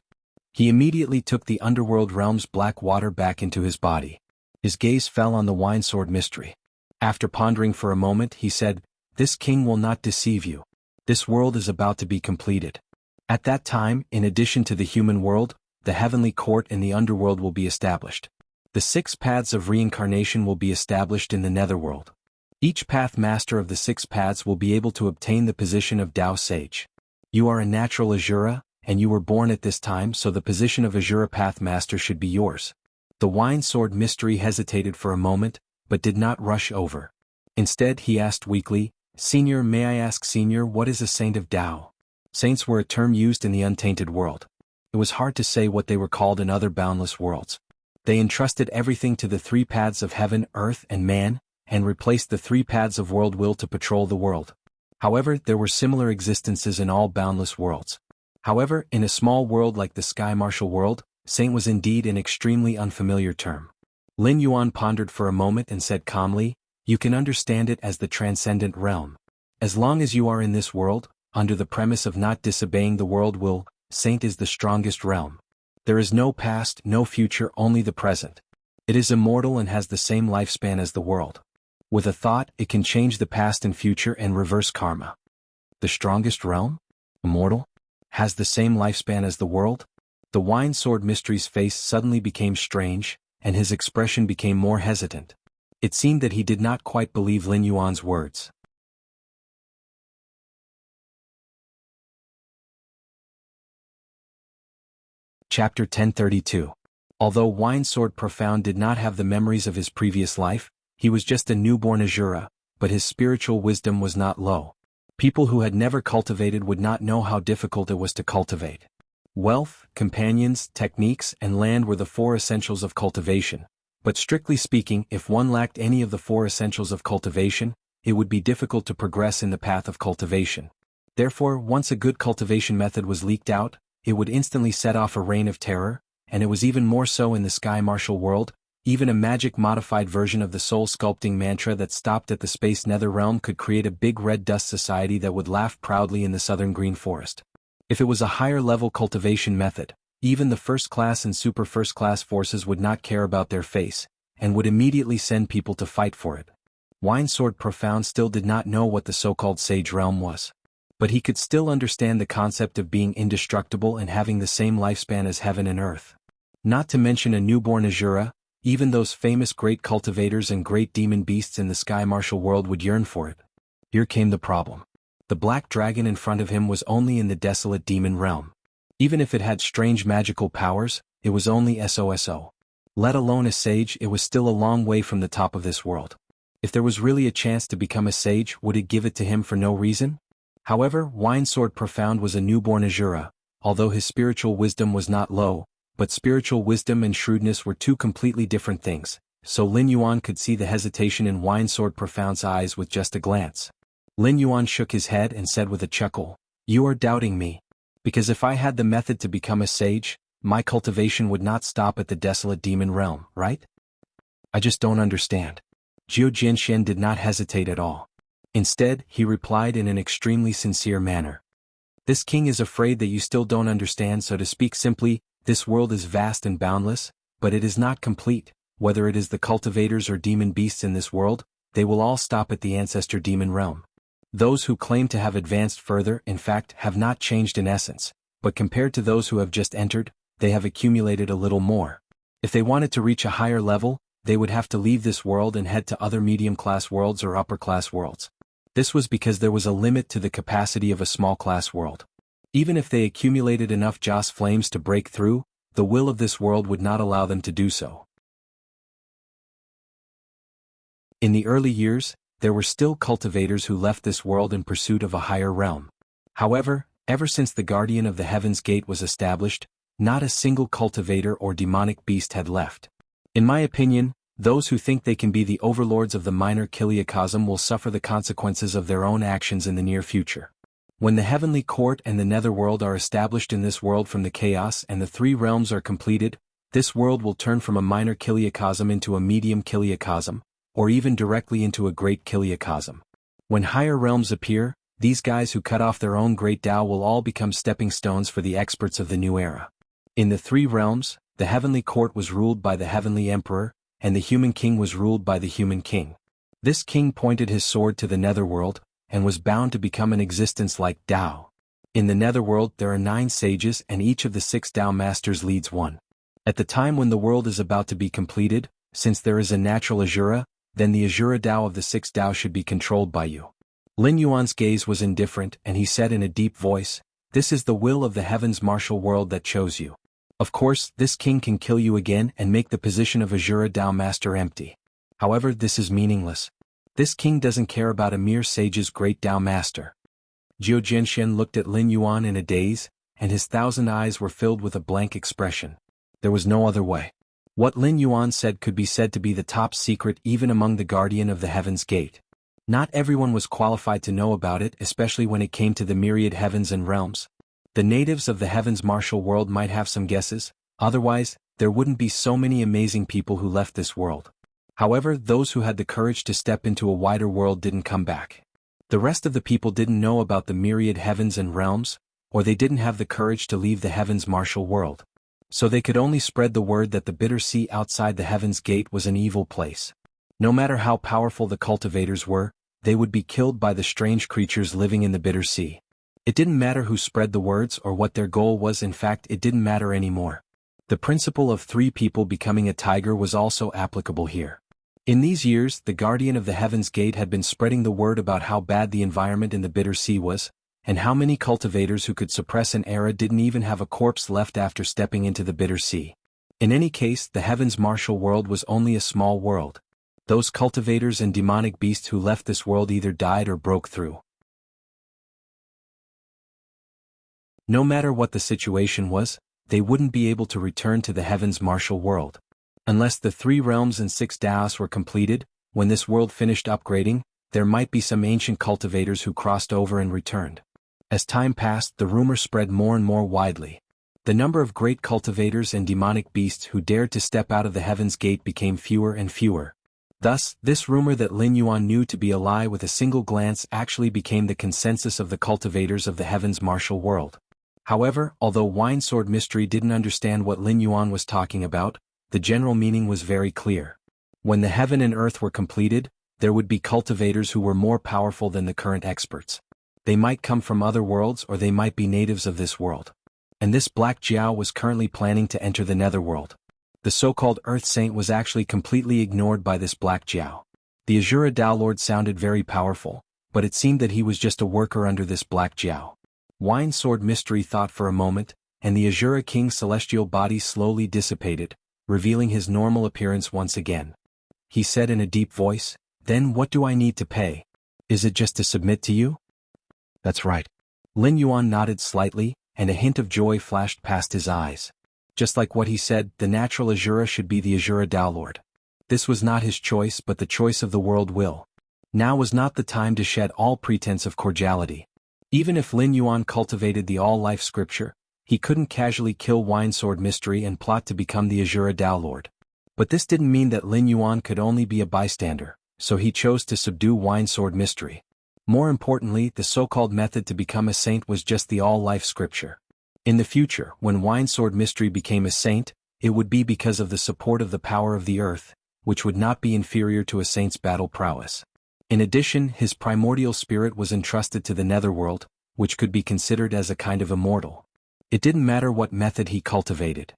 He immediately took the underworld realm's black water back into his body. His gaze fell on the Wine Sword mystery. After pondering for a moment, he said, "This king will not deceive you. This world is about to be completed. At that time, in addition to the human world, the heavenly court and the underworld will be established. The 6 paths of reincarnation will be established in the netherworld. Each path master of the 6 paths will be able to obtain the position of Tao Sage. You are a natural Azura, and you were born at this time, so the position of Azura Path Master should be yours." The Wine Sword mystery hesitated for a moment, but did not rush over. Instead, he asked weakly, "Senior, may I ask, Senior, what is a saint of Tao?" Saints were a term used in the untainted world. It was hard to say what they were called in other boundless worlds. They entrusted everything to the 3 paths of heaven, earth, and man, and replaced the 3 paths of world will to patrol the world. However, there were similar existences in all boundless worlds. However, in a small world like the Sky Martial world, saint was indeed an extremely unfamiliar term. Lin Yuan pondered for a moment and said calmly, "You can understand it as the transcendent realm. As long as you are in this world, under the premise of not disobeying the world will, saint is the strongest realm. There is no past, no future, only the present. It is immortal and has the same lifespan as the world. With a thought, it can change the past and future and reverse karma." The strongest realm? Immortal? Has the same lifespan as the world? The Wine Sword mystery's face suddenly became strange, and his expression became more hesitant. It seemed that he did not quite believe Lin Yuan's words. Chapter 1032. Although Wine Sword Profound did not have the memories of his previous life, he was just a newborn Azura, but his spiritual wisdom was not low. People who had never cultivated would not know how difficult it was to cultivate. Wealth, companions, techniques, and land were the four essentials of cultivation. But strictly speaking, if one lacked any of the four essentials of cultivation, it would be difficult to progress in the path of cultivation. Therefore, once a good cultivation method was leaked out, it would instantly set off a reign of terror, and it was even more so in the sky martial world. Even a magic-modified version of the soul-sculpting mantra that stopped at the space nether realm could create a big red dust society that would laugh proudly in the southern green forest. If it was a higher-level cultivation method, even the first-class and super first-class forces would not care about their face, and would immediately send people to fight for it. Winesword Profound still did not know what the so-called Sage Realm was. But he could still understand the concept of being indestructible and having the same lifespan as heaven and earth. Not to mention a newborn Azura, even those famous great cultivators and great demon beasts in the sky martial world would yearn for it. Here came the problem. The black dragon in front of him was only in the desolate demon realm. Even if it had strange magical powers, it was only SOSO. Let alone a sage, it was still a long way from the top of this world. If there was really a chance to become a sage, would it give it to him for no reason? However, Winesword Profound was a newborn Azura, although his spiritual wisdom was not low, but spiritual wisdom and shrewdness were two completely different things, so Lin Yuan could see the hesitation in Winesword Profound's eyes with just a glance. Lin Yuan shook his head and said with a chuckle, "You are doubting me. Because if I had the method to become a sage, my cultivation would not stop at the desolate demon realm, right? I just don't understand." Jiu Jinshen did not hesitate at all. Instead, he replied in an extremely sincere manner. "This king is afraid that you still don't understand, so to speak simply, this world is vast and boundless, but it is not complete. Whether it is the cultivators or demon beasts in this world, they will all stop at the ancestor demon realm. Those who claim to have advanced further, in fact, have not changed in essence, but compared to those who have just entered, they have accumulated a little more. If they wanted to reach a higher level, they would have to leave this world and head to other medium-class worlds or upper-class worlds. This was because there was a limit to the capacity of a small-class world. Even if they accumulated enough Joss flames to break through, the will of this world would not allow them to do so. In the early years, there were still cultivators who left this world in pursuit of a higher realm. However, ever since the Guardian of the Heaven's Gate was established, not a single cultivator or demonic beast had left. In my opinion, those who think they can be the overlords of the minor Kiliacosm will suffer the consequences of their own actions in the near future. When the Heavenly Court and the Netherworld are established in this world from the chaos and the three realms are completed, this world will turn from a minor Kiliacosm into a medium Kiliacosm, or even directly into a great Kiliacosm. When higher realms appear, these guys who cut off their own great Tao will all become stepping stones for the experts of the new era. In the three realms, the Heavenly Court was ruled by the Heavenly Emperor, and the Human King was ruled by the Human King. This king pointed his sword to the Netherworld, and was bound to become an existence like Tao. In the Netherworld there are 9 sages and each of the 6 Tao masters leads one. At the time when the world is about to be completed, since there is a natural Azura, then the Azura Tao of the 6 Tao should be controlled by you. Lin Yuan's gaze was indifferent and he said in a deep voice, "This is the will of the heavens martial world that chose you. Of course, this king can kill you again and make the position of Azura Tao master empty. However, this is meaningless. This king doesn't care about a mere sage's great Tao master." Jiu Jinshen looked at Lin Yuan in a daze, and his 1,000 eyes were filled with a blank expression. There was no other way. What Lin Yuan said could be said to be the top secret even among the Guardian of the Heaven's Gate. Not everyone was qualified to know about it, especially when it came to the myriad heavens and realms. The natives of the heavens martial world might have some guesses, otherwise, there wouldn't be so many amazing people who left this world. However, those who had the courage to step into a wider world didn't come back. The rest of the people didn't know about the myriad heavens and realms, or they didn't have the courage to leave the heavens martial world. So they could only spread the word that the bitter sea outside the Heaven's Gate was an evil place. No matter how powerful the cultivators were, they would be killed by the strange creatures living in the bitter sea. It didn't matter who spread the words or what their goal was, in fact it didn't matter anymore. The principle of 3 people becoming a tiger was also applicable here. In these years, the Guardian of the Heaven's Gate had been spreading the word about how bad the environment in the bitter sea was, and how many cultivators who could suppress an era didn't even have a corpse left after stepping into the bitter sea. In any case, the heavens martial world was only a small world. Those cultivators and demonic beasts who left this world either died or broke through. No matter what the situation was, they wouldn't be able to return to the heavens martial world. Unless the 3 realms and 6 Daos were completed, when this world finished upgrading, there might be some ancient cultivators who crossed over and returned. As time passed, the rumor spread more and more widely. The number of great cultivators and demonic beasts who dared to step out of the Heaven's Gate became fewer and fewer. Thus, this rumor that Lin Yuan knew to be a lie with a single glance actually became the consensus of the cultivators of the Heaven's martial world. However, although Wine Sword Mystery didn't understand what Lin Yuan was talking about, the general meaning was very clear. When the heaven and earth were completed, there would be cultivators who were more powerful than the current experts. They might come from other worlds or they might be natives of this world. And this Black Jiao was currently planning to enter the netherworld. The so-called Earth Saint was actually completely ignored by this Black Jiao. The Azura Dao Lord sounded very powerful, but it seemed that he was just a worker under this Black Jiao. Wine Sword Mystery thought for a moment, and the Azura King's celestial body slowly dissipated, revealing his normal appearance once again. He said in a deep voice, "Then what do I need to pay? Is it just to submit to you?" "That's right." Lin Yuan nodded slightly, and a hint of joy flashed past his eyes. Just like what he said, the natural Azura should be the Azura Dao Lord. This was not his choice but the choice of the world will. Now was not the time to shed all pretense of cordiality. Even if Lin Yuan cultivated the all-life scripture, he couldn't casually kill Wine Sword Mystery and plot to become the Azura Dao Lord. But this didn't mean that Lin Yuan could only be a bystander, so he chose to subdue Wine Sword Mystery. More importantly, the so-called method to become a saint was just the all-life scripture. In the future, when Wine Sword Mystery became a saint, it would be because of the support of the power of the earth, which would not be inferior to a saint's battle prowess. In addition, his primordial spirit was entrusted to the netherworld, which could be considered as a kind of immortal. It didn't matter what method he cultivated.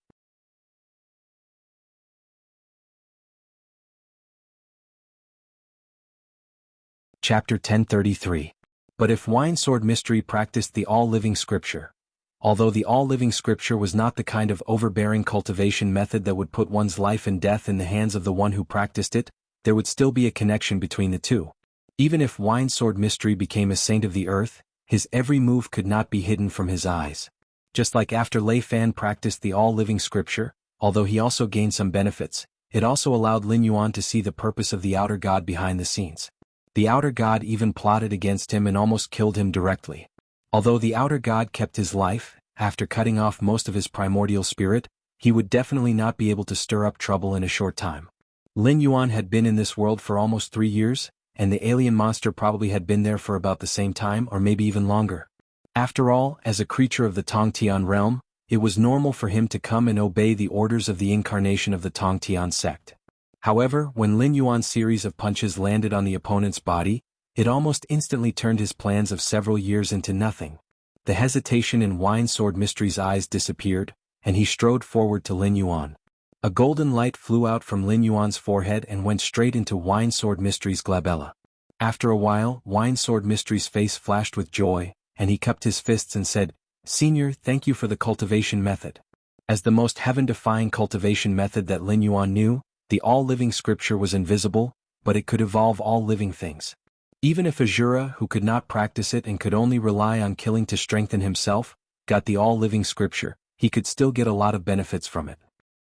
Chapter 1033. But if Wine Sword Mystery practiced the all-living scripture, although the all-living scripture was not the kind of overbearing cultivation method that would put one's life and death in the hands of the one who practiced it, there would still be a connection between the two. Even if Wine Sword Mystery became a saint of the earth, his every move could not be hidden from his eyes. Just like after Lei Fan practiced the all-living scripture, although he also gained some benefits, it also allowed Lin Yuan to see the purpose of the outer god behind the scenes. The outer god even plotted against him and almost killed him directly. Although the outer god kept his life, after cutting off most of his primordial spirit, he would definitely not be able to stir up trouble in a short time. Lin Yuan had been in this world for almost 3 years, and the alien monster probably had been there for about the same time or maybe even longer. After all, as a creature of the Tongtian realm, it was normal for him to come and obey the orders of the incarnation of the Tongtian sect. However, when Lin Yuan's series of punches landed on the opponent's body, it almost instantly turned his plans of several years into nothing. The hesitation in Wine Sword Mystery's eyes disappeared, and he strode forward to Lin Yuan. A golden light flew out from Lin Yuan's forehead and went straight into Wine Sword Mystery's glabella. After a while, Wine Sword Mystery's face flashed with joy, and he cupped his fists and said, "Senior, thank you for the cultivation method." As the most heaven-defying cultivation method that Lin Yuan knew, the all-living scripture was invisible, but it could evolve all living things. Even if Azura, who could not practice it and could only rely on killing to strengthen himself, got the all-living scripture, he could still get a lot of benefits from it.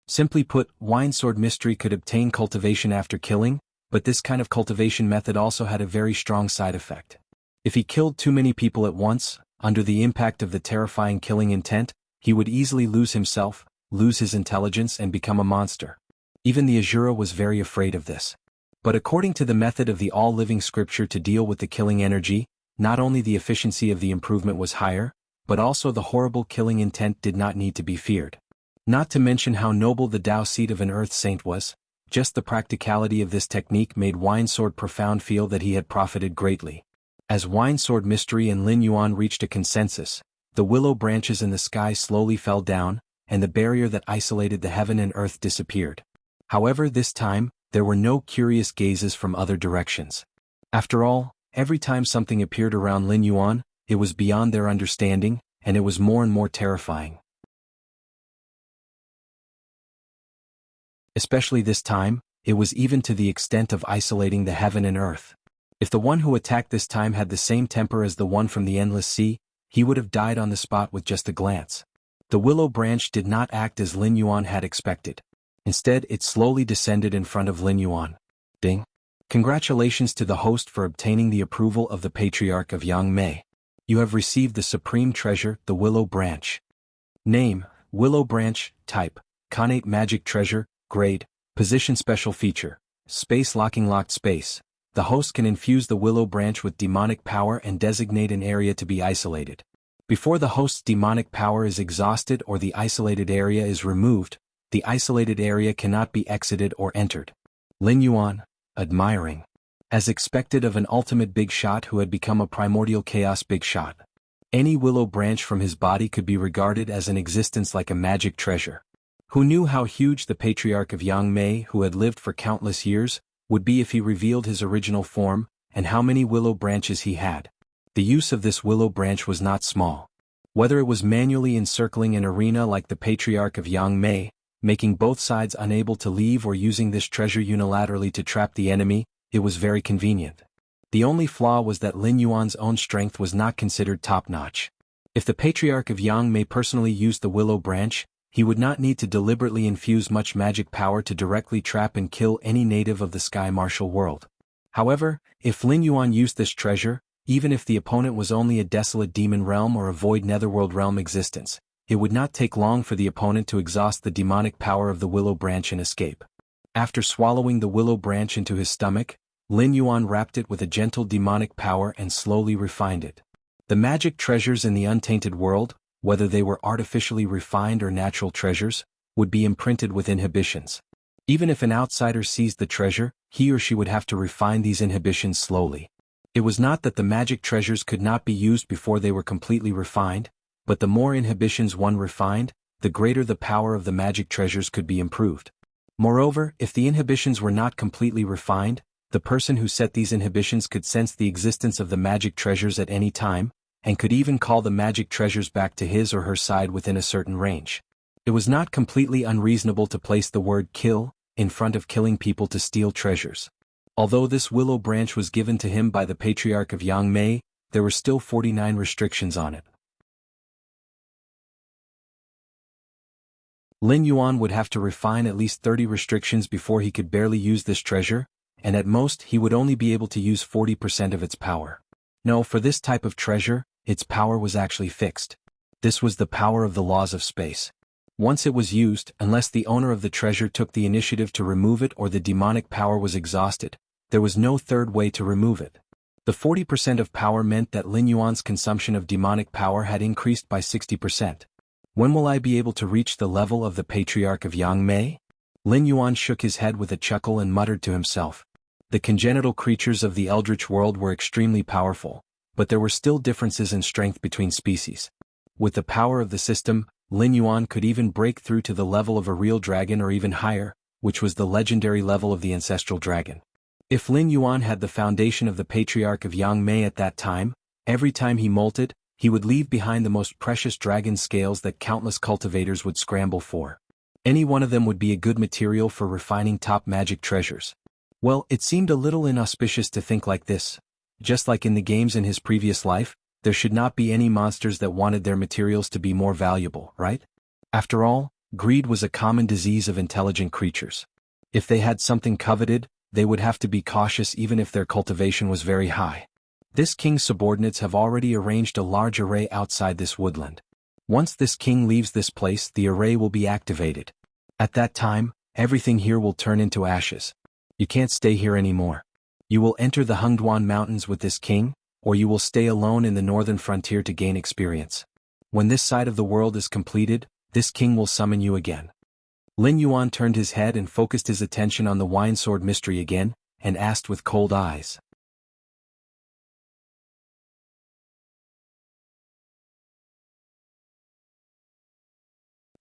Simply put, Wine Sword Mystery could obtain cultivation after killing, but this kind of cultivation method also had a very strong side effect. If he killed too many people at once, under the impact of the terrifying killing intent, he would easily lose himself, lose his intelligence and become a monster. Even the Azura was very afraid of this. But according to the method of the all-living scripture to deal with the killing energy, not only the efficiency of the improvement was higher, but also the horrible killing intent did not need to be feared. Not to mention how noble the Tao seat of an Earth Saint was, just the practicality of this technique made Wine Sword Profound feel that he had profited greatly. As Wine Sword Mystery and Lin Yuan reached a consensus, the willow branches in the sky slowly fell down, and the barrier that isolated the heaven and earth disappeared. However, this time, there were no curious gazes from other directions. After all, every time something appeared around Lin Yuan, it was beyond their understanding, and it was more and more terrifying. Especially this time, it was even to the extent of isolating the heaven and earth. If the one who attacked this time had the same temper as the one from the Endless Sea, he would have died on the spot with just a glance. The willow branch did not act as Lin Yuan had expected. Instead, it slowly descended in front of Lin Yuan. Ding! Congratulations to the host for obtaining the approval of the Patriarch of Yangmei. You have received the supreme treasure, the Willow Branch. Name, Willow Branch. Type, Connate Magic Treasure. Grade, Position Special Feature, Space Locking Locked Space. The host can infuse the Willow Branch with demonic power and designate an area to be isolated. Before the host's demonic power is exhausted or the isolated area is removed, the isolated area cannot be exited or entered. Lin Yuan, admiring. As expected of an ultimate big shot who had become a primordial chaos big shot. Any willow branch from his body could be regarded as an existence like a magic treasure. Who knew how huge the Patriarch of Yangmei, who had lived for countless years, would be if he revealed his original form, and how many willow branches he had. The use of this willow branch was not small. Whether it was manually encircling an arena like the Patriarch of Yangmei, making both sides unable to leave, or using this treasure unilaterally to trap the enemy, it was very convenient. The only flaw was that Lin Yuan's own strength was not considered top-notch. If the Patriarch of Yangmei personally used the willow branch, he would not need to deliberately infuse much magic power to directly trap and kill any native of the Sky Martial world. However, if Lin Yuan used this treasure, even if the opponent was only a desolate demon realm or a void netherworld realm existence, it would not take long for the opponent to exhaust the demonic power of the willow branch and escape. After swallowing the willow branch into his stomach, Lin Yuan wrapped it with a gentle demonic power and slowly refined it. The magic treasures in the untainted world, whether they were artificially refined or natural treasures, would be imprinted with inhibitions. Even if an outsider seized the treasure, he or she would have to refine these inhibitions slowly. It was not that the magic treasures could not be used before they were completely refined, but the more inhibitions one refined, the greater the power of the magic treasures could be improved. Moreover, if the inhibitions were not completely refined, the person who set these inhibitions could sense the existence of the magic treasures at any time, and could even call the magic treasures back to his or her side within a certain range. It was not completely unreasonable to place the word kill in front of killing people to steal treasures. Although this willow branch was given to him by the Patriarch of Yangmei, there were still 49 restrictions on it. Lin Yuan would have to refine at least 30 restrictions before he could barely use this treasure, and at most he would only be able to use 40% of its power. No, for this type of treasure, its power was actually fixed. This was the power of the laws of space. Once it was used, unless the owner of the treasure took the initiative to remove it or the demonic power was exhausted, there was no third way to remove it. The 40% of power meant that Lin Yuan's consumption of demonic power had increased by 60%. When will I be able to reach the level of the Patriarch of Yangmei? Lin Yuan shook his head with a chuckle and muttered to himself. The congenital creatures of the eldritch world were extremely powerful, but there were still differences in strength between species. With the power of the system, Lin Yuan could even break through to the level of a real dragon or even higher, which was the legendary level of the ancestral dragon. If Lin Yuan had the foundation of the Patriarch of Yangmei at that time, every time he molted, he would leave behind the most precious dragon scales that countless cultivators would scramble for. Any one of them would be a good material for refining top magic treasures. Well, it seemed a little inauspicious to think like this. Just like in the games in his previous life, there should not be any monsters that wanted their materials to be more valuable, right? After all, greed was a common disease of intelligent creatures. If they had something coveted, they would have to be cautious even if their cultivation was very high. This king's subordinates have already arranged a large array outside this woodland. Once this king leaves this place, the array will be activated. At that time, everything here will turn into ashes. You can't stay here anymore. You will enter the Hengduan Mountains with this king, or you will stay alone in the northern frontier to gain experience. When this side of the world is completed, this king will summon you again. Lin Yuan turned his head and focused his attention on the wine sword mystery again, and asked with cold eyes.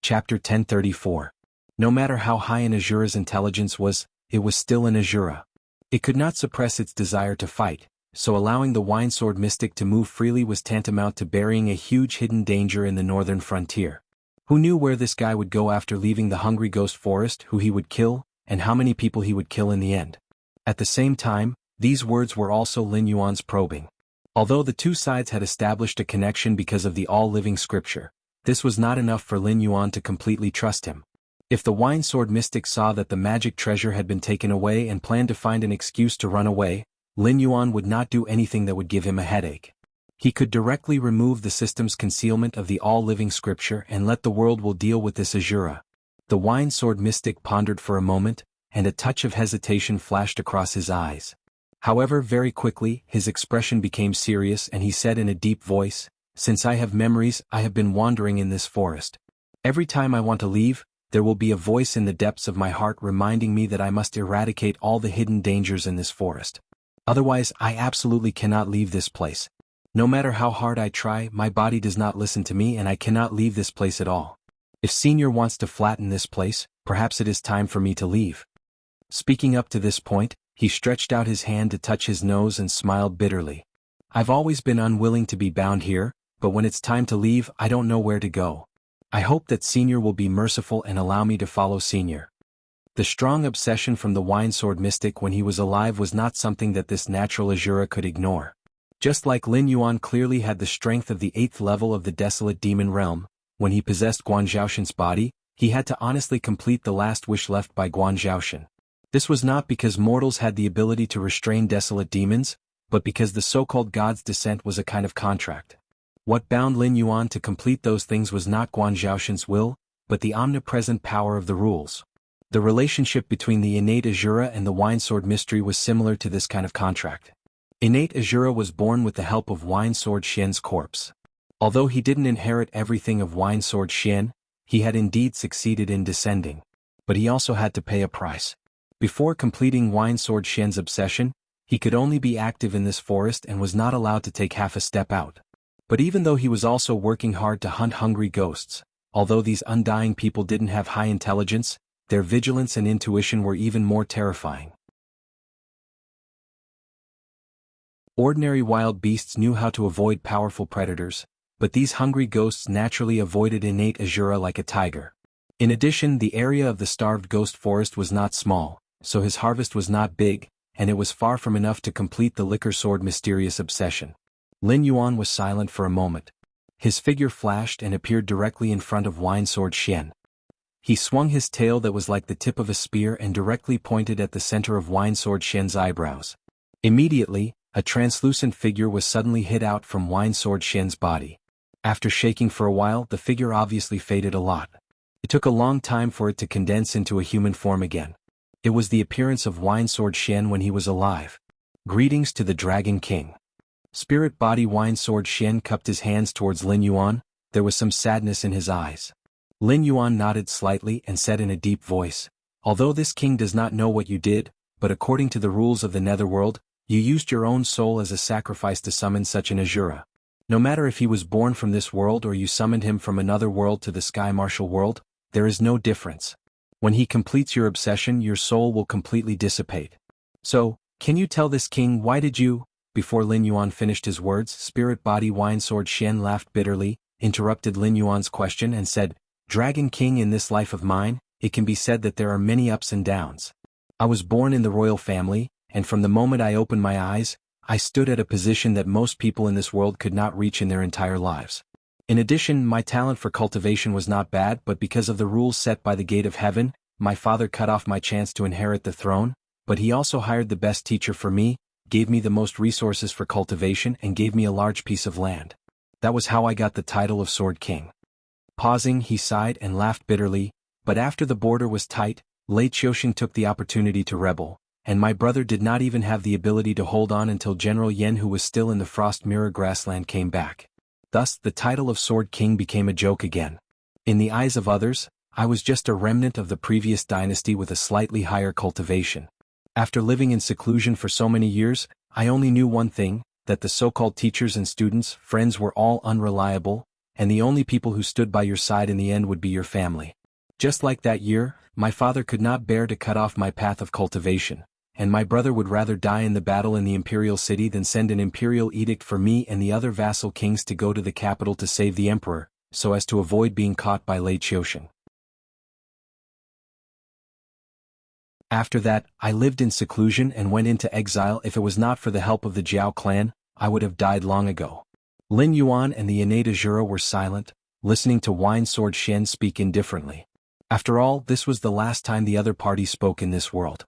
Chapter 1034. No matter how high an Azura's intelligence was, it was still an Azura. It could not suppress its desire to fight, so allowing the wine sword mystic to move freely was tantamount to burying a huge hidden danger in the northern frontier. Who knew where this guy would go after leaving the hungry ghost forest, who he would kill, and how many people he would kill in the end? At the same time, these words were also Lin Yuan's probing. Although the two sides had established a connection because of the all-living scripture, this was not enough for Lin Yuan to completely trust him. If the wine sword mystic saw that the magic treasure had been taken away and planned to find an excuse to run away, Lin Yuan would not do anything that would give him a headache. He could directly remove the system's concealment of the all-living scripture and let the world will deal with this Azura. The wine sword mystic pondered for a moment, and a touch of hesitation flashed across his eyes. However, very quickly, his expression became serious and he said in a deep voice, "Since I have memories, I have been wandering in this forest. Every time I want to leave, there will be a voice in the depths of my heart reminding me that I must eradicate all the hidden dangers in this forest. Otherwise, I absolutely cannot leave this place. No matter how hard I try, my body does not listen to me and I cannot leave this place at all. If Senior wants to flatten this place, perhaps it is time for me to leave." Speaking up to this point, he stretched out his hand to touch his nose and smiled bitterly. "I've always been unwilling to be bound here, but when it's time to leave, I don't know where to go. I hope that Senior will be merciful and allow me to follow Senior." The strong obsession from the wine sword mystic when he was alive was not something that this natural Azura could ignore. Just like Lin Yuan clearly had the strength of the 8th level of the desolate demon realm, when he possessed Guan Zhaoshan's body, he had to honestly complete the last wish left by Guan Zhaoshan. This was not because mortals had the ability to restrain desolate demons, but because the so-called god's descent was a kind of contract. What bound Lin Yuan to complete those things was not Guan Zhaoshan's will, but the omnipresent power of the rules. The relationship between the innate Azura and the wine sword mystery was similar to this kind of contract. Innate Azura was born with the help of Wine Sword Xian's corpse. Although he didn't inherit everything of Wine Sword Xian, he had indeed succeeded in descending. But he also had to pay a price. Before completing Wine Sword Xian's obsession, he could only be active in this forest and was not allowed to take half a step out. But even though he was also working hard to hunt hungry ghosts, although these undying people didn't have high intelligence, their vigilance and intuition were even more terrifying. Ordinary wild beasts knew how to avoid powerful predators, but these hungry ghosts naturally avoided innate Azura like a tiger. In addition, the area of the starved ghost forest was not small, so his harvest was not big, and it was far from enough to complete the liquor sword mysterious obsession. Lin Yuan was silent for a moment. His figure flashed and appeared directly in front of Wine Sword Xian. He swung his tail that was like the tip of a spear and directly pointed at the center of Wine Sword Xian's eyebrows. Immediately, a translucent figure was suddenly hit out from Wine Sword Xian's body. After shaking for a while, the figure obviously faded a lot. It took a long time for it to condense into a human form again. It was the appearance of Wine Sword Xian when he was alive. "Greetings to the Dragon King." Spirit body Wine Sword Xian cupped his hands towards Lin Yuan. There was some sadness in his eyes. Lin Yuan nodded slightly and said in a deep voice, "Although this king does not know what you did, but according to the rules of the netherworld, you used your own soul as a sacrifice to summon such an Azura. No matter if he was born from this world or you summoned him from another world to the Sky Martial world, there is no difference. When he completes your obsession, your soul will completely dissipate. So, can you tell this king why did you?" Before Lin Yuan finished his words, Spirit Body Wine Sword Xian laughed bitterly, interrupted Lin Yuan's question and said, "Dragon King, in this life of mine, it can be said that there are many ups and downs. I was born in the royal family, and from the moment I opened my eyes, I stood at a position that most people in this world could not reach in their entire lives. In addition, my talent for cultivation was not bad, but because of the rules set by the gate of heaven, my father cut off my chance to inherit the throne, but he also hired the best teacher for me, gave me the most resources for cultivation and gave me a large piece of land. That was how I got the title of Sword King." Pausing, he sighed and laughed bitterly, "But after the border was tight, Lei Qiuxing took the opportunity to rebel, and my brother did not even have the ability to hold on until General Yen, who was still in the Frost Mirror Grassland, came back. Thus, the title of Sword King became a joke again. In the eyes of others, I was just a remnant of the previous dynasty with a slightly higher cultivation. After living in seclusion for so many years, I only knew one thing, that the so-called teachers and students, friends were all unreliable, and the only people who stood by your side in the end would be your family. Just like that year, my father could not bear to cut off my path of cultivation, and my brother would rather die in the battle in the imperial city than send an imperial edict for me and the other vassal kings to go to the capital to save the emperor, so as to avoid being caught by Lei Qiuxing. After that, I lived in seclusion and went into exile. If it was not for the help of the Jiao clan, I would have died long ago. Lin Yuan and the innate Azura were silent, listening to Wine Sword Shen speak indifferently. After all, this was the last time the other party spoke in this world.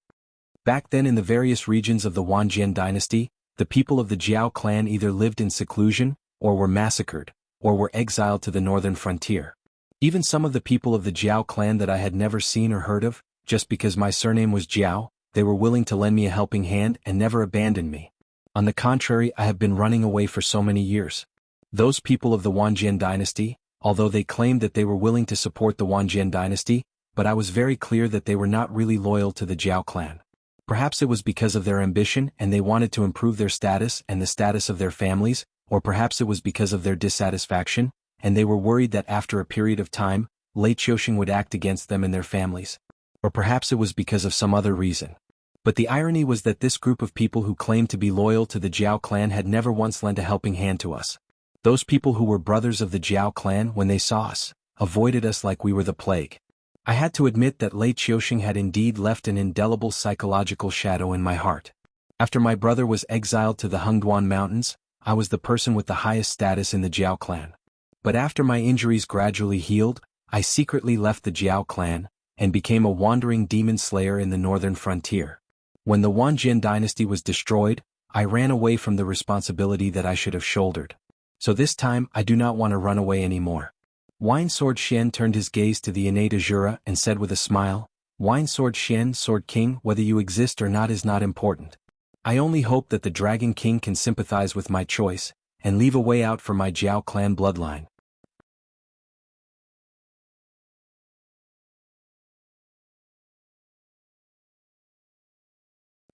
Back then in the various regions of the Wanjian dynasty, the people of the Jiao clan either lived in seclusion, or were massacred, or were exiled to the northern frontier. Even some of the people of the Jiao clan that I had never seen or heard of, just because my surname was Jiao, they were willing to lend me a helping hand and never abandon me. On the contrary, I have been running away for so many years. Those people of the Wanjian dynasty, although they claimed that they were willing to support the Wanjian dynasty, but I was very clear that they were not really loyal to the Jiao clan. Perhaps it was because of their ambition and they wanted to improve their status and the status of their families, or perhaps it was because of their dissatisfaction, and they were worried that after a period of time, Lei Qiuxing would act against them and their families. Or perhaps it was because of some other reason. But the irony was that this group of people who claimed to be loyal to the Jiao clan had never once lent a helping hand to us. Those people who were brothers of the Jiao clan, when they saw us, avoided us like we were the plague. I had to admit that Lei Qiuxing had indeed left an indelible psychological shadow in my heart. After my brother was exiled to the Hengduan Mountains, I was the person with the highest status in the Jiao clan. But after my injuries gradually healed, I secretly left the Jiao clan, and became a wandering demon slayer in the northern frontier. When the Wanjian dynasty was destroyed, I ran away from the responsibility that I should have shouldered. So this time I do not want to run away anymore. Wine Sword Shen turned his gaze to the innate Azura and said with a smile, Wine Sword Shen, Sword King, whether you exist or not is not important. I only hope that the Dragon King can sympathize with my choice, and leave a way out for my Jiao clan bloodline.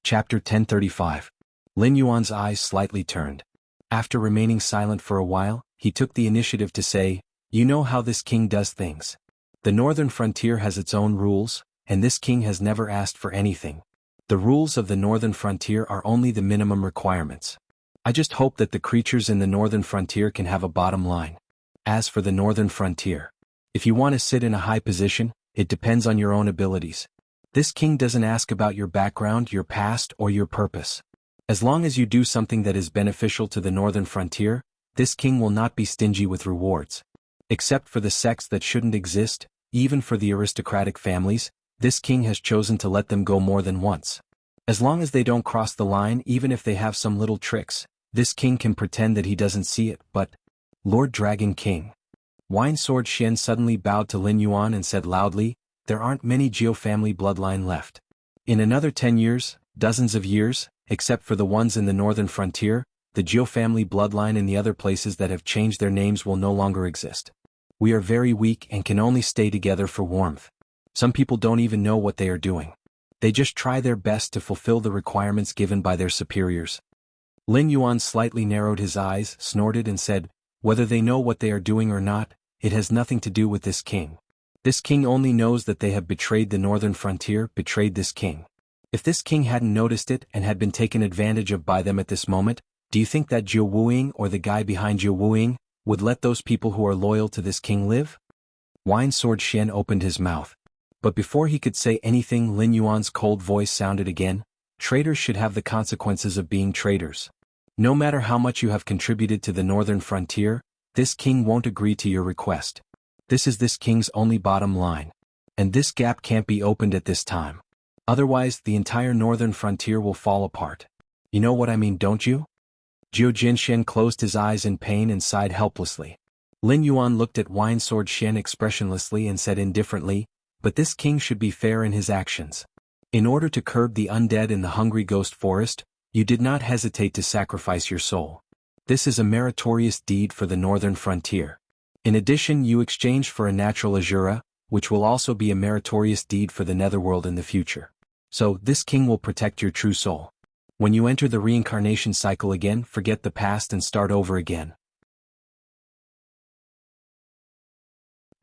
Chapter 1035. Lin Yuan's eyes slightly turned. After remaining silent for a while, he took the initiative to say, You know how this king does things. The northern frontier has its own rules, and this king has never asked for anything. The rules of the northern frontier are only the minimum requirements. I just hope that the creatures in the northern frontier can have a bottom line. As for the northern frontier, if you want to sit in a high position, it depends on your own abilities. This king doesn't ask about your background, your past, or your purpose. As long as you do something that is beneficial to the northern frontier, this king will not be stingy with rewards. Except for the sects that shouldn't exist, even for the aristocratic families, this king has chosen to let them go more than once. As long as they don't cross the line, even if they have some little tricks, this king can pretend that he doesn't see it, but... Lord Dragon King. Wine Sword Shen suddenly bowed to Lin Yuan and said loudly, There aren't many Jiao family bloodline left. In another 10 years, dozens of years, except for the ones in the northern frontier, the Jiao family bloodline in the other places that have changed their names will no longer exist. We are very weak and can only stay together for warmth. Some people don't even know what they are doing. They just try their best to fulfill the requirements given by their superiors. Lin Yuan slightly narrowed his eyes, snorted and said, Whether they know what they are doing or not, it has nothing to do with this king. This king only knows that they have betrayed the northern frontier, betrayed this king. If this king hadn't noticed it and had been taken advantage of by them at this moment, do you think that Jiao Wuing or the guy behind Jiao Wuing would let those people who are loyal to this king live? Wine Sword Shen opened his mouth. But before he could say anything, Lin Yuan's cold voice sounded again, Traitors should have the consequences of being traitors. No matter how much you have contributed to the northern frontier, this king won't agree to your request. This is this king's only bottom line. And this gap can't be opened at this time. Otherwise, the entire northern frontier will fall apart. You know what I mean, don't you? Jiao Jinshen closed his eyes in pain and sighed helplessly. Lin Yuan looked at Wine Sword Shen expressionlessly and said indifferently, But this king should be fair in his actions. In order to curb the undead in the hungry ghost forest, you did not hesitate to sacrifice your soul. This is a meritorious deed for the northern frontier. In addition, you exchanged for a natural Azura, which will also be a meritorious deed for the netherworld in the future. So, this king will protect your true soul. When you enter the reincarnation cycle again, forget the past and start over again.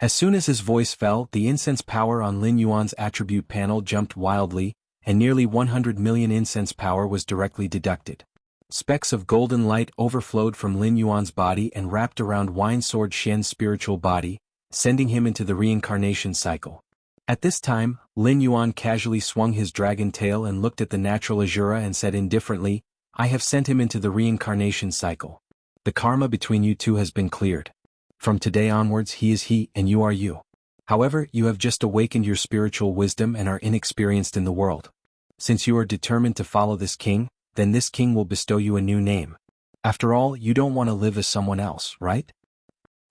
As soon as his voice fell, the incense power on Lin Yuan's attribute panel jumped wildly, and nearly 100 million incense power was directly deducted. Specks of golden light overflowed from Lin Yuan's body and wrapped around Wine Sword Shen's spiritual body, sending him into the reincarnation cycle. At this time, Lin Yuan casually swung his dragon tail and looked at the natural Azura and said indifferently, I have sent him into the reincarnation cycle. The karma between you two has been cleared. From today onwards he is he and you are you. However, you have just awakened your spiritual wisdom and are inexperienced in the world. Since you are determined to follow this king, then this king will bestow you a new name. After all, you don't want to live as someone else, right?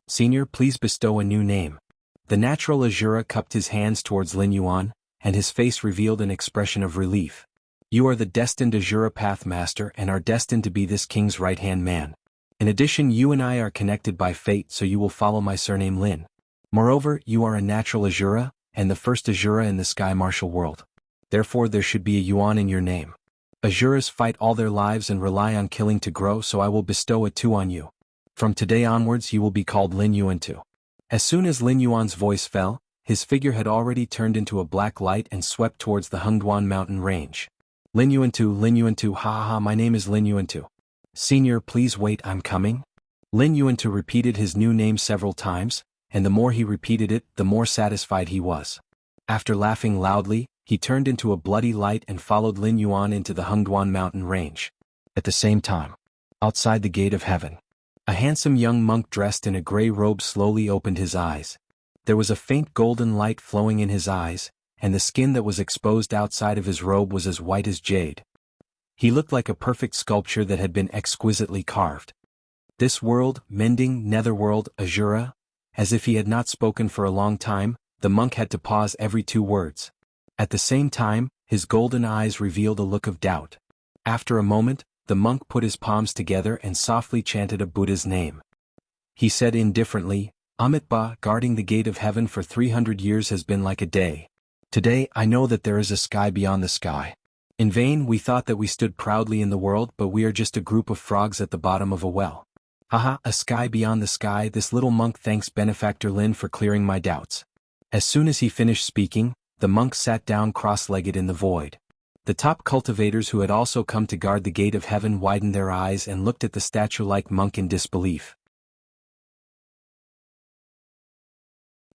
Senior, please bestow a new name. The natural Azura cupped his hands towards Lin Yuan, and his face revealed an expression of relief. You are the destined Azura Path Master and are destined to be this king's right-hand man. In addition, you and I are connected by fate, so you will follow my surname Lin. Moreover, you are a natural Azura, and the first Azura in the Sky Martial world. Therefore there should be a Yuan in your name. Azuras fight all their lives and rely on killing to grow, so I will bestow a 2 on you. From today onwards you will be called Lin Yuan 2. As soon as Lin Yuan's voice fell, his figure had already turned into a black light and swept towards the Hengduan mountain range. Lin Yuan 2, ha ha, my name is Lin Yuan 2. Senior, please wait, I'm coming. Lin Yuan 2 repeated his new name several times, and the more he repeated it, the more satisfied he was. After laughing loudly, he turned into a bloody light and followed Lin Yuan into the Hengduan mountain range. At the same time, outside the gate of heaven, a handsome young monk dressed in a gray robe slowly opened his eyes. There was a faint golden light flowing in his eyes, and the skin that was exposed outside of his robe was as white as jade. He looked like a perfect sculpture that had been exquisitely carved. This world, mending, netherworld, Azura. As if he had not spoken for a long time, the monk had to pause every 2 words. At the same time, his golden eyes revealed a look of doubt. After a moment, the monk put his palms together and softly chanted a Buddha's name. He said indifferently, Amitabha, guarding the gate of heaven for 300 years has been like a day. Today I know that there is a sky beyond the sky. In vain we thought that we stood proudly in the world, but we are just a group of frogs at the bottom of a well. Haha, a sky beyond the sky. This little monk thanks Benefactor Lin for clearing my doubts. As soon as he finished speaking, the monk sat down cross-legged in the void. The top cultivators who had also come to guard the gate of heaven widened their eyes and looked at the statue-like monk in disbelief.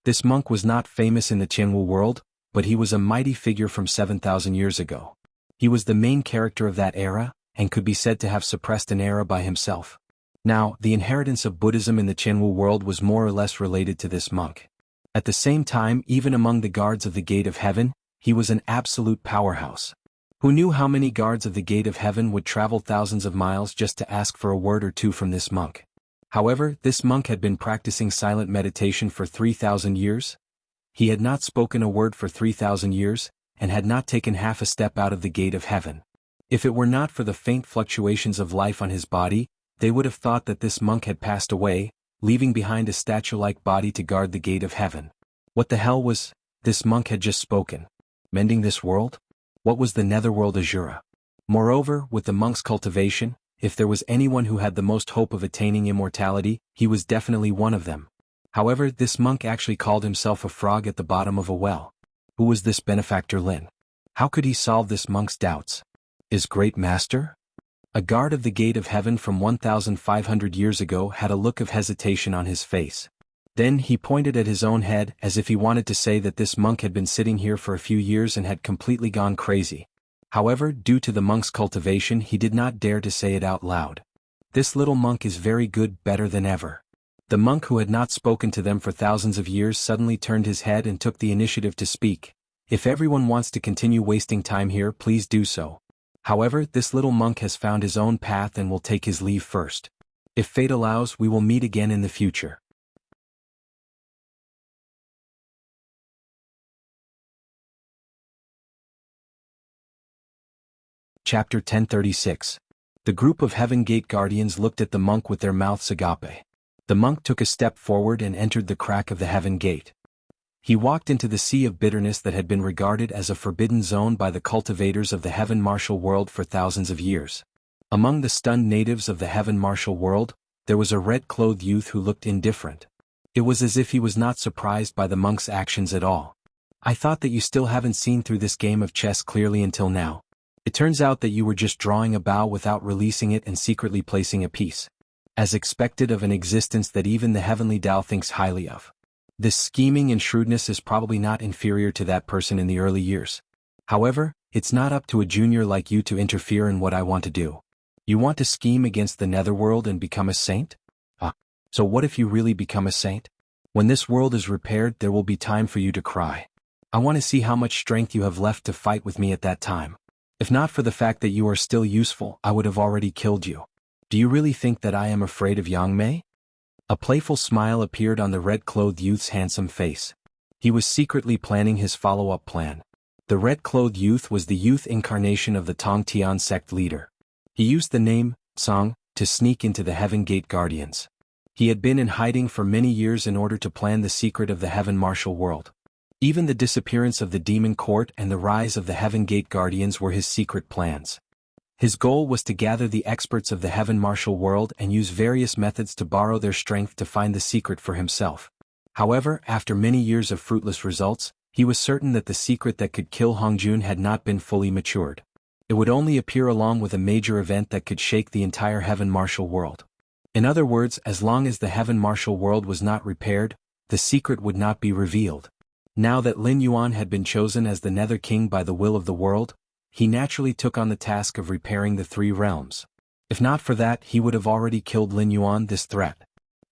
This monk was not famous in the Jianghu world, but he was a mighty figure from 7,000 years ago. He was the main character of that era, and could be said to have suppressed an era by himself. Now, the inheritance of Buddhism in the Jianghu world was more or less related to this monk. At the same time, even among the guards of the gate of heaven, he was an absolute powerhouse. Who knew how many guards of the gate of heaven would travel thousands of miles just to ask for a word or two from this monk? However, this monk had been practicing silent meditation for 3,000 years. He had not spoken a word for 3,000 years, and had not taken half a step out of the gate of heaven. If it were not for the faint fluctuations of life on his body, they would have thought that this monk had passed away, leaving behind a statue-like body to guard the gate of heaven. What the hell was this monk had just spoken? Mending this world? What was the netherworld Azura? Moreover, with the monk's cultivation, if there was anyone who had the most hope of attaining immortality, he was definitely one of them. However, this monk actually called himself a frog at the bottom of a well. Who was this Benefactor Lin? How could he solve this monk's doubts? Is Great Master? A guard of the gate of heaven from 1,500 years ago had a look of hesitation on his face. Then he pointed at his own head as if he wanted to say that this monk had been sitting here for a few years and had completely gone crazy. However, due to the monk's cultivation, he did not dare to say it out loud. This little monk is very good, better than ever. The monk who had not spoken to them for thousands of years suddenly turned his head and took the initiative to speak. If everyone wants to continue wasting time here, please do so. However, this little monk has found his own path and will take his leave first. If fate allows, we will meet again in the future. Chapter 1036. The group of Heaven Gate Guardians looked at the monk with their mouths agape. The monk took a step forward and entered the crack of the Heaven Gate. He walked into the sea of bitterness that had been regarded as a forbidden zone by the cultivators of the Heaven Martial world for thousands of years. Among the stunned natives of the Heaven Martial world, there was a red-clothed youth who looked indifferent. It was as if he was not surprised by the monk's actions at all. I thought that you still haven't seen through this game of chess clearly until now. It turns out that you were just drawing a bow without releasing it and secretly placing a piece. As expected of an existence that even the heavenly Tao thinks highly of. This scheming and shrewdness is probably not inferior to that person in the early years. However, it's not up to a junior like you to interfere in what I want to do. You want to scheme against the netherworld and become a saint? So what if you really become a saint? When this world is repaired, there will be time for you to cry. I want to see how much strength you have left to fight with me at that time. If not for the fact that you are still useful, I would have already killed you. Do you really think that I am afraid of Yang Mei? A playful smile appeared on the red-clothed youth's handsome face. He was secretly planning his follow-up plan. The red-clothed youth was the youth incarnation of the Tongtian sect leader. He used the name, Song, to sneak into the Heaven Gate Guardians. He had been in hiding for many years in order to plan the secret of the Heaven Martial World. Even the disappearance of the Demon Court and the rise of the Heaven Gate Guardians were his secret plans. His goal was to gather the experts of the Heaven Martial World and use various methods to borrow their strength to find the secret for himself. However, after many years of fruitless results, he was certain that the secret that could kill Hongjun had not been fully matured. It would only appear along with a major event that could shake the entire Heaven Martial World. In other words, as long as the Heaven Martial World was not repaired, the secret would not be revealed. Now that Lin Yuan had been chosen as the Nether King by the will of the world, he naturally took on the task of repairing the three realms. If not for that, he would have already killed Lin Yuan this threat.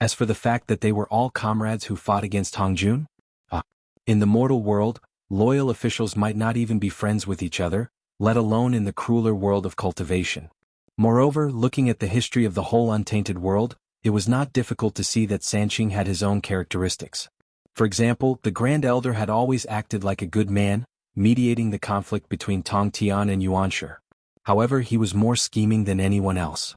As for the fact that they were all comrades who fought against Hongjun? In the mortal world, loyal officials might not even be friends with each other, let alone in the crueler world of cultivation. Moreover, looking at the history of the whole untainted world, it was not difficult to see that Sanqing had his own characteristics. For example, the Grand Elder had always acted like a good man, mediating the conflict between Tongtian and Yuanshi. However, he was more scheming than anyone else.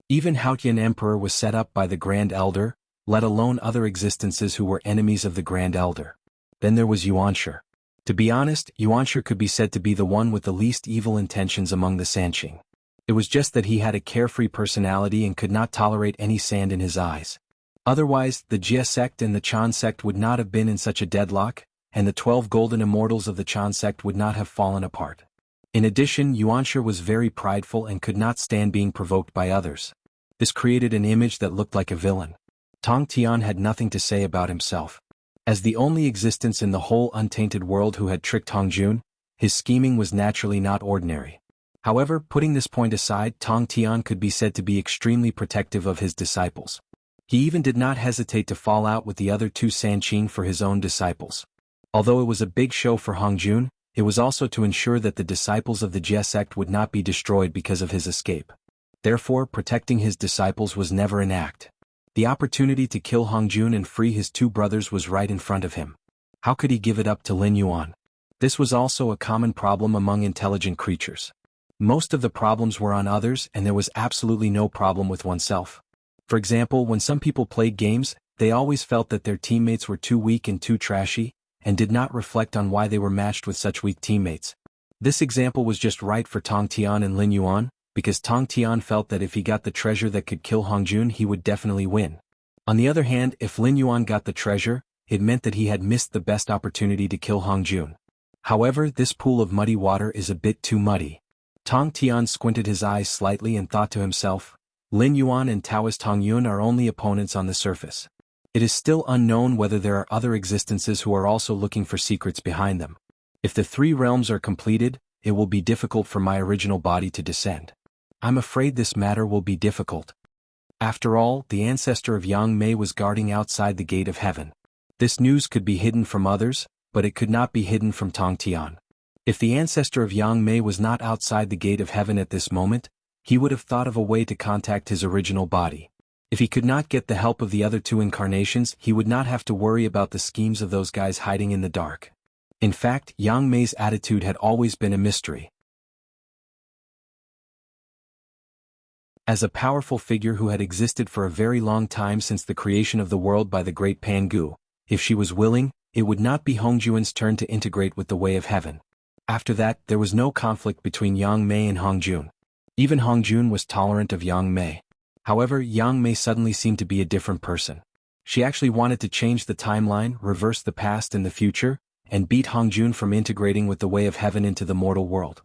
Even Haotian Emperor was set up by the Grand Elder, let alone other existences who were enemies of the Grand Elder. Then there was Yuanshi. To be honest, Yuanshi could be said to be the one with the least evil intentions among the Sanqing. It was just that he had a carefree personality and could not tolerate any sand in his eyes. Otherwise, the Jia sect and the Chan sect would not have been in such a deadlock, and the 12 golden immortals of the Chan sect would not have fallen apart. In addition, Yuanshi was very prideful and could not stand being provoked by others. This created an image that looked like a villain. Tongtian had nothing to say about himself. As the only existence in the whole untainted world who had tricked Hongjun, his scheming was naturally not ordinary. However, putting this point aside, Tongtian could be said to be extremely protective of his disciples. He even did not hesitate to fall out with the other two Sanqing for his own disciples. Although it was a big show for Hongjun, it was also to ensure that the disciples of the Jia sect would not be destroyed because of his escape. Therefore, protecting his disciples was never an act. The opportunity to kill Hongjun and free his two brothers was right in front of him. How could he give it up to Lin Yuan? This was also a common problem among intelligent creatures. Most of the problems were on others and there was absolutely no problem with oneself. For example, when some people played games, they always felt that their teammates were too weak and too trashy, and did not reflect on why they were matched with such weak teammates. This example was just right for Tongtian and Lin Yuan, because Tongtian felt that if he got the treasure that could kill Hongjun, he would definitely win. On the other hand, if Lin Yuan got the treasure, it meant that he had missed the best opportunity to kill Hongjun. However, this pool of muddy water is a bit too muddy. Tongtian squinted his eyes slightly and thought to himself, Lin Yuan and Taoist Hongyun are only opponents on the surface. It is still unknown whether there are other existences who are also looking for secrets behind them. If the three realms are completed, it will be difficult for my original body to descend. I'm afraid this matter will be difficult. After all, the ancestor of Yang Mei was guarding outside the gate of heaven. This news could be hidden from others, but it could not be hidden from Tongtian. If the ancestor of Yang Mei was not outside the gate of heaven at this moment, he would have thought of a way to contact his original body. If he could not get the help of the other two incarnations, he would not have to worry about the schemes of those guys hiding in the dark. In fact, Yang Mei's attitude had always been a mystery. As a powerful figure who had existed for a very long time since the creation of the world by the great Pangu, if she was willing, it would not be Hongjuan's turn to integrate with the way of heaven. After that, there was no conflict between Yang Mei and Hongjun. Even Hongjun was tolerant of Yang Mei. However, Yang Mei suddenly seemed to be a different person. She actually wanted to change the timeline, reverse the past and the future, and beat Hongjun from integrating with the way of heaven into the mortal world.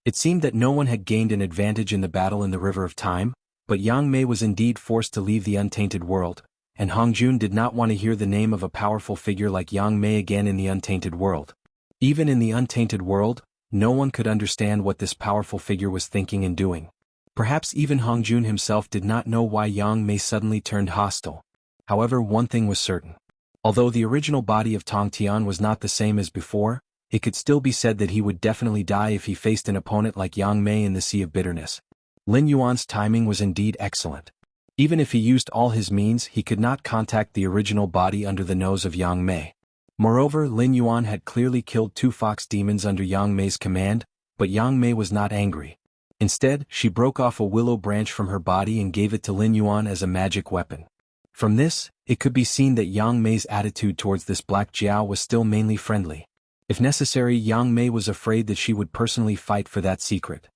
It seemed that no one had gained an advantage in the battle in the River of Time, but Yang Mei was indeed forced to leave the untainted world, and Hongjun did not want to hear the name of a powerful figure like Yang Mei again in the untainted world. Even in the untainted world, no one could understand what this powerful figure was thinking and doing. Perhaps even Hong Jun himself did not know why Yang Mei suddenly turned hostile. However, one thing was certain. Although the original body of Tong Tian was not the same as before, it could still be said that he would definitely die if he faced an opponent like Yang Mei in the Sea of Bitterness. Lin Yuan's timing was indeed excellent. Even if he used all his means, he could not contact the original body under the nose of Yang Mei. Moreover, Lin Yuan had clearly killed 2 fox demons under Yang Mei's command, but Yang Mei was not angry. Instead, she broke off a willow branch from her body and gave it to Lin Yuan as a magic weapon. From this, it could be seen that Yang Mei's attitude towards this black Jiao was still mainly friendly. If necessary, Yang Mei was afraid that she would personally fight for that secret.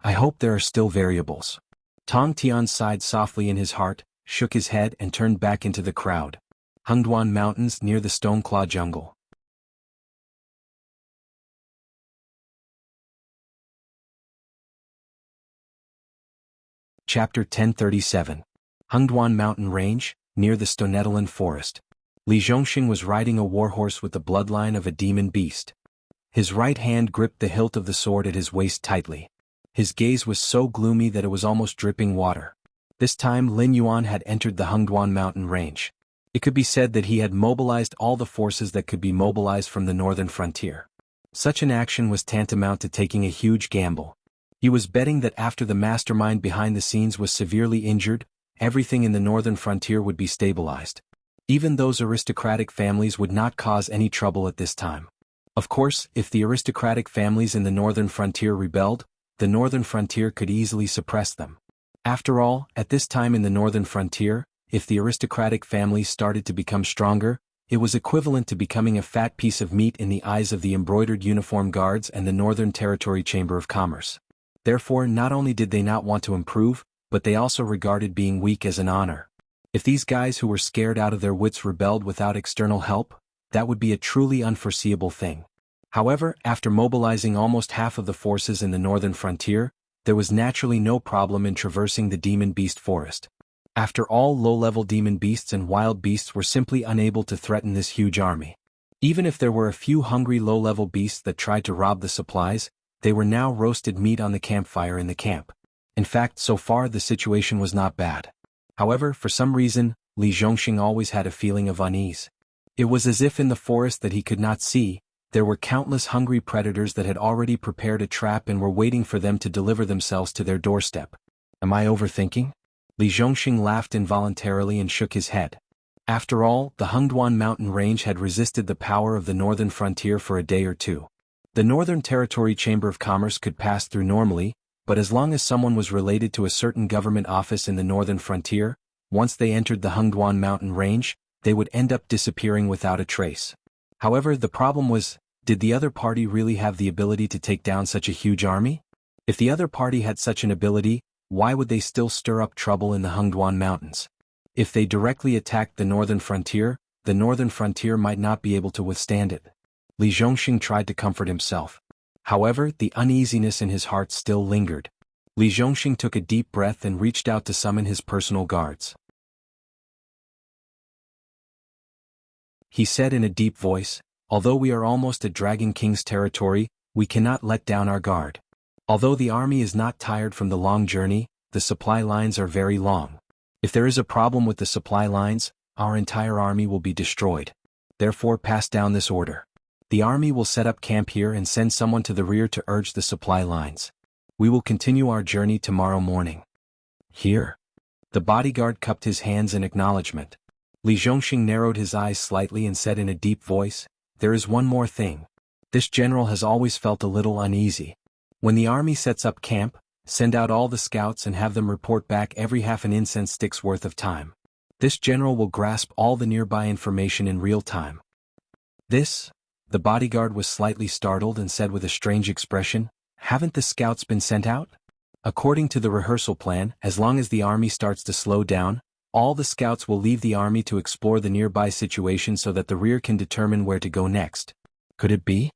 I hope there are still variables. Tong Tian sighed softly in his heart, shook his head and turned back into the crowd. Hengduan Mountains near the Stoneclaw Jungle. Chapter 1037. Hengduan Mountain Range, near the Stonetalan Forest. Li Zhongxing was riding a warhorse with the bloodline of a demon beast. His right hand gripped the hilt of the sword at his waist tightly. His gaze was so gloomy that it was almost dripping water. This time Lin Yuan had entered the Hengduan Mountain Range. It could be said that he had mobilized all the forces that could be mobilized from the northern frontier. Such an action was tantamount to taking a huge gamble. He was betting that after the mastermind behind the scenes was severely injured, everything in the northern frontier would be stabilized. Even those aristocratic families would not cause any trouble at this time. Of course, if the aristocratic families in the northern frontier rebelled, the northern frontier could easily suppress them. After all, at this time in the northern frontier, if the aristocratic families started to become stronger, it was equivalent to becoming a fat piece of meat in the eyes of the embroidered uniform guards and the Northern Territory Chamber of Commerce. Therefore, not only did they not want to improve, but they also regarded being weak as an honor. If these guys who were scared out of their wits rebelled without external help, that would be a truly unforeseeable thing. However, after mobilizing almost half of the forces in the northern frontier, there was naturally no problem in traversing the demon beast forest. After all, low-level demon beasts and wild beasts were simply unable to threaten this huge army. Even if there were a few hungry low-level beasts that tried to rob the supplies, they were now roasted meat on the campfire in the camp. In fact, so far the situation was not bad. However, for some reason, Li Zhongxing always had a feeling of unease. It was as if in the forest that he could not see, there were countless hungry predators that had already prepared a trap and were waiting for them to deliver themselves to their doorstep. Am I overthinking? Li Zhongxing laughed involuntarily and shook his head. After all, the Hengduan mountain range had resisted the power of the northern frontier for a day or two. The Northern Territory Chamber of Commerce could pass through normally, but as long as someone was related to a certain government office in the northern frontier, once they entered the Hengduan mountain range, they would end up disappearing without a trace. However, the problem was, did the other party really have the ability to take down such a huge army? If the other party had such an ability, why would they still stir up trouble in the Hengduan Mountains? If they directly attacked the northern frontier might not be able to withstand it. Li Zhongxing tried to comfort himself. However, the uneasiness in his heart still lingered. Li Zhongxing took a deep breath and reached out to summon his personal guards. He said in a deep voice, "Although we are almost at Dragon King's territory, we cannot let down our guard. Although the army is not tired from the long journey, the supply lines are very long. If there is a problem with the supply lines, our entire army will be destroyed. Therefore, pass down this order. The army will set up camp here and send someone to the rear to urge the supply lines. We will continue our journey tomorrow morning." Here. The bodyguard cupped his hands in acknowledgement. Li Zhongxing narrowed his eyes slightly and said in a deep voice, "There is one more thing. This general has always felt a little uneasy. When the army sets up camp, send out all the scouts and have them report back every half an incense stick's worth of time. This general will grasp all the nearby information in real time." This? The bodyguard was slightly startled and said with a strange expression, "Haven't the scouts been sent out?" According to the rehearsal plan, as long as the army starts to slow down, all the scouts will leave the army to explore the nearby situation so that the rear can determine where to go next. Could it be?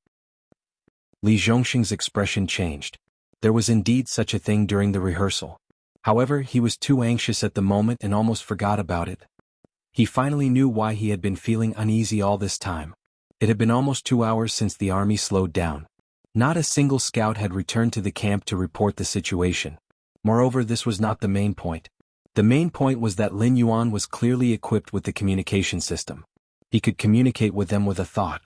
Li Zhongxing's expression changed. There was indeed such a thing during the rehearsal. However, he was too anxious at the moment and almost forgot about it. He finally knew why he had been feeling uneasy all this time. It had been almost 2 hours since the army slowed down. Not a single scout had returned to the camp to report the situation. Moreover, this was not the main point. The main point was that Lin Yuan was clearly equipped with the communication system. He could communicate with them with a thought.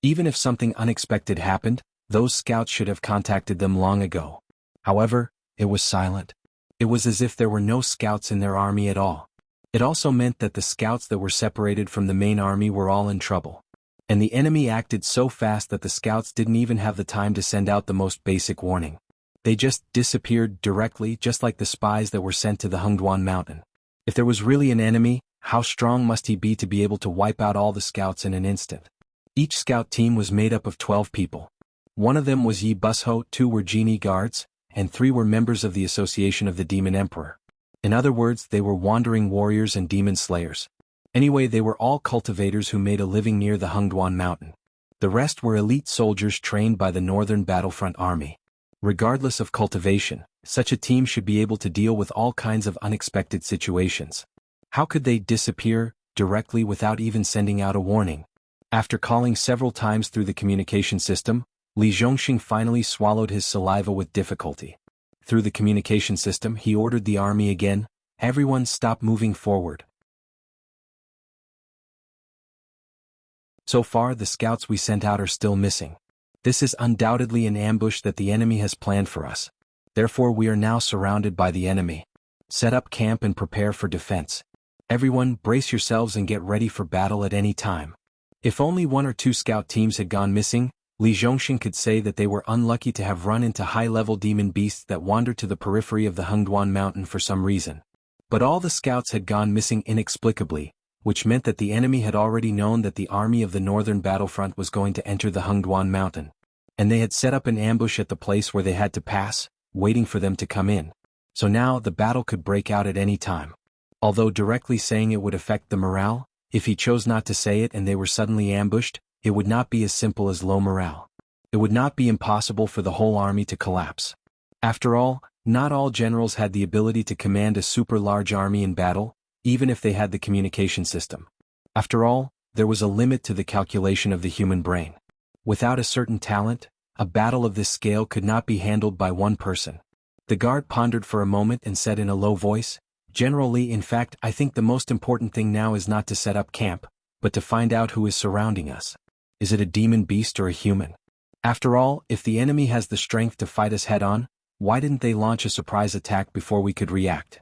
Even if something unexpected happened, those scouts should have contacted them long ago. However, it was silent. It was as if there were no scouts in their army at all. It also meant that the scouts that were separated from the main army were all in trouble. And the enemy acted so fast that the scouts didn't even have the time to send out the most basic warning. They just disappeared directly, just like the spies that were sent to the Hengduan mountain. If there was really an enemy, how strong must he be to be able to wipe out all the scouts in an instant? Each scout team was made up of 12 people. One of them was Yi Busho, 2 were genie guards, and 3 were members of the Association of the Demon Emperor. In other words, they were wandering warriors and demon slayers. Anyway, they were all cultivators who made a living near the Hengduan mountain. The rest were elite soldiers trained by the Northern Battlefront Army. Regardless of cultivation, such a team should be able to deal with all kinds of unexpected situations. How could they disappear directly without even sending out a warning? After calling several times through the communication system, Li Zhongxing finally swallowed his saliva with difficulty. Through the communication system, he ordered the army again. Everyone stop moving forward. So far, the scouts we sent out are still missing. This is undoubtedly an ambush that the enemy has planned for us. Therefore, we are now surrounded by the enemy. Set up camp and prepare for defense. Everyone, brace yourselves and get ready for battle at any time. If only 1 or 2 scout teams had gone missing, Li Zhongxing could say that they were unlucky to have run into high-level demon beasts that wandered to the periphery of the Hengduan mountain for some reason. But all the scouts had gone missing inexplicably, which meant that the enemy had already known that the army of the northern battlefront was going to enter the Hengduan mountain. And they had set up an ambush at the place where they had to pass, waiting for them to come in. So now the battle could break out at any time. Although directly saying it would affect the morale, if he chose not to say it and they were suddenly ambushed, it would not be as simple as low morale. It would not be impossible for the whole army to collapse. After all, not all generals had the ability to command a super large army in battle, even if they had the communication system. After all, there was a limit to the calculation of the human brain. Without a certain talent, a battle of this scale could not be handled by one person. The guard pondered for a moment and said in a low voice, "Generally, in fact, I think the most important thing now is not to set up camp, but to find out who is surrounding us. Is it a demon beast or a human? After all, if the enemy has the strength to fight us head-on, why didn't they launch a surprise attack before we could react?"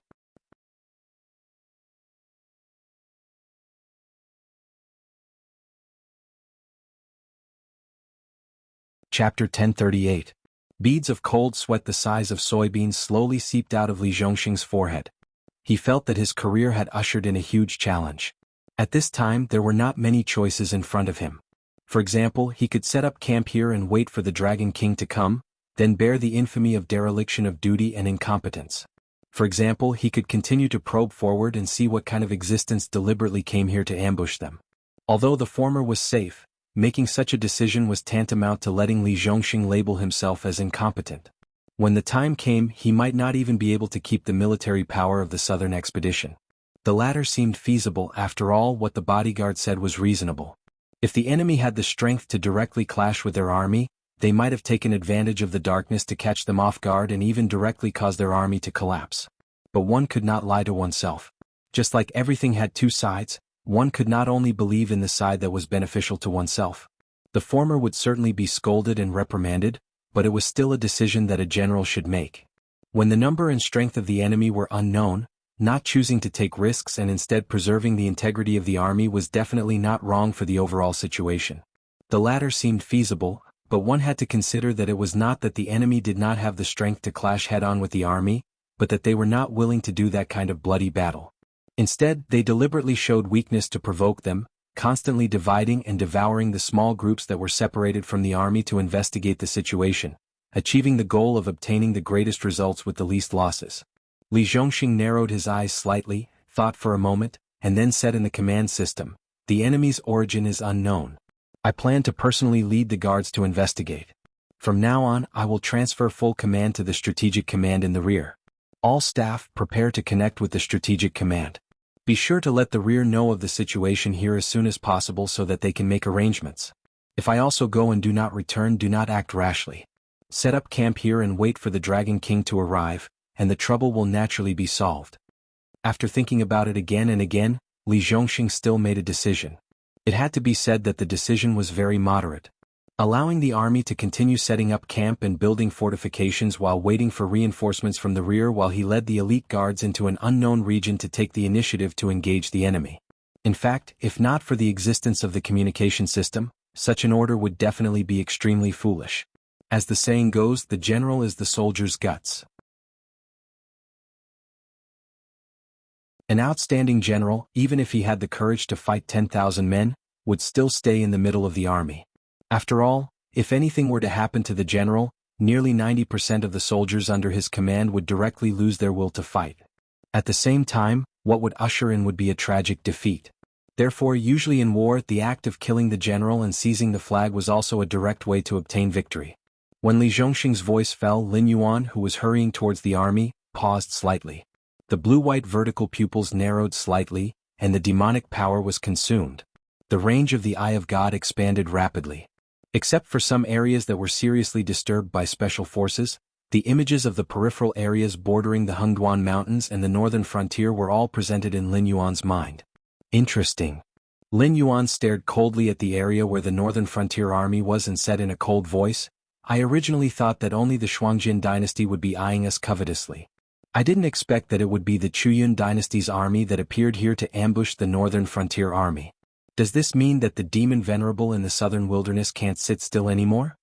Chapter 1038. Beads of cold sweat the size of soybeans slowly seeped out of Li Zhongxing's forehead. He felt that his career had ushered in a huge challenge. At this time, there were not many choices in front of him. For example, he could set up camp here and wait for the Dragon King to come, then bear the infamy of dereliction of duty and incompetence. For example, he could continue to probe forward and see what kind of existence deliberately came here to ambush them. Although the former was safe, making such a decision was tantamount to letting Li Zhongxing label himself as incompetent. When the time came, he might not even be able to keep the military power of the southern expedition. The latter seemed feasible. After all, what the bodyguard said was reasonable. If the enemy had the strength to directly clash with their army, they might have taken advantage of the darkness to catch them off guard and even directly cause their army to collapse. But one could not lie to oneself. Just like everything had 2 sides, one could not only believe in the side that was beneficial to oneself. The former would certainly be scolded and reprimanded, but it was still a decision that a general should make. When the number and strength of the enemy were unknown, not choosing to take risks and instead preserving the integrity of the army was definitely not wrong for the overall situation. The latter seemed feasible, but one had to consider that it was not that the enemy did not have the strength to clash head-on with the army, but that they were not willing to do that kind of bloody battle. Instead, they deliberately showed weakness to provoke them, constantly dividing and devouring the small groups that were separated from the army to investigate the situation, achieving the goal of obtaining the greatest results with the least losses. Li Zhongxing narrowed his eyes slightly, thought for a moment, and then said in the command system, "The enemy's origin is unknown. I plan to personally lead the guards to investigate. From now on, I will transfer full command to the strategic command in the rear. All staff, prepare to connect with the strategic command. Be sure to let the rear know of the situation here as soon as possible so that they can make arrangements. If I also go and do not return, do not act rashly. Set up camp here and wait for the Dragon King to arrive, and the trouble will naturally be solved. After thinking about it again and again, Li Zhongxing still made a decision. It had to be said that the decision was very moderate. Allowing the army to continue setting up camp and building fortifications while waiting for reinforcements from the rear while he led the elite guards into an unknown region to take the initiative to engage the enemy. In fact, if not for the existence of the communication system, such an order would definitely be extremely foolish. As the saying goes, the general is the soldier's guts. An outstanding general, even if he had the courage to fight 10,000 men, would still stay in the middle of the army. After all, if anything were to happen to the general, nearly 90% of the soldiers under his command would directly lose their will to fight. At the same time, what would usher in would be a tragic defeat. Therefore, usually in war, the act of killing the general and seizing the flag was also a direct way to obtain victory. When Li Zhongxing's voice fell, Lin Yuan, who was hurrying towards the army, paused slightly. The blue-white vertical pupils narrowed slightly, and the demonic power was consumed. The range of the Eye of God expanded rapidly. Except for some areas that were seriously disturbed by special forces, the images of the peripheral areas bordering the Hengduan Mountains and the northern frontier were all presented in Lin Yuan's mind. Interesting. Lin Yuan stared coldly at the area where the northern frontier army was and said in a cold voice, "I originally thought that only the Shuangjin dynasty would be eyeing us covetously. I didn't expect that it would be the Chuyun dynasty's army that appeared here to ambush the northern frontier army. Does this mean that the demon venerable in the southern wilderness can't sit still anymore?"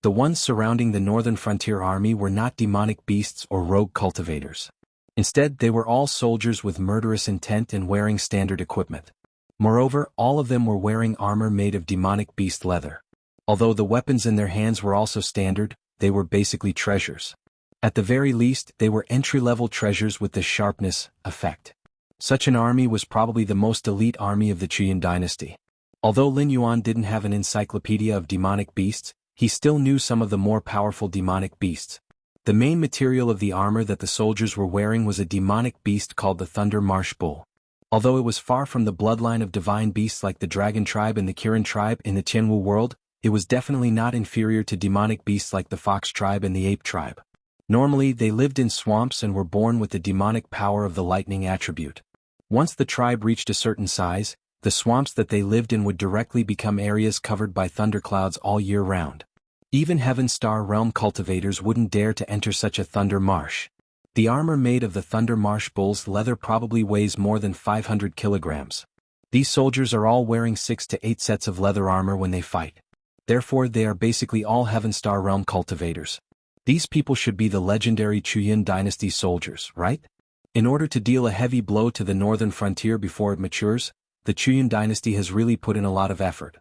The ones surrounding the northern frontier army were not demonic beasts or rogue cultivators. Instead, they were all soldiers with murderous intent and wearing standard equipment. Moreover, all of them were wearing armor made of demonic beast leather. Although the weapons in their hands were also standard, they were basically treasures. At the very least, they were entry-level treasures with the sharpness effect. Such an army was probably the most elite army of the Chuyun dynasty. Although Lin Yuan didn't have an encyclopedia of demonic beasts, he still knew some of the more powerful demonic beasts. The main material of the armor that the soldiers were wearing was a demonic beast called the Thunder Marsh Bull. Although it was far from the bloodline of divine beasts like the Dragon tribe and the Kirin tribe in the Tianwu world, it was definitely not inferior to demonic beasts like the Fox tribe and the Ape tribe. Normally, they lived in swamps and were born with the demonic power of the lightning attribute. Once the tribe reached a certain size, the swamps that they lived in would directly become areas covered by thunderclouds all year round. Even Heaven Star Realm cultivators wouldn't dare to enter such a thunder marsh. The armor made of the Thunder Marsh Bull's leather probably weighs more than 500 kilograms. These soldiers are all wearing 6 to 8 sets of leather armor when they fight. Therefore, they are basically all Heaven Star Realm cultivators. These people should be the legendary Chuyun dynasty soldiers, right? In order to deal a heavy blow to the northern frontier before it matures, the Chuyun dynasty has really put in a lot of effort.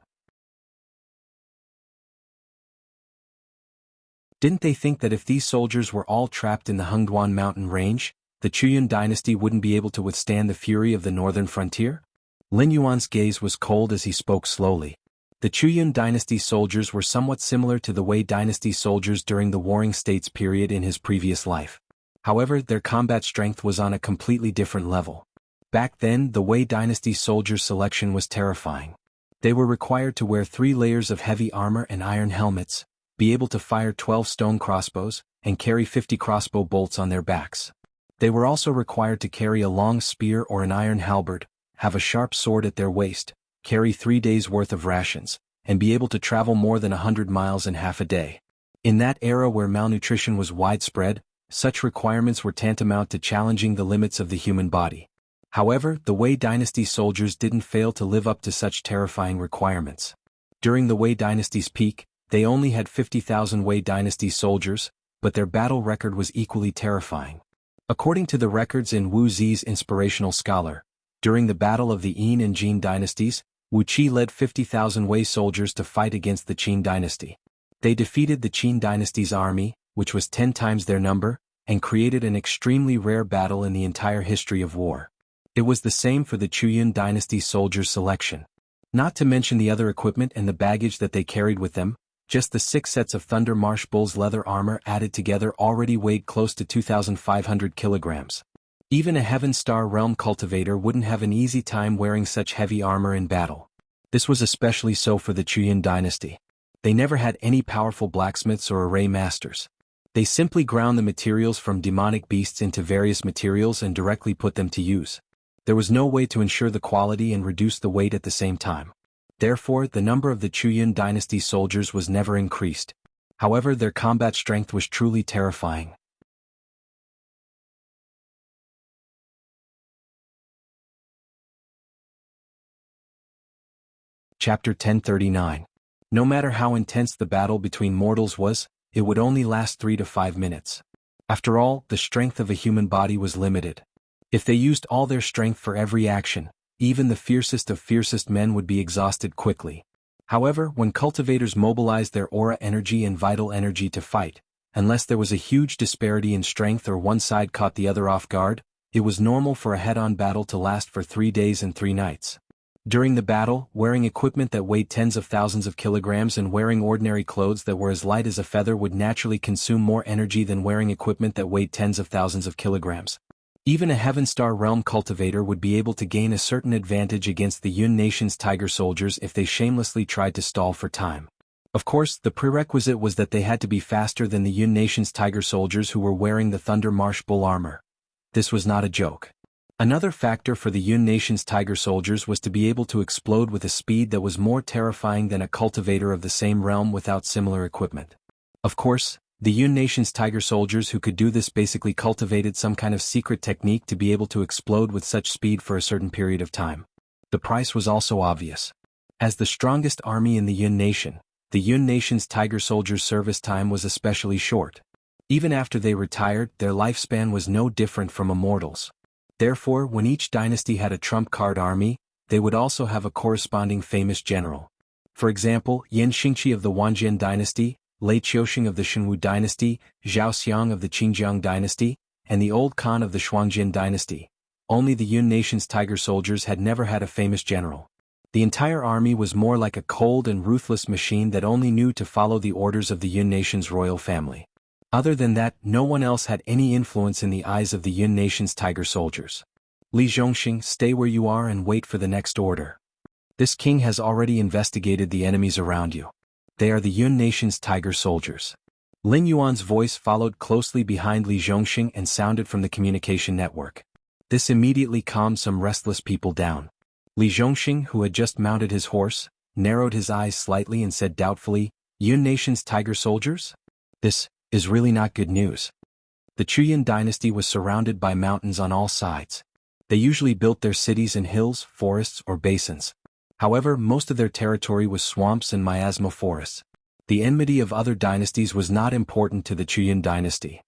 Didn't they think that if these soldiers were all trapped in the Hengduan mountain range, the Chuyun dynasty wouldn't be able to withstand the fury of the northern frontier? Lin Yuan's gaze was cold as he spoke slowly. The Chuyun dynasty soldiers were somewhat similar to the Wei dynasty soldiers during the Warring States period in his previous life. However, their combat strength was on a completely different level. Back then, the Wei dynasty soldiers' selection was terrifying. They were required to wear 3 layers of heavy armor and iron helmets, be able to fire 12 stone crossbows, and carry 50 crossbow bolts on their backs. They were also required to carry a long spear or an iron halberd, have a sharp sword at their waist, carry 3 days' worth of rations, and be able to travel more than 100 miles in half a day. In that era where malnutrition was widespread, such requirements were tantamount to challenging the limits of the human body. However, the Wei dynasty soldiers didn't fail to live up to such terrifying requirements. During the Wei dynasty's peak, they only had 50,000 Wei dynasty soldiers, but their battle record was equally terrifying. According to the records in Wu Zi's Inspirational Scholar, during the battle of the Yin and Jin dynasties, Wu Qi led 50,000 Wei soldiers to fight against the Qin dynasty. They defeated the Qin dynasty's army, which was 10 times their number, and created an extremely rare battle in the entire history of war. It was the same for the Chuyun dynasty soldiers' selection. Not to mention the other equipment and the baggage that they carried with them, just the 6 sets of Thunder Marsh Bull's leather armor added together already weighed close to 2,500 kilograms. Even a Heaven Star Realm cultivator wouldn't have an easy time wearing such heavy armor in battle. This was especially so for the Chuyun dynasty. They never had any powerful blacksmiths or array masters. They simply ground the materials from demonic beasts into various materials and directly put them to use. There was no way to ensure the quality and reduce the weight at the same time. Therefore, the number of the Chuyun dynasty soldiers was never increased. However, their combat strength was truly terrifying. Chapter 1039. No matter how intense the battle between mortals was, it would only last 3 to 5 minutes. After all, the strength of a human body was limited. If they used all their strength for every action, even the fiercest of fiercest men would be exhausted quickly. However, when cultivators mobilized their aura energy and vital energy to fight, unless there was a huge disparity in strength or one side caught the other off guard, it was normal for a head-on battle to last for 3 days and 3 nights. During the battle, wearing equipment that weighed tens of thousands of kilograms and wearing ordinary clothes that were as light as a feather would naturally consume more energy than wearing equipment that weighed tens of thousands of kilograms. Even a Heaven Star Realm cultivator would be able to gain a certain advantage against the Yun Nation's tiger soldiers if they shamelessly tried to stall for time. Of course, the prerequisite was that they had to be faster than the Yun Nation's tiger soldiers who were wearing the Thunder Marsh Bull armor. This was not a joke. Another factor for the Yun Nation's tiger soldiers was to be able to explode with a speed that was more terrifying than a cultivator of the same realm without similar equipment. Of course, the Yun Nation's tiger soldiers who could do this basically cultivated some kind of secret technique to be able to explode with such speed for a certain period of time. The price was also obvious. As the strongest army in the Yun Nation, the Yun Nation's tiger soldiers' service time was especially short. Even after they retired, their lifespan was no different from a mortal's. Therefore, when each dynasty had a trump card army, they would also have a corresponding famous general. For example, Yan Xingqi of the Wanjian dynasty, Lei Qiuxing of the Shenwu dynasty, Zhao Xiang of the Qingjiang dynasty, and the Old Khan of the Shuangjin dynasty. Only the Yun Nation's tiger soldiers had never had a famous general. The entire army was more like a cold and ruthless machine that only knew to follow the orders of the Yun Nation's royal family. Other than that, no one else had any influence in the eyes of the Yun Nation's tiger soldiers. Li Zhongxing, stay where you are and wait for the next order. This king has already investigated the enemies around you. They are the Yun Nation's tiger soldiers. Lin Yuan's voice followed closely behind Li Zhongxing and sounded from the communication network. This immediately calmed some restless people down. Li Zhongxing, who had just mounted his horse, narrowed his eyes slightly and said doubtfully, Yun Nation's tiger soldiers? This is really not good news. The Chuyun dynasty was surrounded by mountains on all sides. They usually built their cities in hills, forests, or basins. However, most of their territory was swamps and miasma forests. The enmity of other dynasties was not important to the Chuyun dynasty.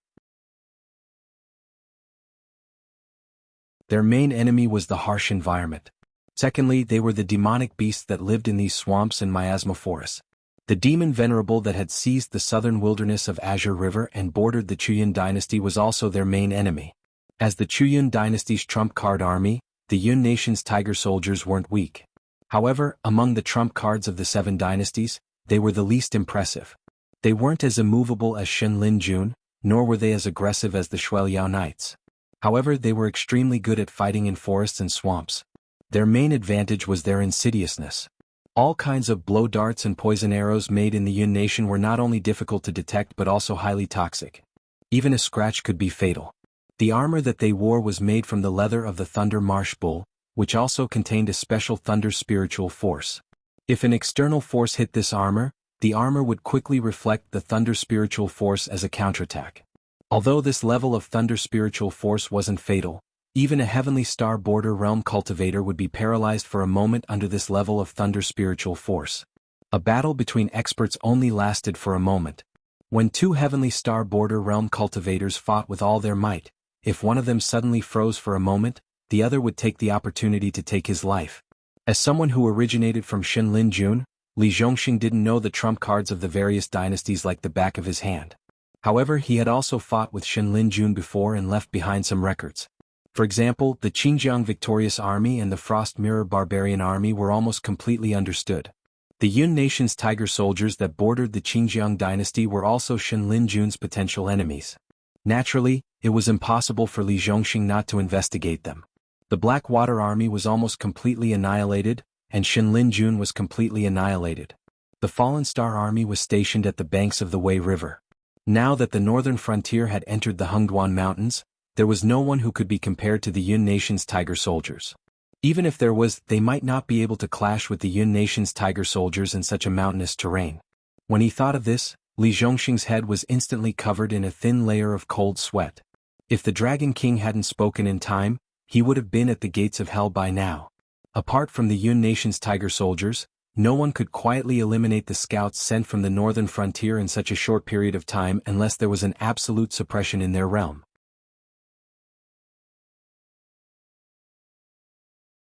Their main enemy was the harsh environment. Secondly, they were the demonic beasts that lived in these swamps and miasma forests. The demon venerable that had seized the southern wilderness of Azure River and bordered the Chuyun dynasty was also their main enemy. As the Chuyun dynasty's trump card army, the Yun Nation's tiger soldiers weren't weak. However, among the trump cards of the 7 dynasties, they were the least impressive. They weren't as immovable as Shen Lin Jun, nor were they as aggressive as the Shueliao Knights. However, they were extremely good at fighting in forests and swamps. Their main advantage was their insidiousness. All kinds of blow darts and poison arrows made in the Yun Nation were not only difficult to detect but also highly toxic. Even a scratch could be fatal. The armor that they wore was made from the leather of the Thunder Marsh Bull, which also contained a special thunder spiritual force. If an external force hit this armor, the armor would quickly reflect the thunder spiritual force as a counterattack. Although this level of thunder spiritual force wasn't fatal, even a Heavenly Star Border Realm cultivator would be paralyzed for a moment under this level of thunder spiritual force. A battle between experts only lasted for a moment. When 2 Heavenly Star Border Realm cultivators fought with all their might, if one of them suddenly froze for a moment, the other would take the opportunity to take his life. As someone who originated from Shen Lin Jun, Li Zhongxing didn't know the trump cards of the various dynasties like the back of his hand. However, he had also fought with Shen Lin Jun before and left behind some records. For example, the Qingjiang Victorious Army and the Frost Mirror Barbarian Army were almost completely understood. The Yun Nation's tiger soldiers that bordered the Qingjiang dynasty were also Shen Lin Jun's potential enemies. Naturally, it was impossible for Li Zhongxing not to investigate them. The Blackwater Army was almost completely annihilated, and Shen Lin Jun was completely annihilated. The Fallen Star Army was stationed at the banks of the Wei River. Now that the northern frontier had entered the Hengduan Mountains, there was no one who could be compared to the Yun Nation's Tiger soldiers. Even if there was, they might not be able to clash with the Yun Nation's Tiger soldiers in such a mountainous terrain. When he thought of this, Li Zhongxing's head was instantly covered in a thin layer of cold sweat. If the Dragon King hadn't spoken in time, he would have been at the gates of hell by now. Apart from the Yun Nation's Tiger soldiers, no one could quietly eliminate the scouts sent from the northern frontier in such a short period of time unless there was an absolute suppression in their realm.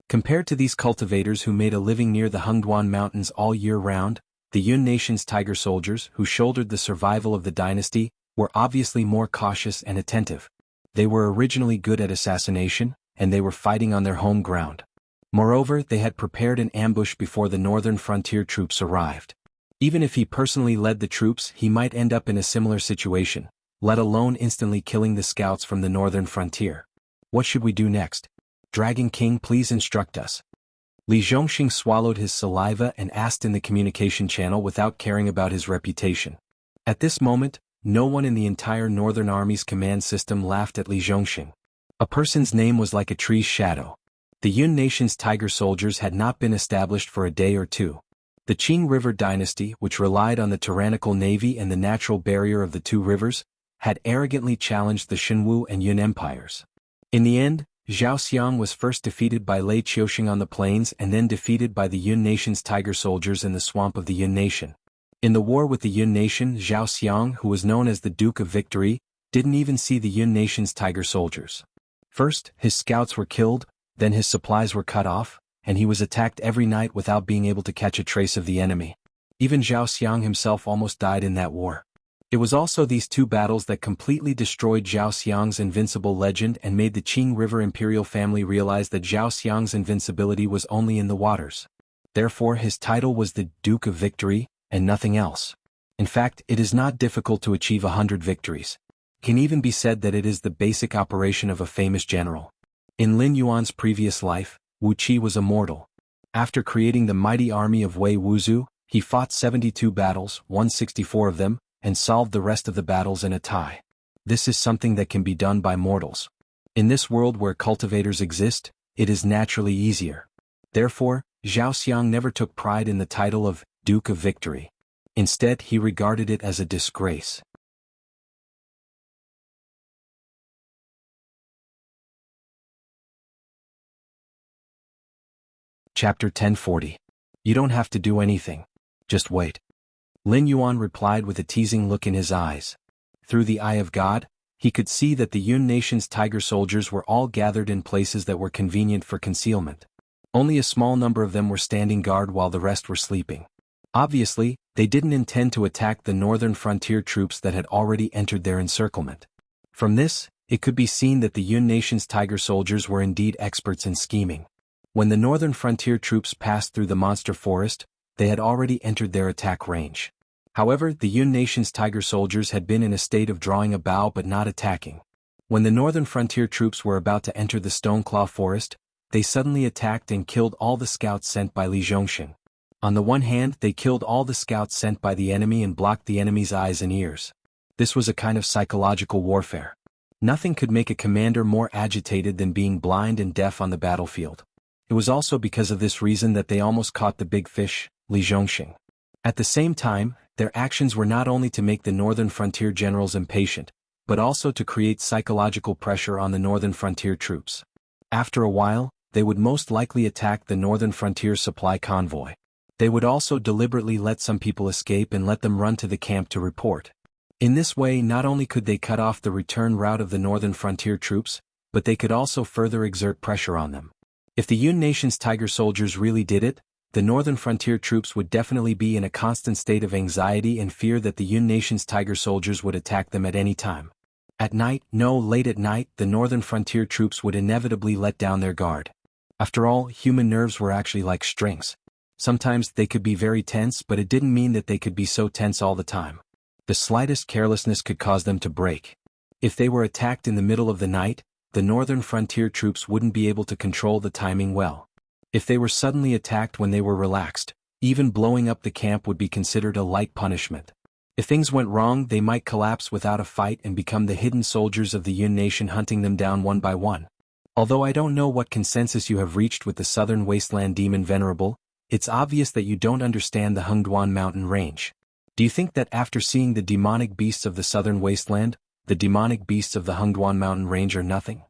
Compared to these cultivators who made a living near the Hengduan Mountains all year round, the Yun Nation's Tiger soldiers who shouldered the survival of the dynasty were obviously more cautious and attentive. They were originally good at assassination, and they were fighting on their home ground. Moreover, they had prepared an ambush before the northern frontier troops arrived. Even if he personally led the troops, he might end up in a similar situation, let alone instantly killing the scouts from the northern frontier. What should we do next? Dragon King, please instruct us. Li Zhongxing swallowed his saliva and asked in the communication channel without caring about his reputation. At this moment, no one in the entire Northern Army's command system laughed at Li Zhongxing. A person's name was like a tree's shadow. The Yun Nation's Tiger soldiers had not been established for a day or two. The Qing River dynasty, which relied on the tyrannical navy and the natural barrier of the two rivers, had arrogantly challenged the Shenwu and Yun empires. In the end, Zhao Xiang was first defeated by Lei Qiuxing on the plains and then defeated by the Yun Nation's Tiger soldiers in the swamp of the Yun Nation. In the war with the Yun Nation, Zhao Xiang, who was known as the Duke of Victory, didn't even see the Yun Nation's Tiger soldiers. First, his scouts were killed, then his supplies were cut off, and he was attacked every night without being able to catch a trace of the enemy. Even Zhao Xiang himself almost died in that war. It was also these two battles that completely destroyed Zhao Xiang's invincible legend and made the Qing River imperial family realize that Zhao Xiang's invincibility was only in the waters. Therefore his title was the Duke of Victory, and nothing else. In fact, it is not difficult to achieve 100 victories. It can even be said that it is the basic operation of a famous general. In Lin Yuan's previous life, Wuxia was immortal. After creating the mighty army of Wei Wuzu, he fought 72 battles, won 64 of them, and solved the rest of the battles in a tie. This is something that can be done by mortals. In this world where cultivators exist, it is naturally easier. Therefore, Zhao Xiang never took pride in the title of Duke of Victory. Instead, he regarded it as a disgrace. Chapter 1040. You don't have to do anything. Just wait. Lin Yuan replied with a teasing look in his eyes. Through the eye of God, he could see that the Yun Nation's Tiger soldiers were all gathered in places that were convenient for concealment. Only a small number of them were standing guard while the rest were sleeping. Obviously, they didn't intend to attack the northern frontier troops that had already entered their encirclement. From this, it could be seen that the Yun Nation's Tiger soldiers were indeed experts in scheming. When the northern frontier troops passed through the monster forest, they had already entered their attack range. However, the Yun Nation's Tiger soldiers had been in a state of drawing a bow but not attacking. When the northern frontier troops were about to enter the Stoneclaw forest, they suddenly attacked and killed all the scouts sent by Li Zhongxing. On the one hand, they killed all the scouts sent by the enemy and blocked the enemy's eyes and ears. This was a kind of psychological warfare. Nothing could make a commander more agitated than being blind and deaf on the battlefield. It was also because of this reason that they almost caught the big fish, Li Zhongxing. At the same time, their actions were not only to make the northern frontier generals impatient, but also to create psychological pressure on the northern frontier troops. After a while, they would most likely attack the northern frontier supply convoy. They would also deliberately let some people escape and let them run to the camp to report. In this way, not only could they cut off the return route of the northern frontier troops, but they could also further exert pressure on them. If the Yun Nation's Tiger soldiers really did it, the northern frontier troops would definitely be in a constant state of anxiety and fear that the Yun Nation's Tiger soldiers would attack them at any time. Late at night, the northern frontier troops would inevitably let down their guard. After all, human nerves were actually like strings. Sometimes they could be very tense, but it didn't mean that they could be so tense all the time. The slightest carelessness could cause them to break. If they were attacked in the middle of the night, the northern frontier troops wouldn't be able to control the timing well. If they were suddenly attacked when they were relaxed, Even blowing up the camp would be considered a light punishment. If things went wrong, they might collapse without a fight and become the hidden soldiers of the Yun nation, hunting them down one by one. Although I don't know what consensus you have reached with the Southern Wasteland Demon Venerable, it's obvious that you don't understand the Hengduan mountain range. Do you think that after seeing the demonic beasts of the Southern Wasteland, the demonic beasts of the Hengduan mountain range are nothing?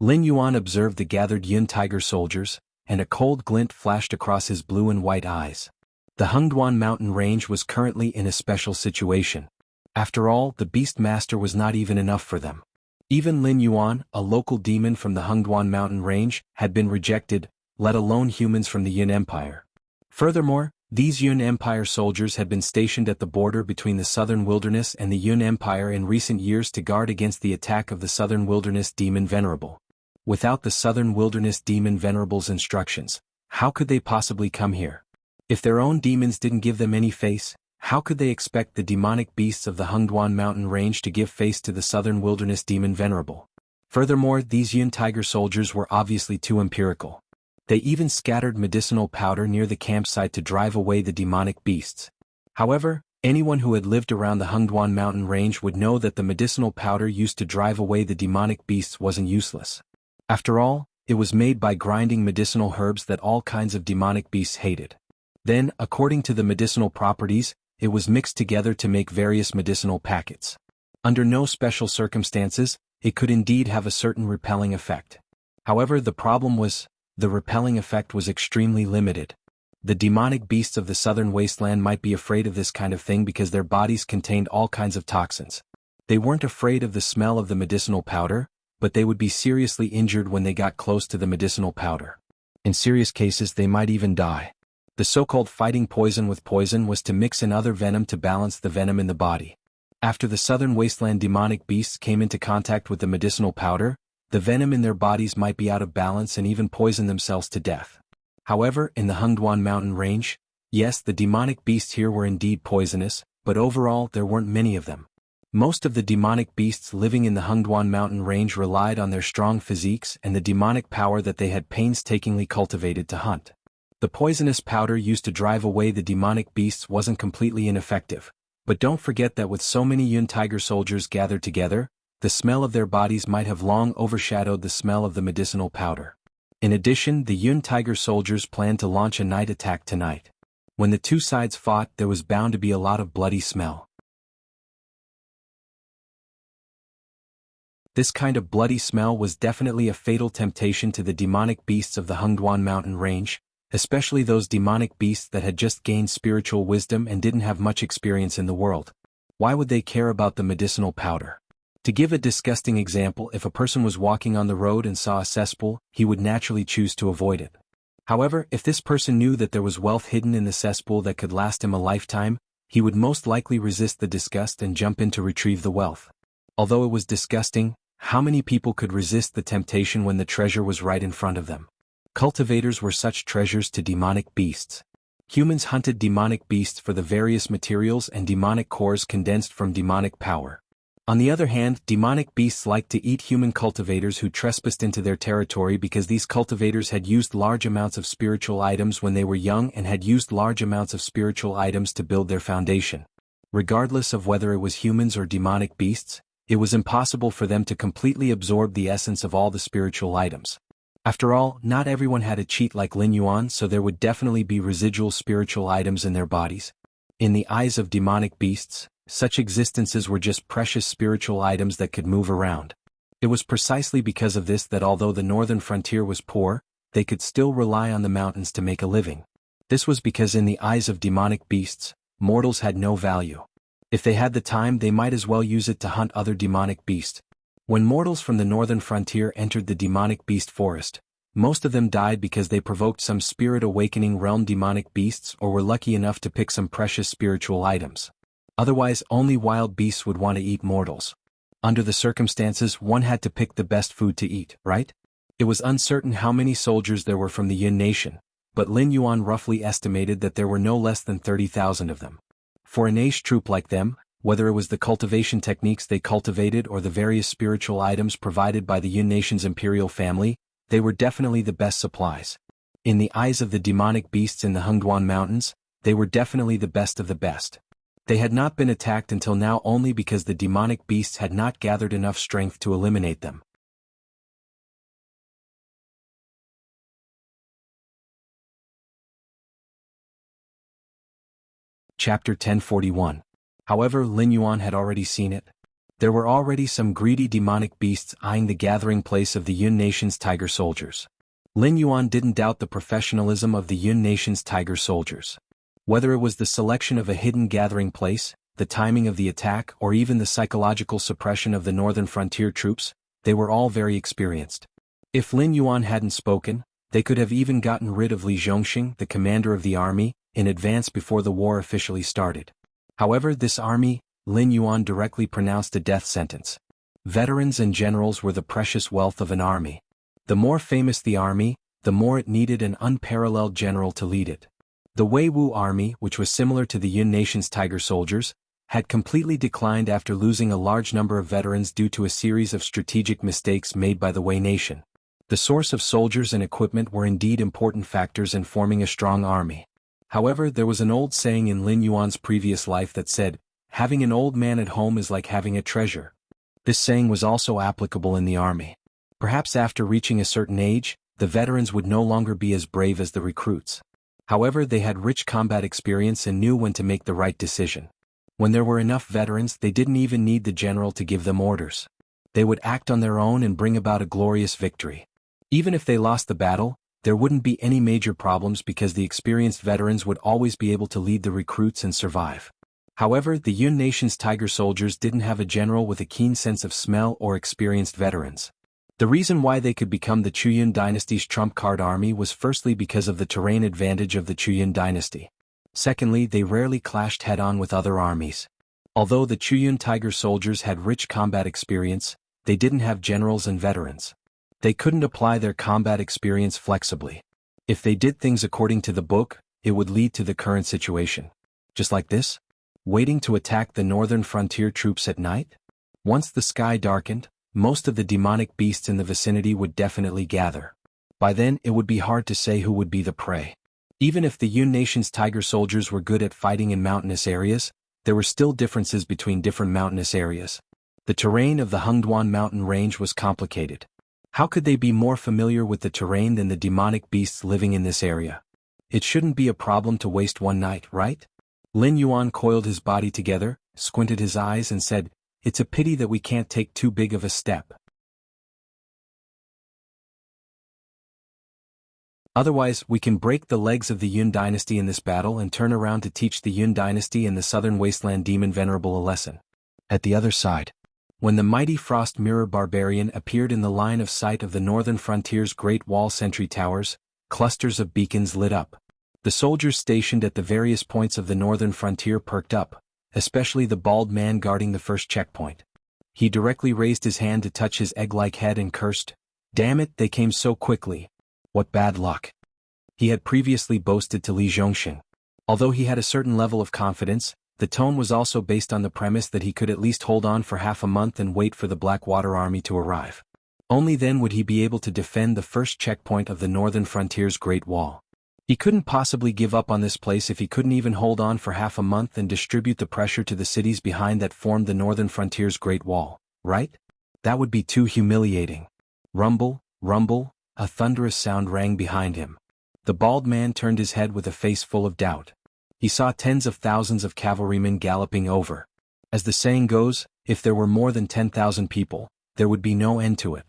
Lin Yuan observed the gathered Yun tiger soldiers, and a cold glint flashed across his blue and white eyes. The Hengduan mountain range was currently in a special situation. After all, the Beast Master was not even enough for them. Even Lin Yuan, a local demon from the Hengduan mountain range, had been rejected, let alone humans from the Yun Empire. Furthermore, these Yun Empire soldiers had been stationed at the border between the Southern Wilderness and the Yun Empire in recent years to guard against the attack of the Southern Wilderness Demon Venerable. Without the Southern Wilderness Demon Venerable's instructions, how could they possibly come here? If their own demons didn't give them any face, how could they expect the demonic beasts of the Hengduan mountain range to give face to the Southern Wilderness Demon Venerable? Furthermore, these Yun tiger soldiers were obviously too empirical. They even scattered medicinal powder near the campsite to drive away the demonic beasts. However, anyone who had lived around the Hengduan mountain range would know that the medicinal powder used to drive away the demonic beasts wasn't useless. After all, it was made by grinding medicinal herbs that all kinds of demonic beasts hated. Then, according to the medicinal properties, it was mixed together to make various medicinal packets. Under no special circumstances, it could indeed have a certain repelling effect. However, the problem was, the repelling effect was extremely limited. The demonic beasts of the Southern Wasteland might be afraid of this kind of thing because their bodies contained all kinds of toxins. They weren't afraid of the smell of the medicinal powder, but they would be seriously injured when they got close to the medicinal powder. In serious cases, they might even die. The so-called fighting poison with poison was to mix in other venom to balance the venom in the body. After the Southern Wasteland demonic beasts came into contact with the medicinal powder, the venom in their bodies might be out of balance and even poison themselves to death. However, in the Hengduan mountain range, yes, the demonic beasts here were indeed poisonous, but overall there weren't many of them. Most of the demonic beasts living in the Hengduan mountain range relied on their strong physiques and the demonic power that they had painstakingly cultivated to hunt. The poisonous powder used to drive away the demonic beasts wasn't completely ineffective, but don't forget that with so many Yun tiger soldiers gathered together, the smell of their bodies might have long overshadowed the smell of the medicinal powder. In addition, the Yun tiger soldiers planned to launch a night attack tonight. When the two sides fought, there was bound to be a lot of bloody smell. This kind of bloody smell was definitely a fatal temptation to the demonic beasts of the Hengduan mountain range, especially those demonic beasts that had just gained spiritual wisdom and didn't have much experience in the world. Why would they care about the medicinal powder? To give a disgusting example, if a person was walking on the road and saw a cesspool, he would naturally choose to avoid it. However, if this person knew that there was wealth hidden in the cesspool that could last him a lifetime, he would most likely resist the disgust and jump in to retrieve the wealth. Although it was disgusting, how many people could resist the temptation when the treasure was right in front of them? Cultivators were such treasures to demonic beasts. Humans hunted demonic beasts for the various materials and demonic cores condensed from demonic power. On the other hand, demonic beasts liked to eat human cultivators who trespassed into their territory because these cultivators had used large amounts of spiritual items when they were young and had used large amounts of spiritual items to build their foundation. Regardless of whether it was humans or demonic beasts, it was impossible for them to completely absorb the essence of all the spiritual items. After all, not everyone had a cheat like Lin Yuan, so there would definitely be residual spiritual items in their bodies. In the eyes of demonic beasts, such existences were just precious spiritual items that could move around. It was precisely because of this that although the northern frontier was poor, they could still rely on the mountains to make a living. This was because in the eyes of demonic beasts, mortals had no value. If they had the time, they might as well use it to hunt other demonic beasts. When mortals from the northern frontier entered the demonic beast forest, most of them died because they provoked some spirit awakening realm demonic beasts or were lucky enough to pick some precious spiritual items. Otherwise, only wild beasts would want to eat mortals. Under the circumstances, one had to pick the best food to eat, right? It was uncertain how many soldiers there were from the Yun nation, but Lin Yuan roughly estimated that there were no less than 30,000 of them. For an Aish troop like them, whether it was the cultivation techniques they cultivated or the various spiritual items provided by the Yun nation's imperial family, they were definitely the best supplies. In the eyes of the demonic beasts in the Hengduan Mountains, they were definitely the best of the best. They had not been attacked until now only because the demonic beasts had not gathered enough strength to eliminate them. Chapter 1041. However, Lin Yuan had already seen it. There were already some greedy demonic beasts eyeing the gathering place of the Yun Nation's tiger soldiers. Lin Yuan didn't doubt the professionalism of the Yun Nation's tiger soldiers. Whether it was the selection of a hidden gathering place, the timing of the attack, or even the psychological suppression of the northern frontier troops, they were all very experienced. If Lin Yuan hadn't spoken, they could have even gotten rid of Li Zhongxing, the commander of the army, in advance before the war officially started. However, this army, Lin Yuan directly pronounced a death sentence. Veterans and generals were the precious wealth of an army. The more famous the army, the more it needed an unparalleled general to lead it. The Weiwu army, which was similar to the Yun Nation's tiger soldiers, had completely declined after losing a large number of veterans due to a series of strategic mistakes made by the Wei nation. The source of soldiers and equipment were indeed important factors in forming a strong army. However, there was an old saying in Lin Yuan's previous life that said, "Having an old man at home is like having a treasure." This saying was also applicable in the army. Perhaps after reaching a certain age, the veterans would no longer be as brave as the recruits. However, they had rich combat experience and knew when to make the right decision. When there were enough veterans, they didn't even need the general to give them orders. They would act on their own and bring about a glorious victory. Even if they lost the battle, there wouldn't be any major problems because the experienced veterans would always be able to lead the recruits and survive. However, the Yun Nation's tiger soldiers didn't have a general with a keen sense of smell or experienced veterans. The reason why they could become the Chuyun dynasty's trump card army was firstly because of the terrain advantage of the Chuyun dynasty. Secondly, they rarely clashed head-on with other armies. Although the Chuyun tiger soldiers had rich combat experience, they didn't have generals and veterans. They couldn't apply their combat experience flexibly. If they did things according to the book, it would lead to the current situation. Just like this? Waiting to attack the northern frontier troops at night? Once the sky darkened, most of the demonic beasts in the vicinity would definitely gather. By then, it would be hard to say who would be the prey. Even if the Yun Nation's tiger soldiers were good at fighting in mountainous areas, there were still differences between different mountainous areas. The terrain of the Hengduan mountain range was complicated. How could they be more familiar with the terrain than the demonic beasts living in this area? It shouldn't be a problem to waste one night, right? Lin Yuan coiled his body together, squinted his eyes and said, "It's a pity that we can't take too big of a step. Otherwise, we can break the legs of the Yun dynasty in this battle and turn around to teach the Yun dynasty and the southern wasteland demon venerable a lesson." At the other side, when the mighty frost mirror barbarian appeared in the line of sight of the northern frontier's great wall sentry towers, clusters of beacons lit up. The soldiers stationed at the various points of the northern frontier perked up, especially the bald man guarding the first checkpoint. He directly raised his hand to touch his egg-like head and cursed, "Damn it, they came so quickly. What bad luck." He had previously boasted to Li Zhongxing. Although he had a certain level of confidence, the tone was also based on the premise that he could at least hold on for half a month and wait for the Blackwater army to arrive. Only then would he be able to defend the first checkpoint of the northern frontier's Great Wall. He couldn't possibly give up on this place if he couldn't even hold on for half a month and distribute the pressure to the cities behind that formed the northern frontier's Great Wall, right? That would be too humiliating. Rumble, rumble, a thunderous sound rang behind him. The bald man turned his head with a face full of doubt. He saw tens of thousands of cavalrymen galloping over. As the saying goes, if there were more than 10,000 people, there would be no end to it.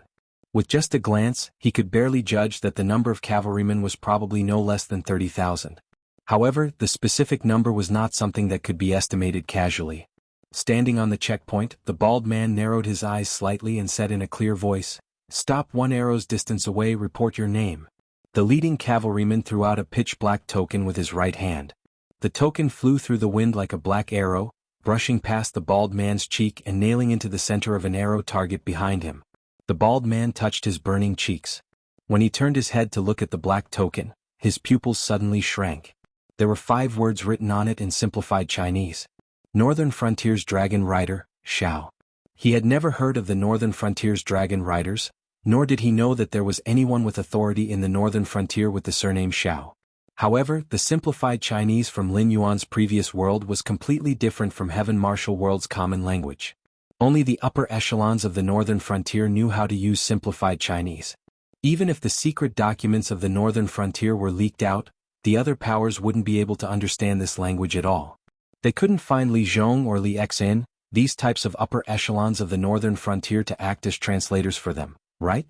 With just a glance, he could barely judge that the number of cavalrymen was probably no less than 30,000. However, the specific number was not something that could be estimated casually. Standing on the checkpoint, the bald man narrowed his eyes slightly and said in a clear voice, "Stop 1 arrow's distance away, report your name." The leading cavalryman threw out a pitch-black token with his right hand. The token flew through the wind like a black arrow, brushing past the bald man's cheek and nailing into the center of an arrow target behind him. The bald man touched his burning cheeks. When he turned his head to look at the black token, his pupils suddenly shrank. There were 5 words written on it in simplified Chinese. Northern Frontier's Dragon Rider, Xiao. He had never heard of the Northern Frontier's Dragon Riders, nor did he know that there was anyone with authority in the northern frontier with the surname Xiao. However, the simplified Chinese from Lin Yuan's previous world was completely different from Heaven Martial World's common language. Only the upper echelons of the northern frontier knew how to use simplified Chinese. Even if the secret documents of the northern frontier were leaked out, the other powers wouldn't be able to understand this language at all. They couldn't find Li Zhong or Li Xin, these types of upper echelons of the northern frontier, to act as translators for them, right?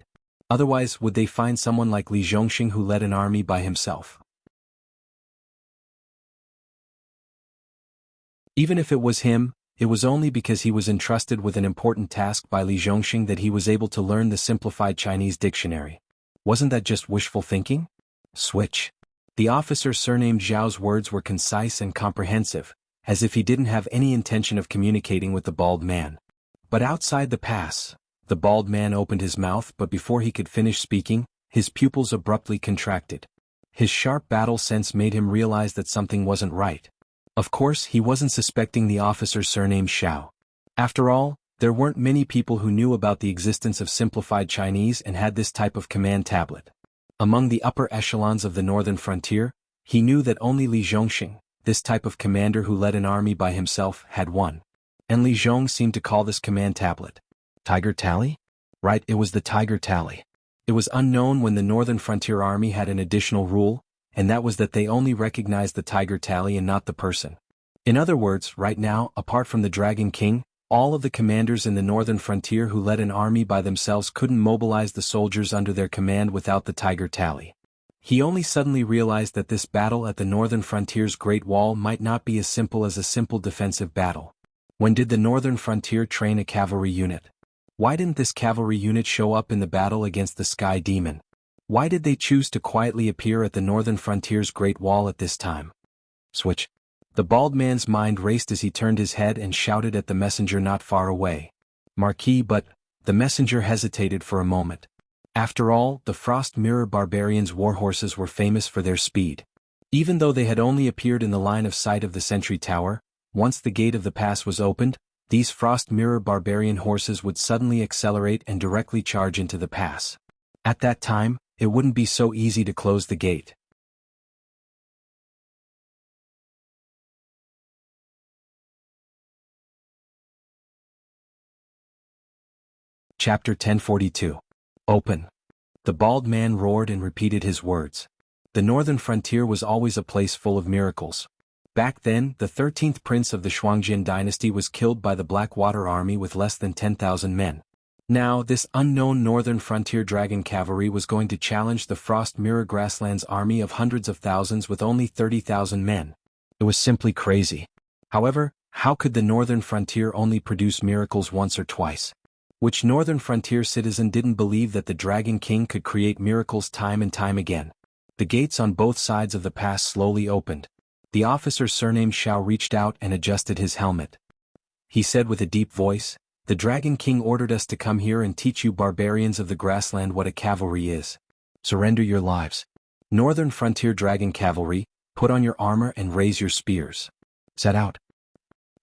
Otherwise, would they find someone like Li Zhongxing who led an army by himself? Even if it was him, it was only because he was entrusted with an important task by Li Zhongxing that he was able to learn the simplified Chinese dictionary. Wasn't that just wishful thinking? Switch. The officer surnamed Zhao's words were concise and comprehensive, as if he didn't have any intention of communicating with the bald man. But outside the pass, the bald man opened his mouth, but before he could finish speaking, his pupils abruptly contracted. His sharp battle sense made him realize that something wasn't right. Of course, he wasn't suspecting the officer's surname Xiao. After all, there weren't many people who knew about the existence of simplified Chinese and had this type of command tablet. Among the upper echelons of the northern frontier, he knew that only Li Zhongxing, this type of commander who led an army by himself, had one. And Li Zhong seemed to call this command tablet Tiger Tally? Right, it was the Tiger Tally. It was unknown when the northern frontier army had an additional rule, and that was that they only recognized the Tiger Tally and not the person. In other words, right now, apart from the Dragon King, all of the commanders in the northern frontier who led an army by themselves couldn't mobilize the soldiers under their command without the Tiger Tally. He only suddenly realized that this battle at the northern frontier's Great Wall might not be as simple as a simple defensive battle. When did the northern frontier train a cavalry unit? Why didn't this cavalry unit show up in the battle against the Sky Demon? Why did they choose to quietly appear at the northern frontier's Great Wall at this time? Switch. The bald man's mind raced as he turned his head and shouted at the messenger not far away. Marquis, but the messenger hesitated for a moment. After all, the Frost Mirror Barbarians' warhorses were famous for their speed. Even though they had only appeared in the line of sight of the sentry tower, once the gate of the pass was opened, these Frost Mirror Barbarian horses would suddenly accelerate and directly charge into the pass. At that time, it wouldn't be so easy to close the gate. Chapter 1042. Open. The bald man roared and repeated his words. The northern frontier was always a place full of miracles. Back then, the 13th prince of the Shuangjin dynasty was killed by the Blackwater army with less than 10,000 men. Now, this unknown northern frontier dragon cavalry was going to challenge the Frost Mirror Grasslands army of hundreds of thousands with only 30,000 men. It was simply crazy. However, how could the northern frontier only produce miracles once or twice? Which northern frontier citizen didn't believe that the Dragon King could create miracles time and time again? The gates on both sides of the pass slowly opened. The officer surnamed Xiao reached out and adjusted his helmet. He said with a deep voice, "The Dragon King ordered us to come here and teach you barbarians of the grassland what a cavalry is. Surrender your lives. Northern frontier dragon cavalry, put on your armor and raise your spears. Set out.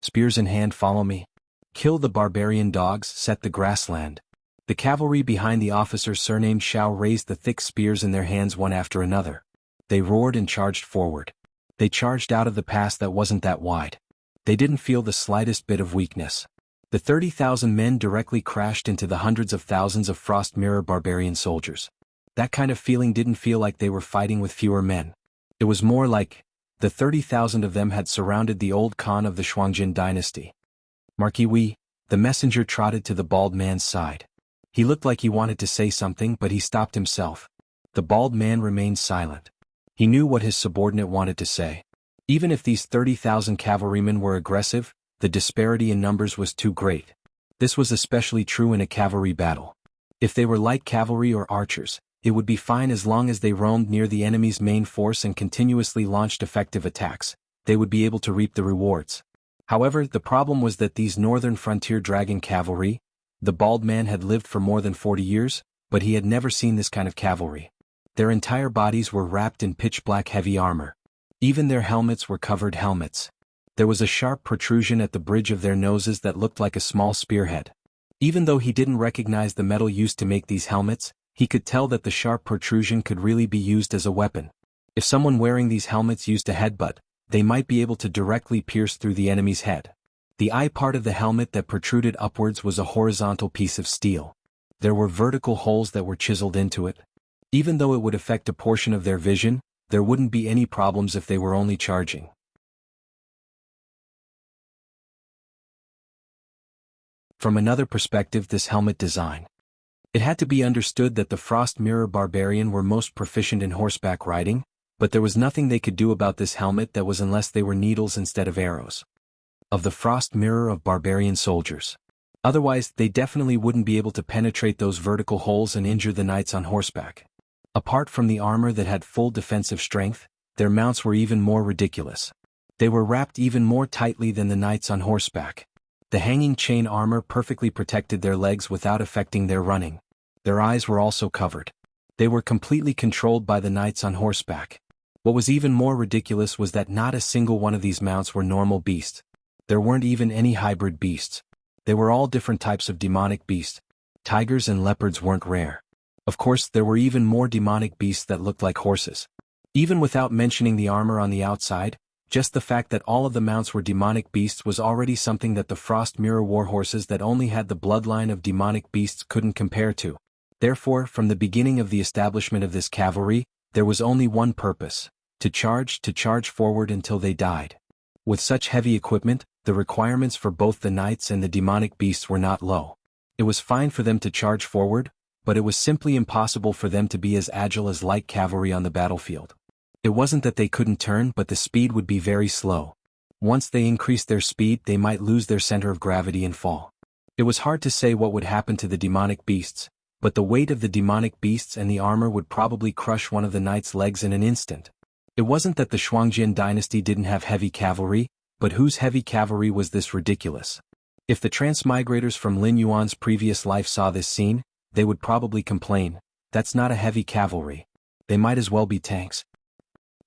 Spears in hand, follow me. Kill the barbarian dogs, set the grassland." The cavalry behind the officer surnamed Xiao raised the thick spears in their hands one after another. They roared and charged forward. They charged out of the pass that wasn't that wide. They didn't feel the slightest bit of weakness. The 30,000 men directly crashed into the hundreds of thousands of Frost Mirror barbarian soldiers. That kind of feeling didn't feel like they were fighting with fewer men. It was more like the 30,000 of them had surrounded the old Khan of the Shuangjin dynasty. Marquis, the messenger trotted to the bald man's side. He looked like he wanted to say something, but he stopped himself. The bald man remained silent. He knew what his subordinate wanted to say. Even if these 30,000 cavalrymen were aggressive, the disparity in numbers was too great. This was especially true in a cavalry battle. If they were light cavalry or archers, it would be fine as long as they roamed near the enemy's main force and continuously launched effective attacks. They would be able to reap the rewards. However, the problem was that these northern frontier dragon cavalry, the bald man had lived for more than 40 years, but he had never seen this kind of cavalry. Their entire bodies were wrapped in pitch-black heavy armor. Even their helmets were covered helmets. There was a sharp protrusion at the bridge of their noses that looked like a small spearhead. Even though he didn't recognize the metal used to make these helmets, he could tell that the sharp protrusion could really be used as a weapon. If someone wearing these helmets used a headbutt, they might be able to directly pierce through the enemy's head. The eye part of the helmet that protruded upwards was a horizontal piece of steel. There were vertical holes that were chiseled into it. Even though it would affect a portion of their vision, there wouldn't be any problems if they were only charging. From another perspective, this helmet design. It had to be understood that the Frost Mirror Barbarian were most proficient in horseback riding, but there was nothing they could do about this helmet that was unless they were needles instead of arrows. Of the Frost Mirror of Barbarian soldiers. Otherwise, they definitely wouldn't be able to penetrate those vertical holes and injure the knights on horseback. Apart from the armor that had full defensive strength, their mounts were even more ridiculous. They were wrapped even more tightly than the knights on horseback. The hanging chain armor perfectly protected their legs without affecting their running. Their eyes were also covered. They were completely controlled by the knights on horseback. What was even more ridiculous was that not a single one of these mounts were normal beasts. There weren't even any hybrid beasts. They were all different types of demonic beasts. Tigers and leopards weren't rare. Of course, there were even more demonic beasts that looked like horses. Even without mentioning the armor on the outside, just the fact that all of the mounts were demonic beasts was already something that the Frost Mirror war horses that only had the bloodline of demonic beasts couldn't compare to. Therefore, from the beginning of the establishment of this cavalry, there was only one purpose: to charge forward until they died. With such heavy equipment, the requirements for both the knights and the demonic beasts were not low. It was fine for them to charge forward, but it was simply impossible for them to be as agile as light cavalry on the battlefield. It wasn't that they couldn't turn, but the speed would be very slow. Once they increased their speed, they might lose their center of gravity and fall. It was hard to say what would happen to the demonic beasts, but the weight of the demonic beasts and the armor would probably crush one of the knights' legs in an instant. It wasn't that the Shuangjian dynasty didn't have heavy cavalry, but whose heavy cavalry was this ridiculous? If the transmigrators from Lin Yuan's previous life saw this scene, they would probably complain, "That's not a heavy cavalry. They might as well be tanks."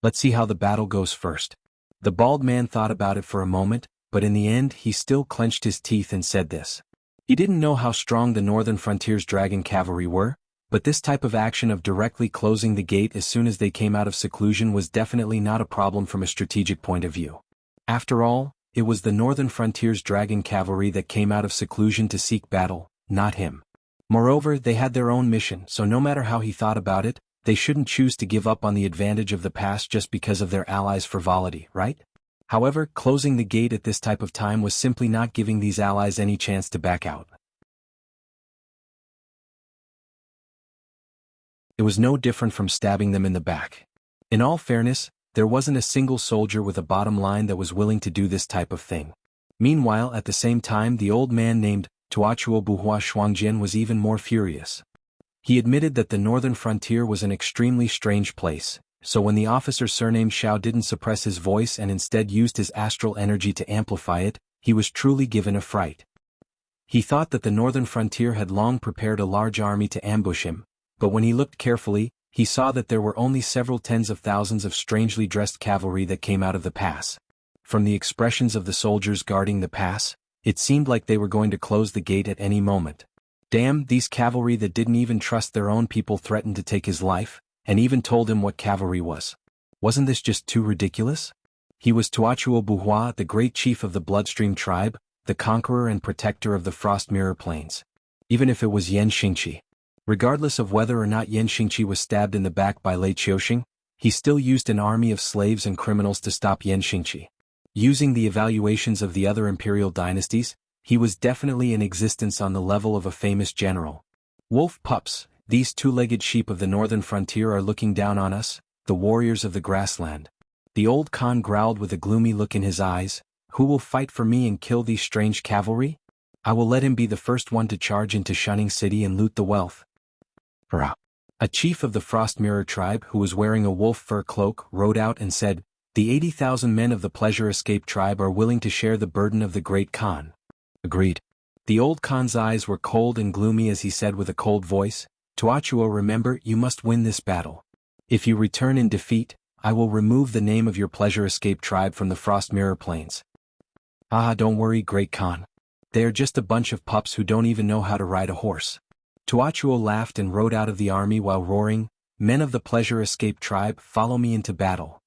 Let's see how the battle goes first. The bald man thought about it for a moment, but in the end he still clenched his teeth and said this. He didn't know how strong the northern frontier's dragon cavalry were, but this type of action of directly closing the gate as soon as they came out of seclusion was definitely not a problem from a strategic point of view. After all, it was the northern frontier's dragon cavalry that came out of seclusion to seek battle, not him. Moreover, they had their own mission, so no matter how he thought about it, they shouldn't choose to give up on the advantage of the past just because of their allies' frivolity, right? However, closing the gate at this type of time was simply not giving these allies any chance to back out. It was no different from stabbing them in the back. In all fairness, there wasn't a single soldier with a bottom line that was willing to do this type of thing. Meanwhile, at the same time, the old man named Tuachuo Buhua Shuangjian was even more furious. He admitted that the northern frontier was an extremely strange place, so when the officer surnamed Xiao didn't suppress his voice and instead used his astral energy to amplify it, he was truly given a fright. He thought that the northern frontier had long prepared a large army to ambush him, but when he looked carefully, he saw that there were only several tens of thousands of strangely dressed cavalry that came out of the pass. From the expressions of the soldiers guarding the pass, it seemed like they were going to close the gate at any moment. Damn, these cavalry that didn't even trust their own people threatened to take his life, and even told him what cavalry was. Wasn't this just too ridiculous? He was Tuachuo Buhua, the great chief of the Bloodstream tribe, the conqueror and protector of the Frost Mirror Plains. Even if it was Yan Xingqi. Regardless of whether or not Yan Xingqi was stabbed in the back by Lei Qiuxing, he still used an army of slaves and criminals to stop Yan Xingqi. Using the evaluations of the other imperial dynasties, he was definitely in existence on the level of a famous general. Wolf pups, these two-legged sheep of the northern frontier are looking down on us, the warriors of the grassland. The old Khan growled with a gloomy look in his eyes. Who will fight for me and kill these strange cavalry? I will let him be the first one to charge into Shunning City and loot the wealth. Hurrah! A chief of the Frost Mirror tribe who was wearing a wolf fur cloak rode out and said, "The 80,000 men of the Pleasure Escape tribe are willing to share the burden of the great Khan." Agreed. The old Khan's eyes were cold and gloomy as he said with a cold voice, "Tuachuo, remember, you must win this battle. If you return in defeat, I will remove the name of your Pleasure Escape tribe from the Frost Mirror Plains." "Ah, don't worry, great Khan. They are just a bunch of pups who don't even know how to ride a horse. Tuachuo laughed and rode out of the army while roaring, "Men of the Pleasure Escape tribe, follow me into battle."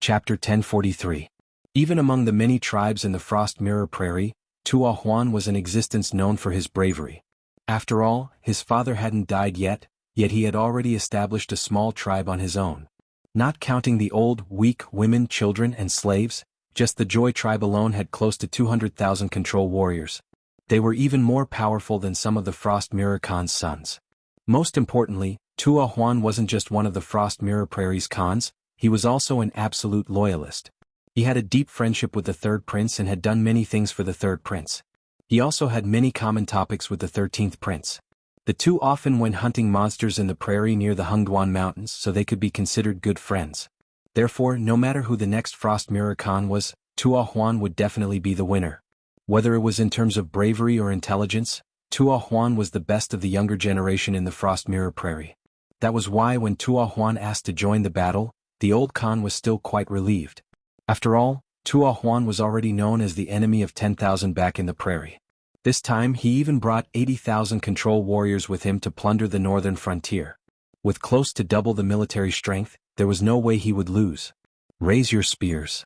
Chapter 1043. Even among the many tribes in the Frost Mirror Prairie, Tua Huan was in existence known for his bravery. After all, his father hadn't died yet he had already established a small tribe on his own. Not counting the old, weak women, children, and slaves, just the Joy tribe alone had close to 200,000 control warriors. They were even more powerful than some of the Frost Mirror Khan's sons. Most importantly, Tua Huan wasn't just one of the Frost Mirror Prairie's Khans, he was also an absolute loyalist. He had a deep friendship with the Third Prince and had done many things for the Third Prince. He also had many common topics with the 13th Prince. The two often went hunting monsters in the prairie near the Hengduan Mountains so they could be considered good friends. Therefore, no matter who the next Frost Mirror Khan was, Tua Huan would definitely be the winner. Whether it was in terms of bravery or intelligence, Tua Huan was the best of the younger generation in the Frost Mirror Prairie. That was why when Tua Huan asked to join the battle, the old Khan was still quite relieved. After all, Tua Huan was already known as the enemy of 10,000 back in the prairie. This time he even brought 80,000 control warriors with him to plunder the northern frontier. With close to double the military strength, there was no way he would lose. Raise your spears.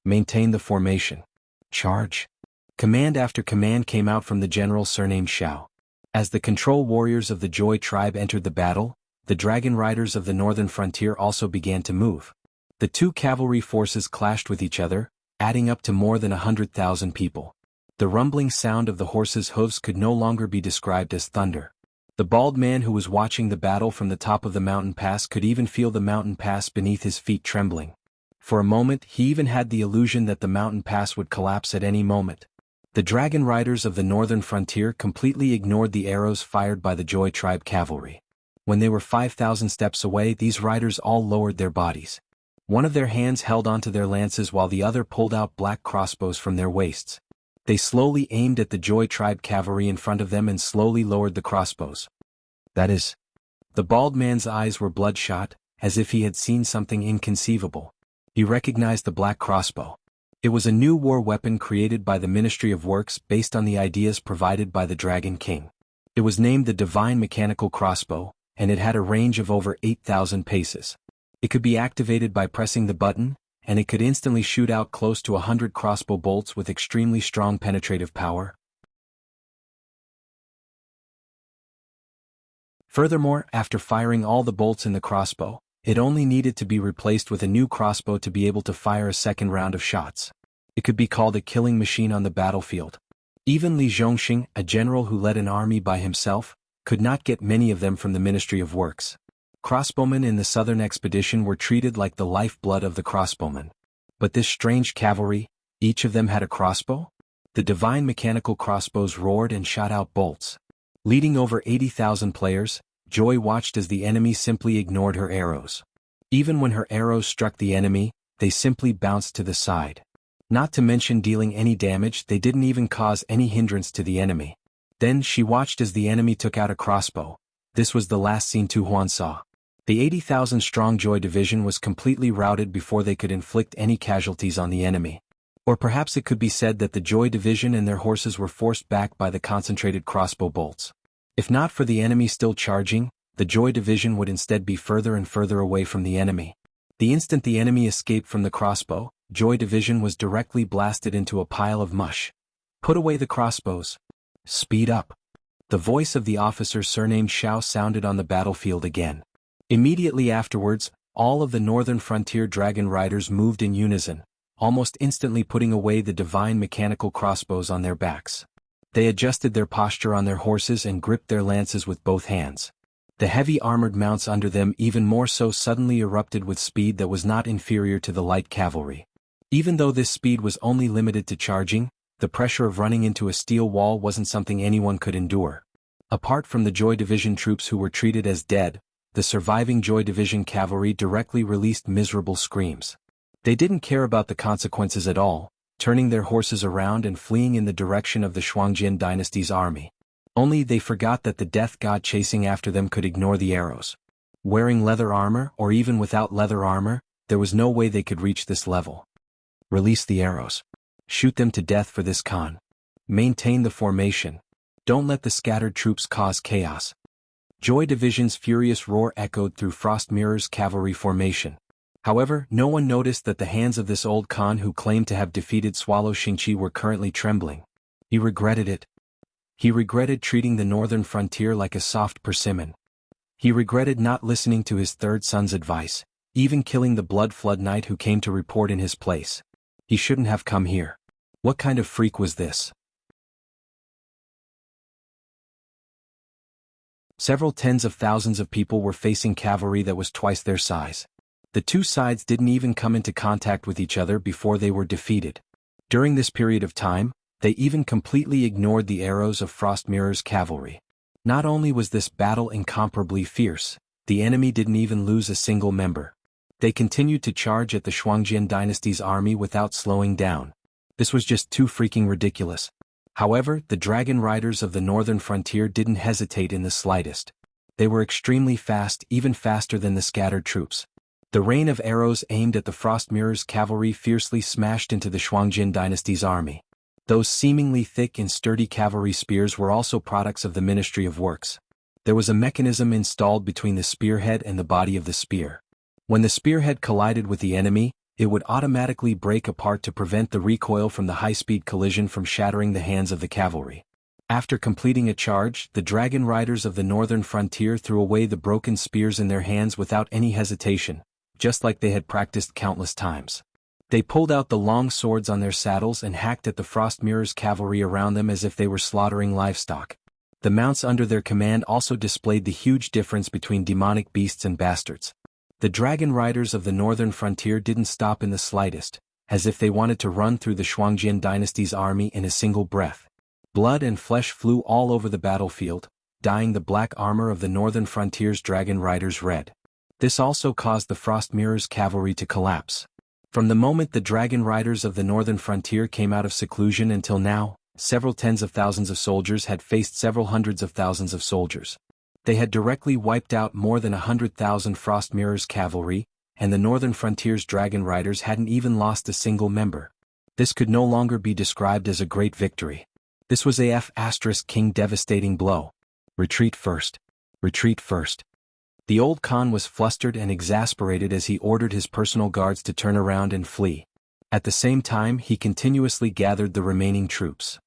Maintain the formation. Charge. Command after command came out from the general surnamed Xiao. As the control warriors of the Joy tribe entered the battle, the dragon riders of the northern frontier also began to move. The two cavalry forces clashed with each other, adding up to more than 100,000 people. The rumbling sound of the horses' hooves could no longer be described as thunder. The bald man who was watching the battle from the top of the mountain pass could even feel the mountain pass beneath his feet trembling. For a moment he even had the illusion that the mountain pass would collapse at any moment. The dragon riders of the northern frontier completely ignored the arrows fired by the Joy tribe cavalry. When they were 5,000 steps away, these riders all lowered their bodies. One of their hands held onto their lances while the other pulled out black crossbows from their waists. They slowly aimed at the Joy tribe cavalry in front of them and slowly lowered the crossbows. That is, the bald man's eyes were bloodshot, as if he had seen something inconceivable. He recognized the black crossbow. It was a new war weapon created by the Ministry of Works based on the ideas provided by the Dragon King. It was named the Divine Mechanical Crossbow, and it had a range of over 8,000 paces. It could be activated by pressing the button, and it could instantly shoot out close to 100 crossbow bolts with extremely strong penetrative power. Furthermore, after firing all the bolts in the crossbow, it only needed to be replaced with a new crossbow to be able to fire a second round of shots. It could be called a killing machine on the battlefield. Even Li Zhongxing, a general who led an army by himself, could not get many of them from the Ministry of Works. Crossbowmen in the southern expedition were treated like the lifeblood of the crossbowmen. But this strange cavalry, each of them had a crossbow? The divine mechanical crossbows roared and shot out bolts. Leading over 80,000 players, Joy watched as the enemy simply ignored her arrows. Even when her arrows struck the enemy, they simply bounced to the side. Not to mention dealing any damage, they didn't even cause any hindrance to the enemy. Then she watched as the enemy took out a crossbow. This was the last scene Tu Huan saw. The 80,000-strong Joy division was completely routed before they could inflict any casualties on the enemy. Or perhaps it could be said that the Joy division and their horses were forced back by the concentrated crossbow bolts. If not for the enemy still charging, the Joy division would instead be further and further away from the enemy. The instant the enemy escaped from the crossbow, Joy division was directly blasted into a pile of mush. Put away the crossbows. Speed up. The voice of the officer surnamed Xiao sounded on the battlefield again. Immediately afterwards, all of the northern frontier dragon riders moved in unison, almost instantly putting away the divine mechanical crossbows on their backs. They adjusted their posture on their horses and gripped their lances with both hands. The heavy armored mounts under them even more so suddenly erupted with speed that was not inferior to the light cavalry. Even though this speed was only limited to charging, the pressure of running into a steel wall wasn't something anyone could endure. Apart from the Joy Division troops who were treated as dead, the surviving Joy Division cavalry directly released miserable screams. They didn't care about the consequences at all, turning their horses around and fleeing in the direction of the Shuangjian dynasty's army. Only they forgot that the death god chasing after them could ignore the arrows. Wearing leather armor or even without leather armor, there was no way they could reach this level. Release the arrows. Shoot them to death for this Khan. Maintain the formation. Don't let the scattered troops cause chaos. Joy Division's furious roar echoed through Frost Mirror's cavalry formation. However, no one noticed that the hands of this old Khan who claimed to have defeated Swallow Xingqi were currently trembling. He regretted it. He regretted treating the northern frontier like a soft persimmon. He regretted not listening to his third son's advice, even killing the Blood Flood Knight who came to report in his place. He shouldn't have come here. What kind of freak was this? Several tens of thousands of people were facing cavalry that was twice their size. The two sides didn't even come into contact with each other before they were defeated. During this period of time, they even completely ignored the arrows of Frost Mirror's cavalry. Not only was this battle incomparably fierce, the enemy didn't even lose a single member. They continued to charge at the Shuangjian dynasty's army without slowing down. This was just too freaking ridiculous. However, the dragon riders of the northern frontier didn't hesitate in the slightest. They were extremely fast, even faster than the scattered troops. The rain of arrows aimed at the Frost Mirror's cavalry fiercely smashed into the Shuangjian dynasty's army. Those seemingly thick and sturdy cavalry spears were also products of the Ministry of Works. There was a mechanism installed between the spearhead and the body of the spear. When the spearhead collided with the enemy, it would automatically break apart to prevent the recoil from the high-speed collision from shattering the hands of the cavalry. After completing a charge, the dragon riders of the northern frontier threw away the broken spears in their hands without any hesitation, just like they had practiced countless times. They pulled out the long swords on their saddles and hacked at the Frost Mirror's cavalry around them as if they were slaughtering livestock. The mounts under their command also displayed the huge difference between demonic beasts and bastards. The dragon riders of the northern frontier didn't stop in the slightest, as if they wanted to run through the Shuangjian dynasty's army in a single breath. Blood and flesh flew all over the battlefield, dyeing the black armor of the northern frontier's dragon riders red. This also caused the Frost Mirror's cavalry to collapse. From the moment the dragon riders of the northern frontier came out of seclusion until now, several tens of thousands of soldiers had faced several hundreds of thousands of soldiers. They had directly wiped out more than 100,000 Frost Mirror's cavalry, and the northern frontier's dragon riders hadn't even lost a single member. This could no longer be described as a great victory. This was a King devastating blow. Retreat first. Retreat first. The old Khan was flustered and exasperated as he ordered his personal guards to turn around and flee. At the same time, he continuously gathered the remaining troops.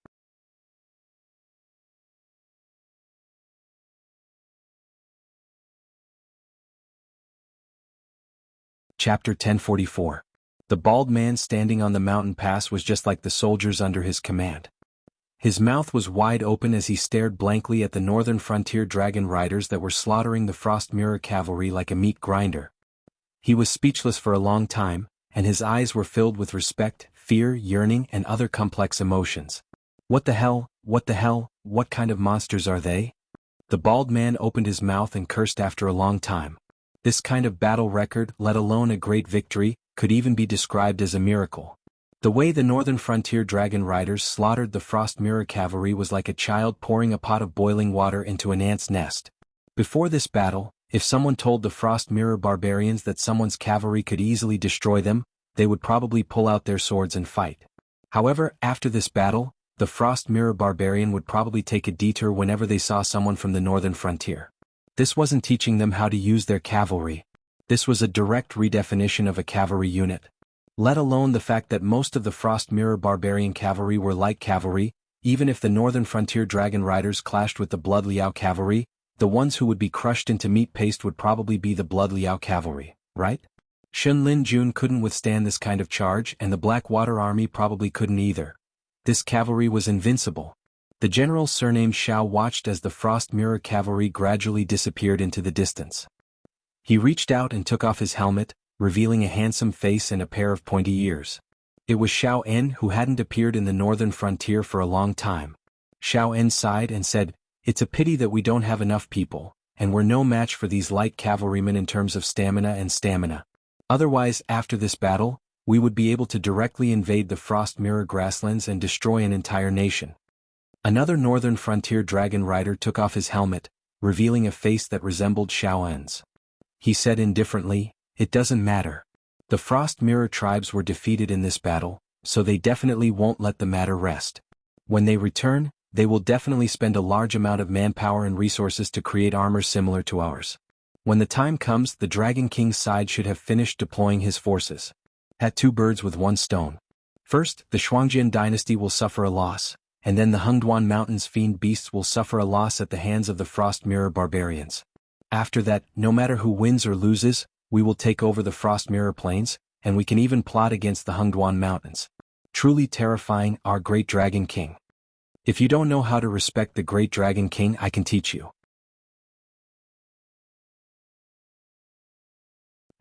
Chapter 1044. The bald man standing on the mountain pass was just like the soldiers under his command. His mouth was wide open as he stared blankly at the northern frontier dragon riders that were slaughtering the Frost Mirror cavalry like a meat grinder. He was speechless for a long time, and his eyes were filled with respect, fear, yearning, and other complex emotions. What the hell, what kind of monsters are they? The bald man opened his mouth and cursed after a long time. This kind of battle record, let alone a great victory, could even be described as a miracle. The way the northern frontier dragon riders slaughtered the Frost Mirror cavalry was like a child pouring a pot of boiling water into an ant's nest. Before this battle, if someone told the Frost Mirror barbarians that someone's cavalry could easily destroy them, they would probably pull out their swords and fight. However, after this battle, the Frost Mirror barbarian would probably take a detour whenever they saw someone from the northern frontier. This wasn't teaching them how to use their cavalry. This was a direct redefinition of a cavalry unit. Let alone the fact that most of the Frost Mirror barbarian cavalry were light cavalry. Even if the northern frontier dragon riders clashed with the Blood Liao cavalry, the ones who would be crushed into meat paste would probably be the Blood Liao cavalry, right? Shun Lin Jun couldn't withstand this kind of charge, and the Blackwater army probably couldn't either. This cavalry was invincible. The general surnamed Xiao watched as the Frost Mirror cavalry gradually disappeared into the distance. He reached out and took off his helmet, revealing a handsome face and a pair of pointy ears. It was Xiao En, who hadn't appeared in the northern frontier for a long time. Xiao En sighed and said, "It's a pity that we don't have enough people, and we're no match for these light cavalrymen in terms of stamina. Otherwise, after this battle, we would be able to directly invade the Frost Mirror grasslands and destroy an entire nation." Another northern frontier dragon rider took off his helmet, revealing a face that resembled Xiao En's. he said indifferently, "It doesn't matter. The Frost Mirror tribes were defeated in this battle, so they definitely won't let the matter rest. When they return, they will definitely spend a large amount of manpower and resources to create armor similar to ours. When the time comes, the Dragon King's side should have finished deploying his forces. At two birds with one stone. First, the Shuangjian dynasty will suffer a loss, and then the Hengduan Mountains fiend beasts will suffer a loss at the hands of the Frost Mirror barbarians. After that, no matter who wins or loses, we will take over the Frost Mirror plains, and we can even plot against the Hengduan Mountains. Truly terrifying, our great Dragon King. If you don't know how to respect the great Dragon King, I can teach you."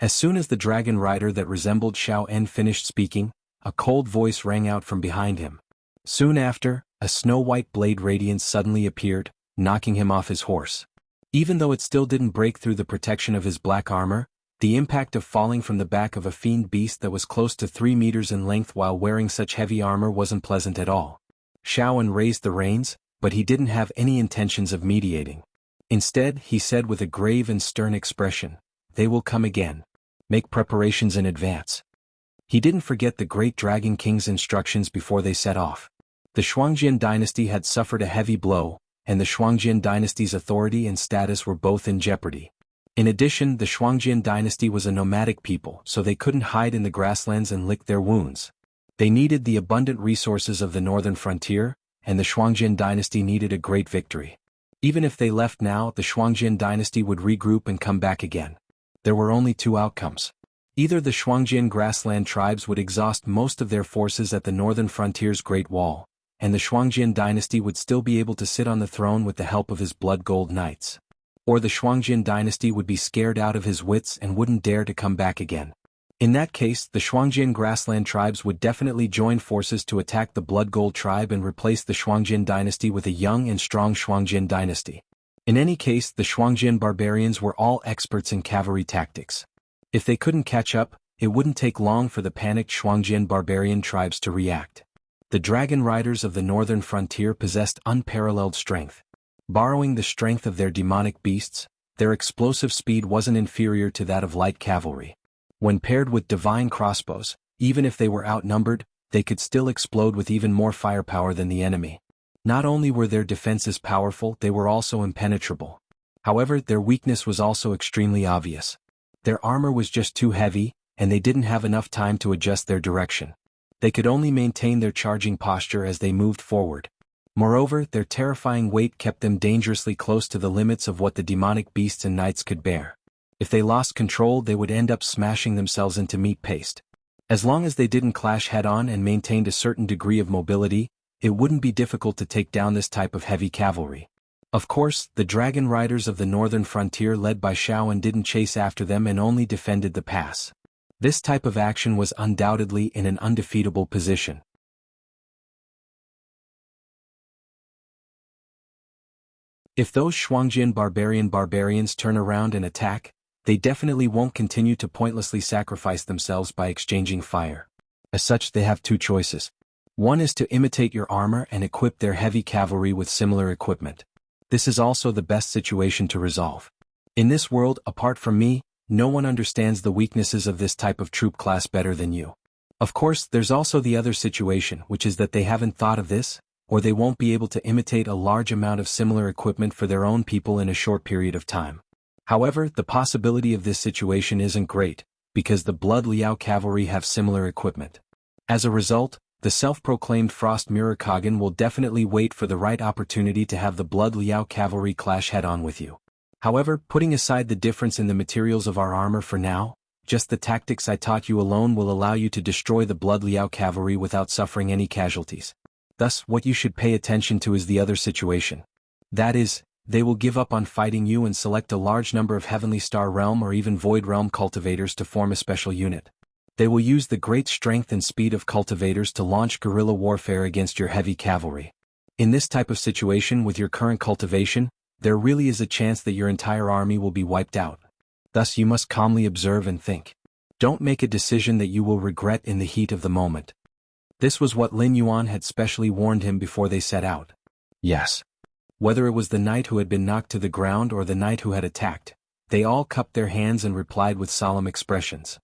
As soon as the dragon rider that resembled Xiao En finished speaking, a cold voice rang out from behind him. Soon after, a snow-white blade radiance suddenly appeared, knocking him off his horse. Even though it still didn't break through the protection of his black armor, the impact of falling from the back of a fiend beast that was close to 3 meters in length while wearing such heavy armor wasn't pleasant at all. Xiao En raised the reins, but he didn't have any intentions of mediating. Instead, he said with a grave and stern expression, "They will come again. Make preparations in advance." He didn't forget the great Dragon King's instructions before they set off. The Shuangjian dynasty had suffered a heavy blow, and the Shuangjian dynasty's authority and status were both in jeopardy. In addition, the Shuangjian dynasty was a nomadic people, so they couldn't hide in the grasslands and lick their wounds. They needed the abundant resources of the northern frontier, and the Shuangjian dynasty needed a great victory. Even if they left now, the Shuangjian dynasty would regroup and come back again. There were only two outcomes. Either the Shuangjian grassland tribes would exhaust most of their forces at the northern frontier's Great Wall, and the Shuangjian dynasty would still be able to sit on the throne with the help of his blood-gold knights. Or the Shuangjian dynasty would be scared out of his wits and wouldn't dare to come back again. In that case, the Shuangjian grassland tribes would definitely join forces to attack the Blood Gold tribe and replace the Shuangjian dynasty with a young and strong Shuangjian dynasty. In any case, the Shuangjian barbarians were all experts in cavalry tactics. If they couldn't catch up, it wouldn't take long for the panicked Shuangjian barbarian tribes to react. The dragon riders of the northern frontier possessed unparalleled strength. Borrowing the strength of their demonic beasts, their explosive speed wasn't inferior to that of light cavalry. When paired with divine crossbows, even if they were outnumbered, they could still explode with even more firepower than the enemy. Not only were their defenses powerful, they were also impenetrable. However, their weakness was also extremely obvious. Their armor was just too heavy, and they didn't have enough time to adjust their direction. They could only maintain their charging posture as they moved forward. Moreover, their terrifying weight kept them dangerously close to the limits of what the demonic beasts and knights could bear. If they lost control, they would end up smashing themselves into meat paste. As long as they didn't clash head-on and maintained a certain degree of mobility, it wouldn't be difficult to take down this type of heavy cavalry. Of course, the dragon riders of the northern frontier led by Xiao En didn't chase after them and only defended the pass. This type of action was undoubtedly in an undefeatable position. If those Shuangjian barbarians turn around and attack, they definitely won't continue to pointlessly sacrifice themselves by exchanging fire. As such, they have two choices. One is to imitate your armor and equip their heavy cavalry with similar equipment. This is also the best situation to resolve. In this world, apart from me, no one understands the weaknesses of this type of troop class better than you. Of course, there's also the other situation, which is that they haven't thought of this, or they won't be able to imitate a large amount of similar equipment for their own people in a short period of time. However, the possibility of this situation isn't great, because the Blood Liao cavalry have similar equipment. As a result, the self-proclaimed Frost Mirror Kaghan will definitely wait for the right opportunity to have the Blood Liao cavalry clash head-on with you. However, putting aside the difference in the materials of our armor for now, just the tactics I taught you alone will allow you to destroy the Blood Liao cavalry without suffering any casualties. Thus, what you should pay attention to is the other situation. That is, they will give up on fighting you and select a large number of Heavenly Star Realm or even Void Realm cultivators to form a special unit. They will use the great strength and speed of cultivators to launch guerrilla warfare against your heavy cavalry. In this type of situation with your current cultivation, there really is a chance that your entire army will be wiped out. Thus you must calmly observe and think. Don't make a decision that you will regret in the heat of the moment. This was what Lin Yuan had specially warned him before they set out. Yes. Whether it was the knight who had been knocked to the ground or the knight who had attacked, They all cupped their hands and replied with solemn expressions.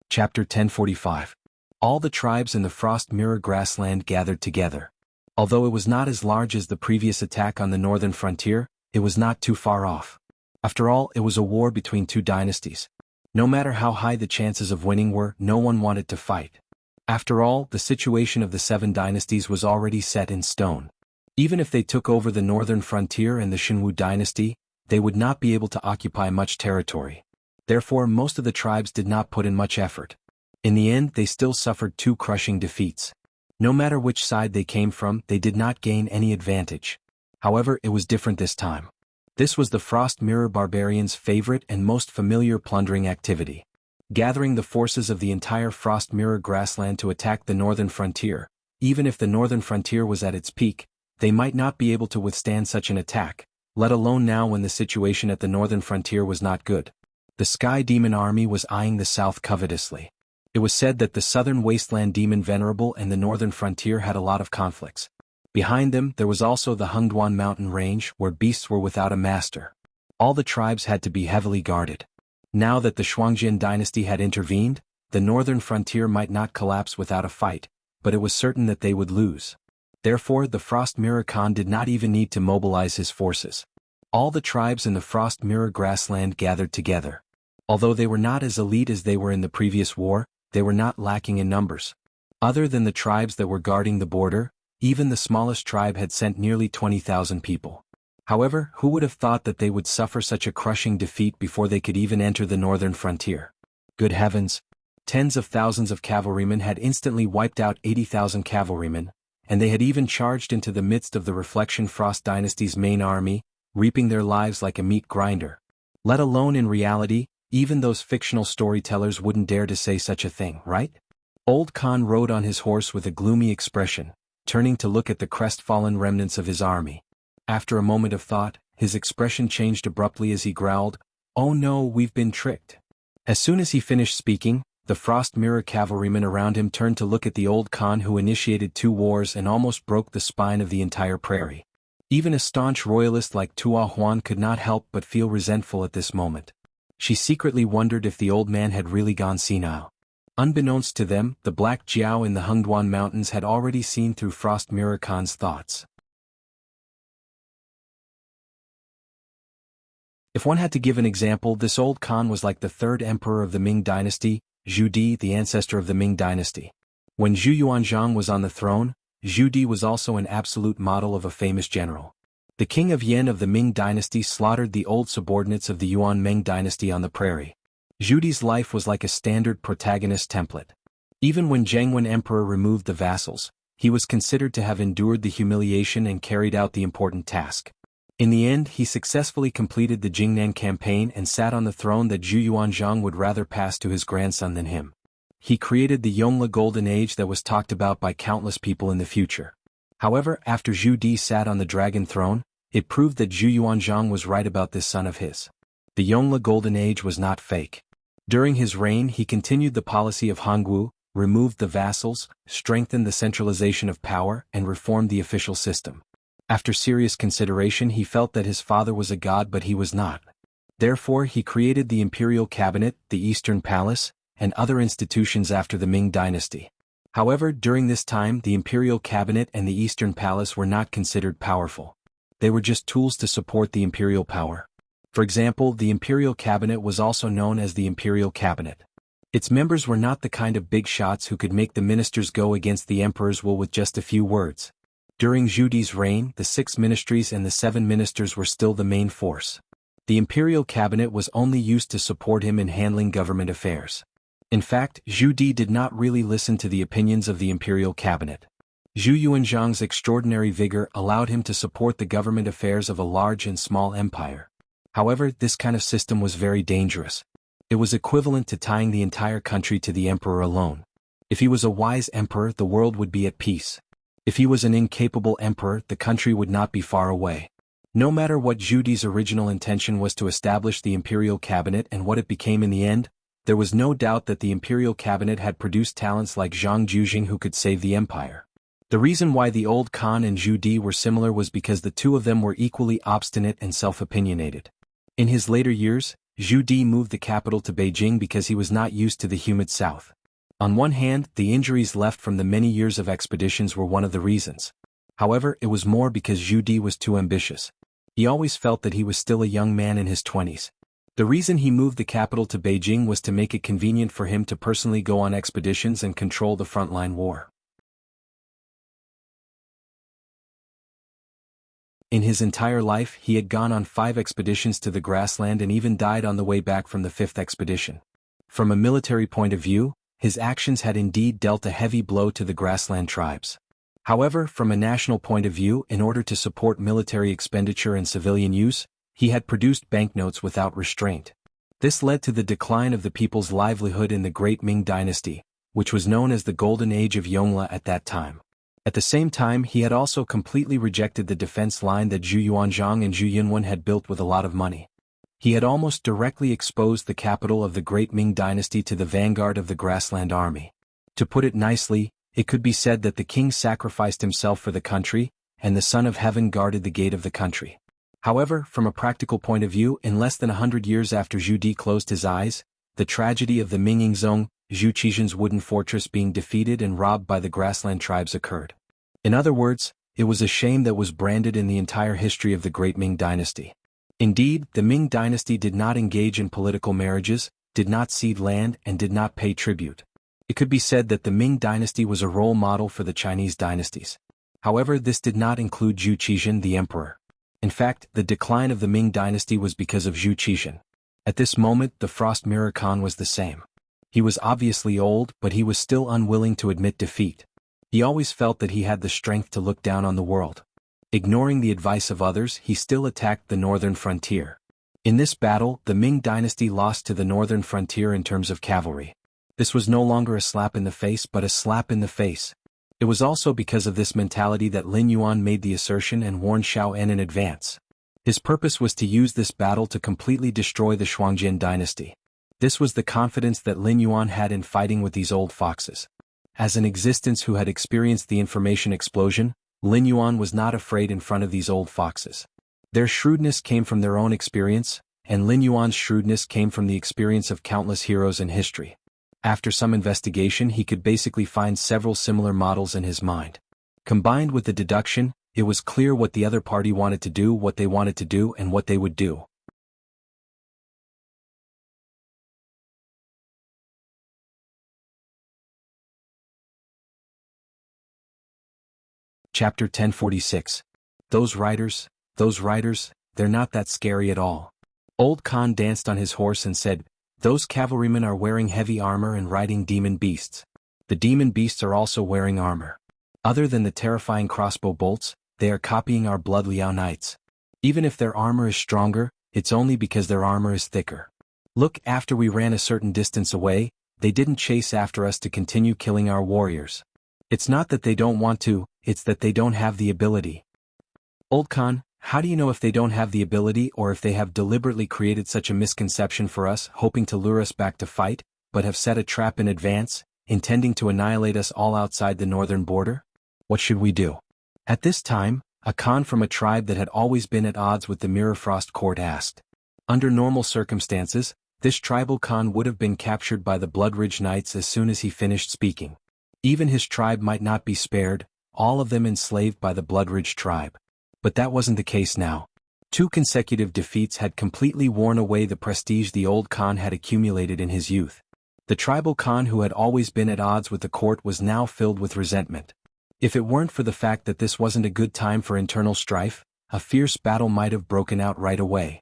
Chapter 1045. All the tribes in the Frost Mirror grassland gathered together. Although it was not as large as the previous attack on the northern frontier, it was not too far off. After all, it was a war between two dynasties. No matter how high the chances of winning were, no one wanted to fight. After all, the situation of the 7 dynasties was already set in stone. Even if they took over the northern frontier and the Jianghu dynasty, they would not be able to occupy much territory. Therefore, most of the tribes did not put in much effort. In the end, they still suffered 2 crushing defeats. No matter which side they came from, they did not gain any advantage. However, it was different this time. This was the Frost Mirror barbarians' favorite and most familiar plundering activity. Gathering the forces of the entire Frost Mirror grassland to attack the northern frontier. Even if the northern frontier was at its peak, they might not be able to withstand such an attack, let alone now when the situation at the northern frontier was not good. The Sky Demon army was eyeing the south covetously. It was said that the southern wasteland demon Venerable and the northern frontier had a lot of conflicts. Behind them, there was also the Hungduan mountain range where beasts were without a master. All the tribes had to be heavily guarded. Now that the Shuangjian dynasty had intervened, the northern frontier might not collapse without a fight, but it was certain that they would lose. Therefore, the Frost Mirror Khan did not even need to mobilize his forces. All the tribes in the Frost Mirror grassland gathered together. Although they were not as elite as they were in the previous war, they were not lacking in numbers. Other than the tribes that were guarding the border, even the smallest tribe had sent nearly 20,000 people. However, who would have thought that they would suffer such a crushing defeat before they could even enter the northern frontier? Good heavens! Tens of thousands of cavalrymen had instantly wiped out 80,000 cavalrymen, and they had even charged into the midst of the Reflection Frost dynasty's main army, reaping their lives like a meat grinder. Let alone in reality, even those fictional storytellers wouldn't dare to say such a thing, right? Old Khan rode on his horse with a gloomy expression, turning to look at the crestfallen remnants of his army. After a moment of thought, his expression changed abruptly as he growled, "Oh no, we've been tricked." As soon as he finished speaking, the Frost Mirror cavalrymen around him turned to look at the old Khan who initiated 2 wars and almost broke the spine of the entire prairie. Even a staunch royalist like Tua Huan could not help but feel resentful at this moment. She secretly wondered if the old man had really gone senile. Unbeknownst to them, the Black Jiao in the Hungduan Mountains had already seen through Frost Mirror Khan's thoughts. If one had to give an example, this old Khan was like the 3rd emperor of the Ming dynasty, Zhu Di, the ancestor of the Ming dynasty. When Zhu Yuanzhang was on the throne, Zhu Di was also an absolute model of a famous general. The king of Yan of the Ming dynasty slaughtered the old subordinates of the Yuan Ming dynasty on the prairie. Zhu Di's life was like a standard protagonist template. Even when Jianghu emperor removed the vassals, he was considered to have endured the humiliation and carried out the important task. In the end, he successfully completed the Jingnan campaign and sat on the throne that Zhu Yuanzhang would rather pass to his grandson than him. He created the Yongle Golden Age that was talked about by countless people in the future. However, after Zhu Di sat on the dragon throne, it proved that Zhu Yuanzhang was right about this son of his. The Yongle Golden Age was not fake. During his reign, he continued the policy of Hongwu, removed the vassals, strengthened the centralization of power, and reformed the official system. After serious consideration, he felt that his father was a god but he was not. Therefore, he created the Imperial Cabinet, the Eastern Palace, and other institutions after the Ming dynasty. However, during this time, the Imperial Cabinet and the Eastern Palace were not considered powerful. They were just tools to support the imperial power. For example, the Imperial Cabinet was also known as the Imperial Cabinet. Its members were not the kind of big shots who could make the ministers go against the emperor's will with just a few words. During Zhu Di's reign, the 6 ministries and the 7 ministers were still the main force. The Imperial Cabinet was only used to support him in handling government affairs. In fact, Zhu Di did not really listen to the opinions of the Imperial Cabinet. Zhu Yuanzhang's extraordinary vigor allowed him to support the government affairs of a large and small empire. However, this kind of system was very dangerous. It was equivalent to tying the entire country to the emperor alone. If he was a wise emperor, the world would be at peace. If he was an incapable emperor, the country would not be far away. No matter what Zhu Di's original intention was to establish the Imperial Cabinet and what it became in the end, There was no doubt that the imperial cabinet had produced talents like Zhang Jujing who could save the empire. The reason why the old Khan and Zhu Di were similar was because the two of them were equally obstinate and self-opinionated. In his later years, Zhu Di moved the capital to Beijing because he was not used to the humid south. On one hand, the injuries left from the many years of expeditions were one of the reasons. However, it was more because Zhu Di was too ambitious. He always felt that he was still a young man in his 20s. The reason he moved the capital to Beijing was to make it convenient for him to personally go on expeditions and control the frontline war. In his entire life, he had gone on 5 expeditions to the grassland and even died on the way back from the 5th expedition. From a military point of view, his actions had indeed dealt a heavy blow to the grassland tribes. However, from a national point of view, in order to support military expenditure and civilian use, he had produced banknotes without restraint. This led to the decline of the people's livelihood in the Great Ming Dynasty, which was known as the Golden Age of Yongle at that time. At the same time, he had also completely rejected the defense line that Zhu Yuanzhang and Zhu Yunwen had built with a lot of money. He had almost directly exposed the capital of the Great Ming Dynasty to the vanguard of the grassland army. To put it nicely, it could be said that the king sacrificed himself for the country, and the Son of Heaven guarded the gate of the country. However, from a practical point of view, in less than 100 years after Zhu Di closed his eyes, the tragedy of the Mingyingzong, Zhu Qizhen's wooden fortress being defeated and robbed by the grassland tribes occurred. In other words, it was a shame that was branded in the entire history of the Great Ming Dynasty. Indeed, the Ming Dynasty did not engage in political marriages, did not cede land, and did not pay tribute. It could be said that the Ming Dynasty was a role model for the Chinese dynasties. However, this did not include Zhu Qizhen the emperor. In fact, the decline of the Ming Dynasty was because of Zhu Qizhen. At this moment, the Frost Mirror Khan was the same. He was obviously old, but he was still unwilling to admit defeat. He always felt that he had the strength to look down on the world. Ignoring the advice of others, he still attacked the northern frontier. In this battle, the Ming Dynasty lost to the northern frontier in terms of cavalry. This was no longer a slap in the face but a slap in the face. It was also because of this mentality that Lin Yuan made the assertion and warned Xiao En in advance. His purpose was to use this battle to completely destroy the Shuangjian dynasty. This was the confidence that Lin Yuan had in fighting with these old foxes. As an existence who had experienced the information explosion, Lin Yuan was not afraid in front of these old foxes. Their shrewdness came from their own experience, and Lin Yuan's shrewdness came from the experience of countless heroes in history. After some investigation, he could basically find several similar models in his mind. Combined with the deduction, it was clear what the other party wanted to do, what they wanted to do, and what they would do. Chapter 1046. Those riders, they're not that scary at all. Old Khan danced on his horse and said, "Those cavalrymen are wearing heavy armor and riding demon beasts. The demon beasts are also wearing armor. Other than the terrifying crossbow bolts, they are copying our blood Liao knights. Even if their armor is stronger, it's only because their armor is thicker. Look, after we ran a certain distance away, they didn't chase after us to continue killing our warriors. It's not that they don't want to, it's that they don't have the ability." Old Khan, how do you know if they don't have the ability or if they have deliberately created such a misconception for us, hoping to lure us back to fight, but have set a trap in advance, intending to annihilate us all outside the northern border? What should we do? At this time, a Khan from a tribe that had always been at odds with the Mirror Frost court asked. Under normal circumstances, this tribal Khan would have been captured by the Bloodridge Knights as soon as he finished speaking. Even his tribe might not be spared, all of them enslaved by the Bloodridge tribe. But that wasn't the case now. 2 consecutive defeats had completely worn away the prestige the old Khan had accumulated in his youth. The tribal Khan who had always been at odds with the court was now filled with resentment. If it weren't for the fact that this wasn't a good time for internal strife, a fierce battle might have broken out right away.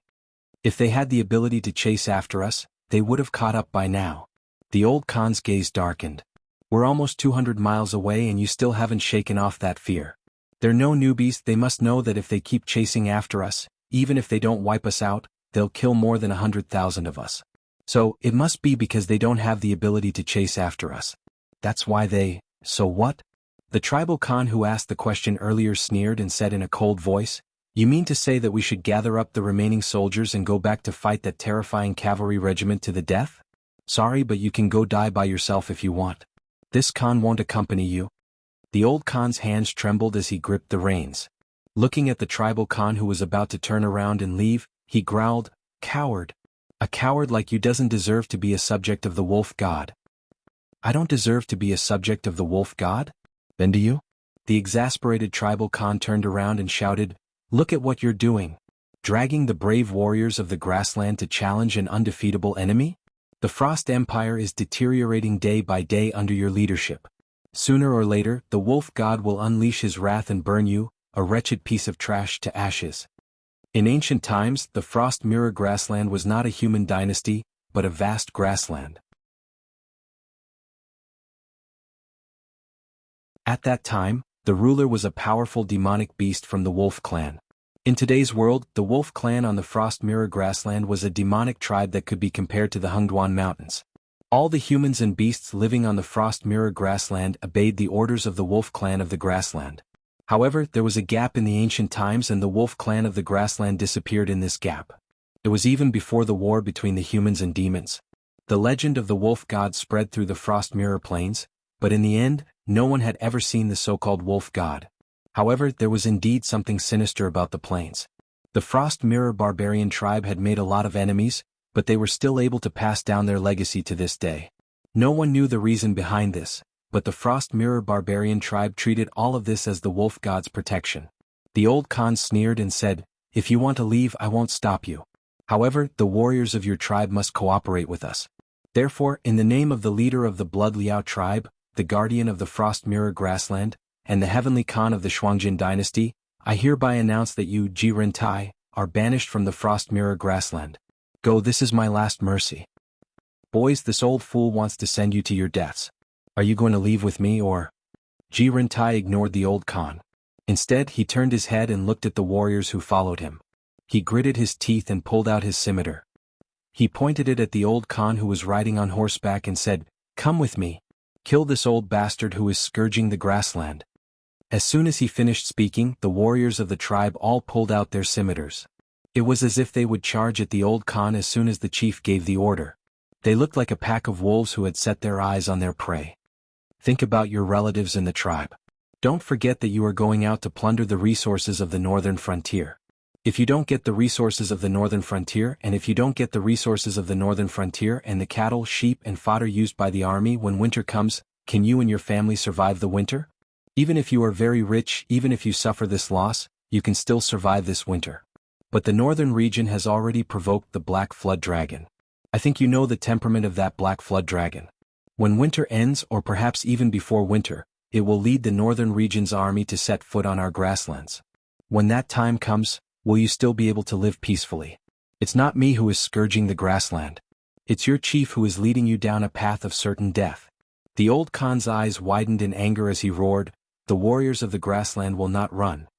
If they had the ability to chase after us, they would have caught up by now. The old Khan's gaze darkened. We're almost 200 miles away and you still haven't shaken off that fear. They're no newbies, they must know that if they keep chasing after us, even if they don't wipe us out, they'll kill more than 100,000 of us. So, it must be because they don't have the ability to chase after us. That's why they, so what? The tribal Khan who asked the question earlier sneered and said in a cold voice, "You mean to say that we should gather up the remaining soldiers and go back to fight that terrifying cavalry regiment to the death?" Sorry, but you can go die by yourself if you want. This Khan won't accompany you." The old Khan's hands trembled as he gripped the reins. Looking at the tribal Khan who was about to turn around and leave, he growled, "Coward. A coward like you doesn't deserve to be a subject of the wolf god." "I don't deserve to be a subject of the wolf god? Then do you?" The exasperated tribal Khan turned around and shouted, "Look at what you're doing. Dragging the brave warriors of the grassland to challenge an undefeatable enemy? The Frost Empire is deteriorating day by day under your leadership. Sooner or later, the wolf god will unleash his wrath and burn you, a wretched piece of trash, to ashes." In ancient times, the Frost Mirror grassland was not a human dynasty, but a vast grassland. At that time, the ruler was a powerful demonic beast from the Wolf clan. In today's world, the Wolf clan on the Frost Mirror grassland was a demonic tribe that could be compared to the Hungduan Mountains. All the humans and beasts living on the Frost Mirror grassland obeyed the orders of the Wolf clan of the grassland. However, there was a gap in the ancient times and the Wolf clan of the grassland disappeared in this gap. It was even before the war between the humans and demons. The legend of the wolf god spread through the Frost Mirror plains, but in the end, no one had ever seen the so-called wolf god. However, there was indeed something sinister about the plains. The Frost Mirror barbarian tribe had made a lot of enemies, but they were still able to pass down their legacy to this day. No one knew the reason behind this, but the Frost Mirror barbarian tribe treated all of this as the wolf god's protection. The old Khan sneered and said, "If you want to leave, I won't stop you. However, the warriors of your tribe must cooperate with us. Therefore, in the name of the leader of the Blood Liao tribe, the guardian of the Frost Mirror grassland, and the heavenly Khan of the Shuangjin dynasty, I hereby announce that you, Ji Rentai, are banished from the Frost Mirror grassland. Go, this is my last mercy. Boys, this old fool wants to send you to your deaths. Are you going to leave with me or?" Ji Rentai ignored the old Khan. Instead, he turned his head and looked at the warriors who followed him. He gritted his teeth and pulled out his scimitar. He pointed it at the old Khan who was riding on horseback and said, "Come with me. Kill this old bastard who is scourging the grassland." As soon as he finished speaking, the warriors of the tribe all pulled out their scimitars. It was as if they would charge at the old Khan as soon as the chief gave the order. They looked like a pack of wolves who had set their eyes on their prey. Think about your relatives in the tribe. Don't forget that you are going out to plunder the resources of the northern frontier. If you don't get the resources of the northern frontier and the cattle, sheep and fodder used by the army when winter comes, can you and your family survive the winter? Even if you are very rich, even if you suffer this loss, you can still survive this winter. But the northern region has already provoked the Black Flood Dragon. I think you know the temperament of that Black Flood Dragon. When winter ends or perhaps even before winter, it will lead the northern region's army to set foot on our grasslands. When that time comes, will you still be able to live peacefully? It's not me who is scourging the grassland. It's your chief who is leading you down a path of certain death." The old Khan's eyes widened in anger as he roared, "The warriors of the grassland will not run.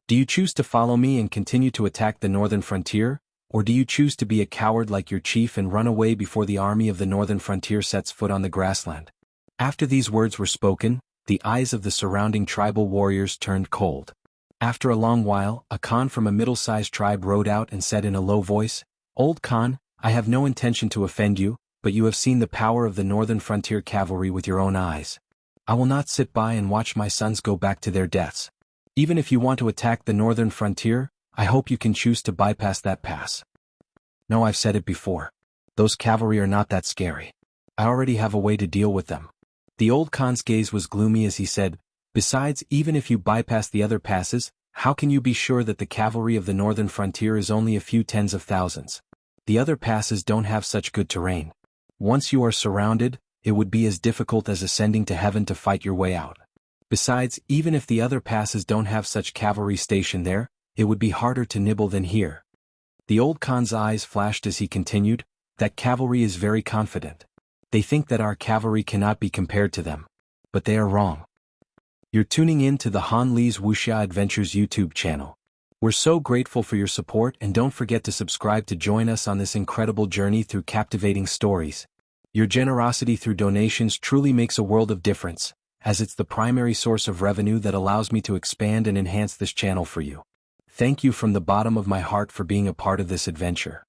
Do you choose to follow me and continue to attack the northern frontier, or do you choose to be a coward like your chief and run away before the army of the northern frontier sets foot on the grassland?" After these words were spoken, the eyes of the surrounding tribal warriors turned cold. After a long while, a Khan from a middle-sized tribe rode out and said in a low voice, "Old Khan, I have no intention to offend you, but you have seen the power of the northern frontier cavalry with your own eyes. I will not sit by and watch my sons go back to their deaths. Even if you want to attack the northern frontier, I hope you can choose to bypass that pass. No, I've said it before. Those cavalry are not that scary. I already have a way to deal with them." The old Khan's gaze was gloomy as he said, "Besides, even if you bypass the other passes, how can you be sure that the cavalry of the northern frontier is only a few tens of thousands? The other passes don't have such good terrain. Once you are surrounded, it would be as difficult as ascending to heaven to fight your way out. Besides, even if the other passes don't have such cavalry stationed there, it would be harder to nibble than here." The old Khan's eyes flashed as he continued, "That cavalry is very confident. They think that our cavalry cannot be compared to them. But they are wrong." You're tuning in to the Han Li's Wuxia Adventures YouTube channel. We're so grateful for your support and don't forget to subscribe to join us on this incredible journey through captivating stories. Your generosity through donations truly makes a world of difference, as it's the primary source of revenue that allows me to expand and enhance this channel for you. Thank you from the bottom of my heart for being a part of this adventure.